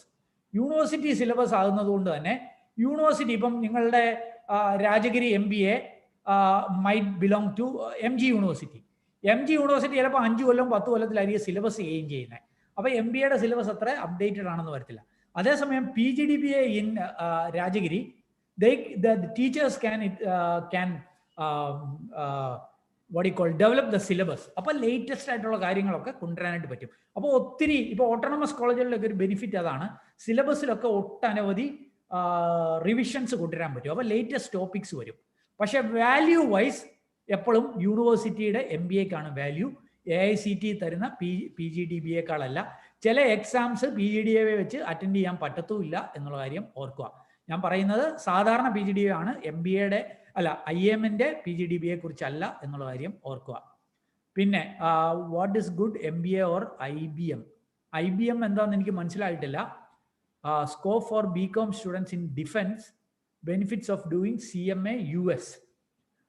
University syllabus ആകുന്നത് കൊണ്ട് തന്നെ യൂണിവേഴ്സിറ്റി, ഇപ്പം നിങ്ങളുടെ Rajagiri MBA might belong to MG university. MG university ചിലപ്പോൾ 5 കൊല്ലം 10 കൊല്ലത്തിലായിരിക്കും സിലബസ് ചേഞ്ച് ചെയ്യുന്നത്. അപ്പോൾ MBAയുടെ സിലബസ് അത്ര അപ്ഡേറ്റഡ് ആണെന്ന് വരത്തില്ല. അതേസമയം PGDBA in Rajagiri, the teachers can what you call develop the syllabus. അപ്പോൾ ലേറ്റസ്റ്റ് ആയിട്ടുള്ള കാര്യങ്ങളൊക്കെ കൊണ്ടുവരാനായിട്ട് പറ്റും. അപ്പോൾ ഒത്തിരി ഇപ്പോൾ ഓട്ടോണമസ് കോളേജുകളിലൊക്കെ ഒരു ബെനിഫിറ്റ് അതാണ്, സിലബസിലൊക്കെ ഒട്ടനവധി റിവിഷൻസ് കൊണ്ടുവരാൻ പറ്റും. അപ്പോൾ ലേറ്റസ്റ്റ് ടോപ്പിക്സ് വരും. പക്ഷെ വാല്യൂ വൈസ് എപ്പോഴും യൂണിവേഴ്സിറ്റിയുടെ MBAക്കാണ് വാല്യൂ, AICT തരുന്ന PGDBAക്കാളല്ല. ചില എക്സാംസ് PGDBA വെച്ച് അറ്റൻഡ് ചെയ്യാൻ പറ്റത്തുമില്ല എന്നുള്ള കാര്യം ഓർക്കുക. ഞാൻ പറയുന്നത് സാധാരണ PGDBA ആണ്, MBAയുടെ അല്ല IIMന്റെ PGDBA കുറിച്ചല്ല എന്നുള്ള കാര്യം ഓർക്കുക. പിന്നെ what is good MBA or IBM എന്താണെന്ന് എനിക്ക് മനസ്സിലായിട്ടില്ല. Scope for BCom students in defence, benefits of doing CMA US.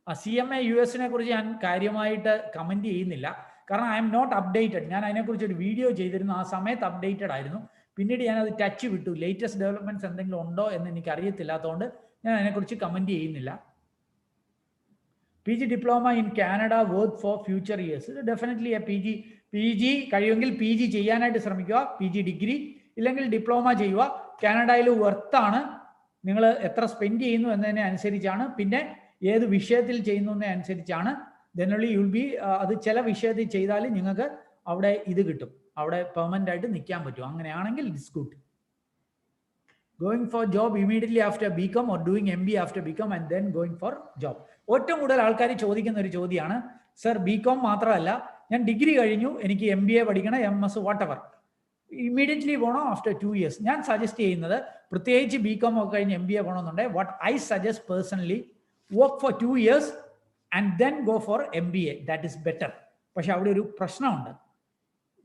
CMA US-നെ കുറിച്ച് ഞാൻ കാര്യമായിട്ട് കമൻറ്റ് ചെയ്യുന്നില്ല, കാരണം ഐ എം നോട്ട് അപ്ഡേറ്റഡ്. ഞാൻ അതിനെക്കുറിച്ച് ഒരു വീഡിയോ ചെയ്തിരുന്നു, ആ സമയത്ത് അപ്ഡേറ്റഡ് ആയിരുന്നു. പിന്നീട് ഞാനത് ടച്ച് വിട്ടു. ലേറ്റസ്റ്റ് ഡെവലപ്മെന്റ്സ് എന്തെങ്കിലും ഉണ്ടോ എന്ന് എനിക്ക് അറിയത്തില്ലാത്തതുകൊണ്ട് ഞാൻ അതിനെക്കുറിച്ച് കമൻറ്റ് ചെയ്യുന്നില്ല. PG diploma in Canada worth for future years. Definitely PG കഴിയുമെങ്കിൽ PG ചെയ്യാനായിട്ട് ശ്രമിക്കുക. PG ഡിഗ്രി ഇല്ലെങ്കിൽ ഡിപ്ലോമ ചെയ്യുക. കാനഡയിൽ വർത്താണ്. നിങ്ങൾ എത്ര സ്പെൻഡ് ചെയ്യുന്നു എന്നതിനെ അനുസരിച്ചാണ്, പിന്നെ ഏത് വിഷയത്തിൽ ചെയ്യുന്നതിനെ അനുസരിച്ചാണ്. ദെൻലി യുൾ ബി, അത് ചില വിഷയത്തിൽ ചെയ്താൽ നിങ്ങൾക്ക് അവിടെ ഇത് കിട്ടും, അവിടെ പെർമനന്റ് ആയിട്ട് നിൽക്കാൻ പറ്റും. അങ്ങനെയാണെങ്കിൽ it's good. Going for job immediately after BCom or doing MBA after BCom and then going for job. ഏറ്റവും കൂടുതൽ ആൾക്കാർ ചോദിക്കുന്ന ഒരു ചോദ്യമാണ്, സർ BCom മാത്രമല്ല, ഞാൻ ഡിഗ്രി കഴിഞ്ഞു, എനിക്ക് MBA പഠിക്കണം, MS വാട്ടെവർ, ഇമ്മീഡിയറ്റ്ലി പോകണോ ആഫ്റ്റർ 2 years? ഞാൻ സജസ്റ്റ് ചെയ്യുന്നത്, പ്രത്യേകിച്ച് BCom ഒക്കെ കഴിഞ്ഞ് MBA പോകണമെന്നുണ്ടെങ്കിൽ what I suggest personally, work for 2 years and then go for MBA. That is better. പക്ഷെ അവിടെ ഒരു പ്രശ്നമുണ്ട്.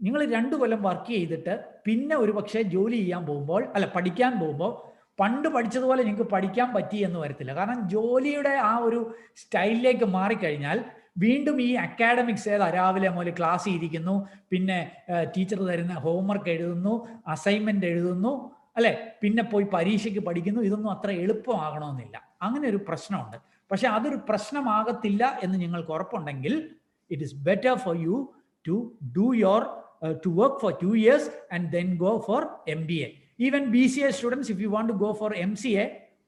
നിങ്ങൾ 2 കൊല്ലം വർക്ക് ചെയ്തിട്ട് പിന്നെ ഒരു പക്ഷേ ജോലി ചെയ്യാൻ പോകുമ്പോൾ, അല്ല പഠിക്കാൻ പോകുമ്പോൾ, പണ്ട് പഠിച്ചതുപോലെ നിങ്ങൾക്ക് പഠിക്കാൻ പറ്റി എന്ന് വരത്തില്ല. കാരണം ജോലിയുടെ ആ ഒരു സ്റ്റൈലിലേക്ക് മാറിക്കഴിഞ്ഞാൽ വീണ്ടും ഈ അക്കാഡമിക്സ് രാവിലെ മുതൽ ക്ലാസ് ഇരിക്കുന്നു, പിന്നെ ടീച്ചർ തരുന്ന ഹോംവർക്ക് എഴുതുന്നു, അസൈൻമെന്റ് എഴുതുന്നു, അല്ലെ, പിന്നെ പോയി പരീക്ഷയ്ക്ക് പഠിക്കുന്നു. ഇതൊന്നും അത്ര എളുപ്പമാകണമെന്നില്ല. അങ്ങനെ ഒരു പ്രശ്നമുണ്ട്. പക്ഷെ അതൊരു പ്രശ്നമാകത്തില്ല എന്ന് നിങ്ങൾക്ക് ഉറപ്പുണ്ടെങ്കിൽ it is better for you to do your to work for 2 years and then go for MBA. Even BCA students, if you want to go for MCA,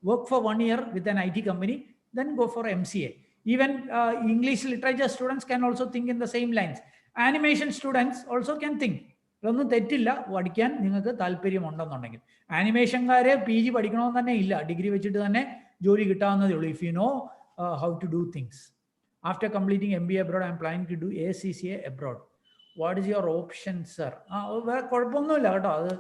work for 1 year with an IT company, then go for MCA. Even English literature students can also think in the same lines. Animation students also can think. ഇതൊന്നും തെറ്റില്ല, പഠിക്കാൻ നിങ്ങൾക്ക് താല്പര്യമുണ്ടെന്നുണ്ടെങ്കിൽ. ആനിമേഷൻകാരെ PG പഠിക്കണമെന്ന് തന്നെ ഇല്ല, degree വെച്ചിട്ട് തന്നെ ജോലി കിട്ടാവുന്നതേ ഉള്ളൂ. If you know how to do things. After completing MBA abroad, I am planning to do ACCA abroad. What is your option sir? കുഴപ്പമൊന്നുമില്ല കേട്ടോ, അത്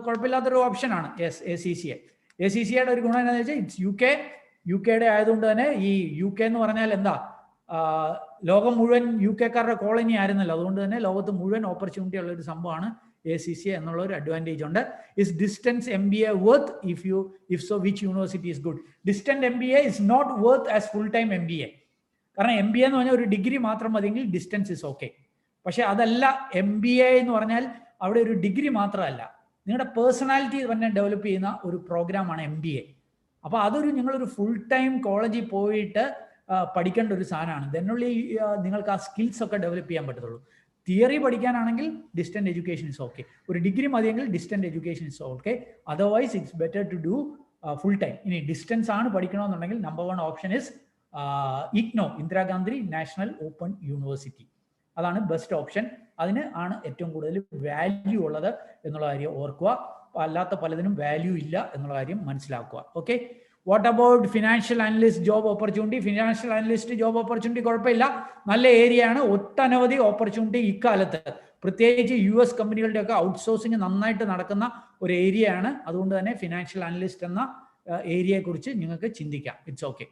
കുഴപ്പമില്ലാത്തൊരു ഓപ്ഷനാണ്. Yes, ACCA. ACCAയുടെ ഒരു ഗുണം എന്താണെന്ന് വെച്ചാൽ ഇറ്റ്സ് UK യു കെയുടെ ആയതുകൊണ്ട് തന്നെ ഈ യു കെ എന്ന് പറഞ്ഞാൽ എന്താ, ലോകം മുഴുവൻ യു കെക്കാരുടെ കോളനി ആയിരുന്നല്ലോ, അതുകൊണ്ട് തന്നെ ലോകത്ത് മുഴുവൻ ഓപ്പർച്യൂണിറ്റി ഉള്ള ഒരു സംഭവമാണ് ACCA എന്നുള്ള ഒരു അഡ്വാൻറ്റേജ് ഉണ്ട്. Is distance MBA worth? If so which university is good? Distant MBA is not worth as full time MBA. കാരണം MBA എന്ന് പറഞ്ഞാൽ ഒരു ഡിഗ്രി മാത്രം മതിയെങ്കിൽ ഡിസ്റ്റൻസ് ഇസ് ഓക്കെ. പക്ഷെ അതല്ല, MBA എന്ന് പറഞ്ഞാൽ അവിടെ ഒരു ഡിഗ്രി മാത്രമല്ല, നിങ്ങളുടെ പേഴ്സണാലിറ്റി തന്നെ ഡെവലപ്പ് ചെയ്യുന്ന ഒരു പ്രോഗ്രാമാണ് MBA. അപ്പോൾ അതൊരു നിങ്ങളൊരു ഫുൾ ടൈം കോളേജിൽ പോയിട്ട് പഠിക്കേണ്ട ഒരു സാധനമാണ്. ദെന്നുള്ളി നിങ്ങൾക്ക് ആ സ്കിൽസ് ഒക്കെ ഡെവലപ്പ് ചെയ്യാൻ പറ്റത്തുള്ളൂ. തിയറി പഠിക്കാനാണെങ്കിൽ ഡിസ്റ്റന്റ് എഡ്യൂക്കേഷൻ ഇസ് ഓക്കെ. ഒരു ഡിഗ്രി മതിയെങ്കിൽ distant education is okay. Otherwise it's better to do full time. ഇനി ഡിസ്റ്റൻസ് ആണ് പഠിക്കണമെന്നുണ്ടെങ്കിൽ number 1 option is IGNOU, Indira Gandhi national open university. അതാണ് ബെസ്റ്റ് ഓപ്ഷൻ. അതിന് ആണ് ഏറ്റവും കൂടുതൽ വാല്യൂ ഉള്ളത് എന്നുള്ള കാര്യം ഓർക്കുക. അല്ലാത്ത പലതിനും വാല്യൂ ഇല്ല എന്നുള്ള കാര്യം മനസ്സിലാക്കുക. Okay. What about financial analyst job opportunity? Financial analyst job opportunity കുഴപ്പമില്ല, നല്ല ഏരിയ ആണ്. ഒട്ടനവധി ഓപ്പർച്യൂണിറ്റി ഇക്കാലത്ത്, പ്രത്യേകിച്ച് US കമ്പനികളുടെ ഒക്കെ ഔട്ട്സോഴ്സിങ് നന്നായിട്ട് നടക്കുന്ന ഒരു ഏരിയ ആണ്. അതുകൊണ്ട് തന്നെ ഫിനാൻഷ്യൽ അനലിസ്റ്റ് എന്ന ഏരിയയെ കുറിച്ച് നിങ്ങൾക്ക് ചിന്തിക്കാം. It's okay.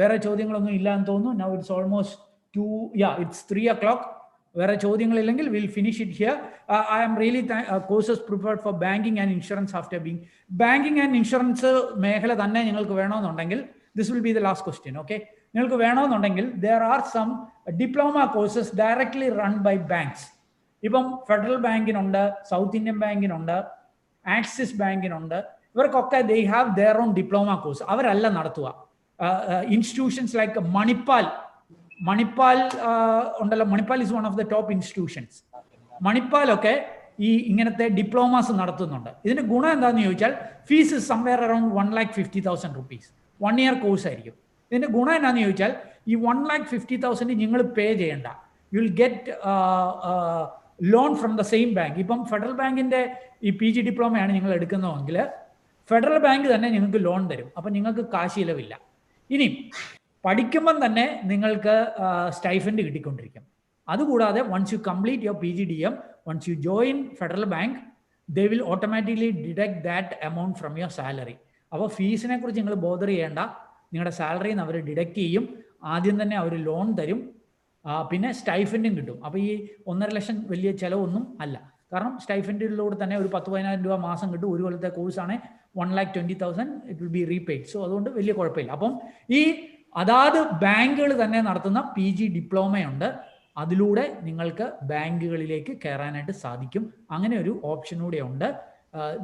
വേറെ ചോദ്യങ്ങളൊന്നും ഇല്ല എന്ന് തോന്നുന്നു. Now it's almost 3 o'clock. വേറെ ചോദ്യങ്ങളില്ലെങ്കിൽ will finish it here. I am really courses prepared for banking and insurance after being. Banking and insurance മേഖല തന്നെ നിങ്ങൾക്ക് വേണമെന്നുണ്ടെങ്കിൽ this will be the last question. Okay. നിങ്ങൾക്ക് വേണമെന്നുണ്ടെങ്കിൽ there are some diploma courses directly run by banks. ഇപ്പം ഫെഡറൽ ബാങ്കിനുണ്ട്, സൗത്ത് ഇന്ത്യൻ ബാങ്കിനുണ്ട്, ആക്സിസ് ബാങ്കിനുണ്ട്. ഇവർക്കൊക്കെ they have their own diploma course. അവരല്ല നടത്തുക. ഇൻസ്റ്റിറ്റ്യൂഷൻസ് ലൈക്ക് മണിപ്പാൽ ഉണ്ടല്ലോ, Manipal is one of the top institutions. മണിപ്പാലൊക്കെ ഈ ഇങ്ങനത്തെ ഡിപ്ലോമാസ് നടത്തുന്നുണ്ട്. ഇതിന്റെ ഗുണം എന്താണെന്ന് ചോദിച്ചാൽ fees somewhere around 1,50,000 rupees. 1 year course ആയിരിക്കും. ഇതിന്റെ ഗുണം എന്താണെന്ന് ചോദിച്ചാൽ ഈ 1,50,000 നിങ്ങൾ പേ ചെയ്യേണ്ട. U will get loan from the same bank. ഇപ്പം ഫെഡറൽ ബാങ്കിന്റെ ഈ PG ഡിപ്ലോമയാണ് നിങ്ങൾ എടുക്കുന്നതെങ്കിൽ ഫെഡറൽ ബാങ്ക് തന്നെ നിങ്ങൾക്ക് ലോൺ തരും. അപ്പം നിങ്ങൾക്ക് കാശ് ചിലവില്ല. ഇനി പഠിക്കുമ്പം തന്നെ നിങ്ങൾക്ക് സ്റ്റൈഫൻഡ് കിട്ടിക്കൊണ്ടിരിക്കും. അതുകൂടാതെ once you complete your PGDM, once you join Federal Bank, they will automatically deduct that amount from your salary. അപ്പോൾ ഫീസിനെ കുറിച്ച് നിങ്ങൾ ബോദർ ചെയ്യേണ്ട. നിങ്ങളുടെ സാലറിയിൽ നിന്ന് അവർ ഡിഡക്റ്റ് ചെയ്യും. ആദ്യം തന്നെ അവർ ലോൺ തരും, പിന്നെ സ്റ്റൈഫൻഡും കിട്ടും. അപ്പോൾ ഈ 1.5 ലക്ഷം വലിയ ചിലവൊന്നും അല്ല. കാരണം സ്റ്റൈഫൻഡിലൂടെ തന്നെ ഒരു 10,000-15,000 രൂപ മാസം കിട്ടും. ഒരു കൊല്ലത്തെ കോഴ്സാണ് 1,20,000 it will be repaid. So അതുകൊണ്ട് വലിയ കുഴപ്പമില്ല. അപ്പം ഈ അതാത് ബാങ്കുകൾ തന്നെ നടത്തുന്ന PG ഡിപ്ലോമയുണ്ട്. അതിലൂടെ നിങ്ങൾക്ക് ബാങ്കുകളിലേക്ക് കയറാനായിട്ട് സാധിക്കും. അങ്ങനെ ഒരു ഓപ്ഷൻ കൂടെ ഉണ്ട്.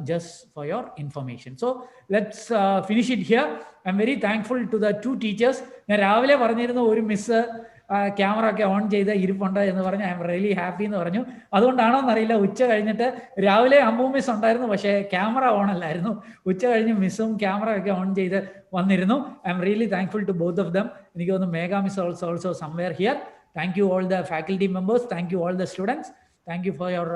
Just for your information. So let's finish it here. I'm very thankful to the 2 teachers. ഞാൻ രാവിലെ പറഞ്ഞിരുന്ന ഒരു മിസ് ക്യാമറ ഒക്കെ ഓൺ ചെയ്ത് ഇരിപ്പുണ്ട് എന്ന് പറഞ്ഞ് ഐ എം റിയലി ഹാപ്പി എന്ന് പറഞ്ഞു. അതുകൊണ്ടാണോ എന്നറിയില്ല, ഉച്ച കഴിഞ്ഞിട്ട് രാവിലെ അമ്മു മിസ് ഉണ്ടായിരുന്നു, പക്ഷേ ക്യാമറ ഓൺ അല്ലായിരുന്നു. ഉച്ച കഴിഞ്ഞ് മിസ്സും ക്യാമറ ഒക്കെ ഓൺ ചെയ്ത് വന്നിരുന്നു. I am really thankful to both of them. എനിക്ക് തോന്നുന്നു Megha miss also somewhere here. Thank you all the faculty members. Thank you all the students. Thank you for your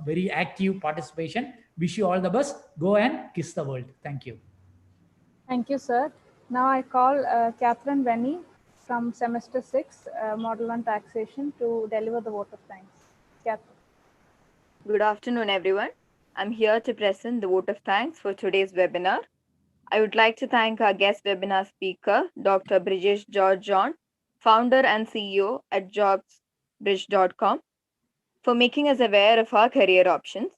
very active participation. Wish you all the best. Go and kiss the world. Thank you. Thank you, sir. Now I call Catherine Venny from semester 6, Model 1 Taxation, to deliver the vote of thanks. Catherine. Good afternoon, everyone. I'm here to present the vote of thanks for today's webinar. I would like to thank our guest webinar speaker, Dr. Brijesh George John, founder and CEO at jobsbridge.com, for making us aware of our career options.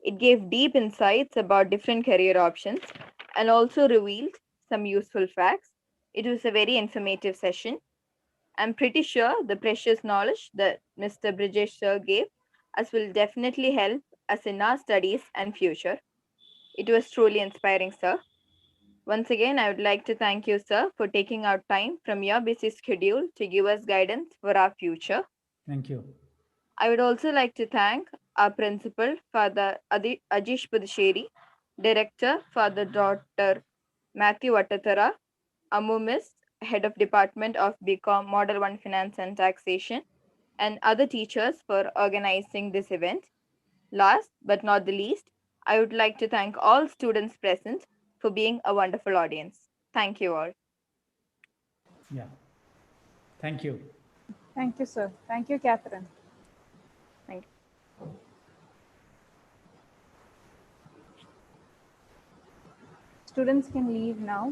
It gave deep insights about different career options and also revealed some useful facts. It was a very informative session. I'm pretty sure the precious knowledge that Mr. Brijesh sir gave us will definitely help us in our studies and future. It was truly inspiring, sir. Once again, I would like to thank you, sir, for taking out time from your busy schedule to give us guidance for our future. Thank you. I would also like to thank our principal, Father Ajish Puducherry, Director, Father Dr. Matthew Vattathara, Ammu Miss, Head of Department of BCom Model 1 Finance and Taxation, and other teachers for organizing this event. Last but not the least, I would like to thank all students present for being a wonderful audience. Thank you all. Yeah. Thank you. Thank you, sir. Thank you, Catherine. Thank you. Students can leave now.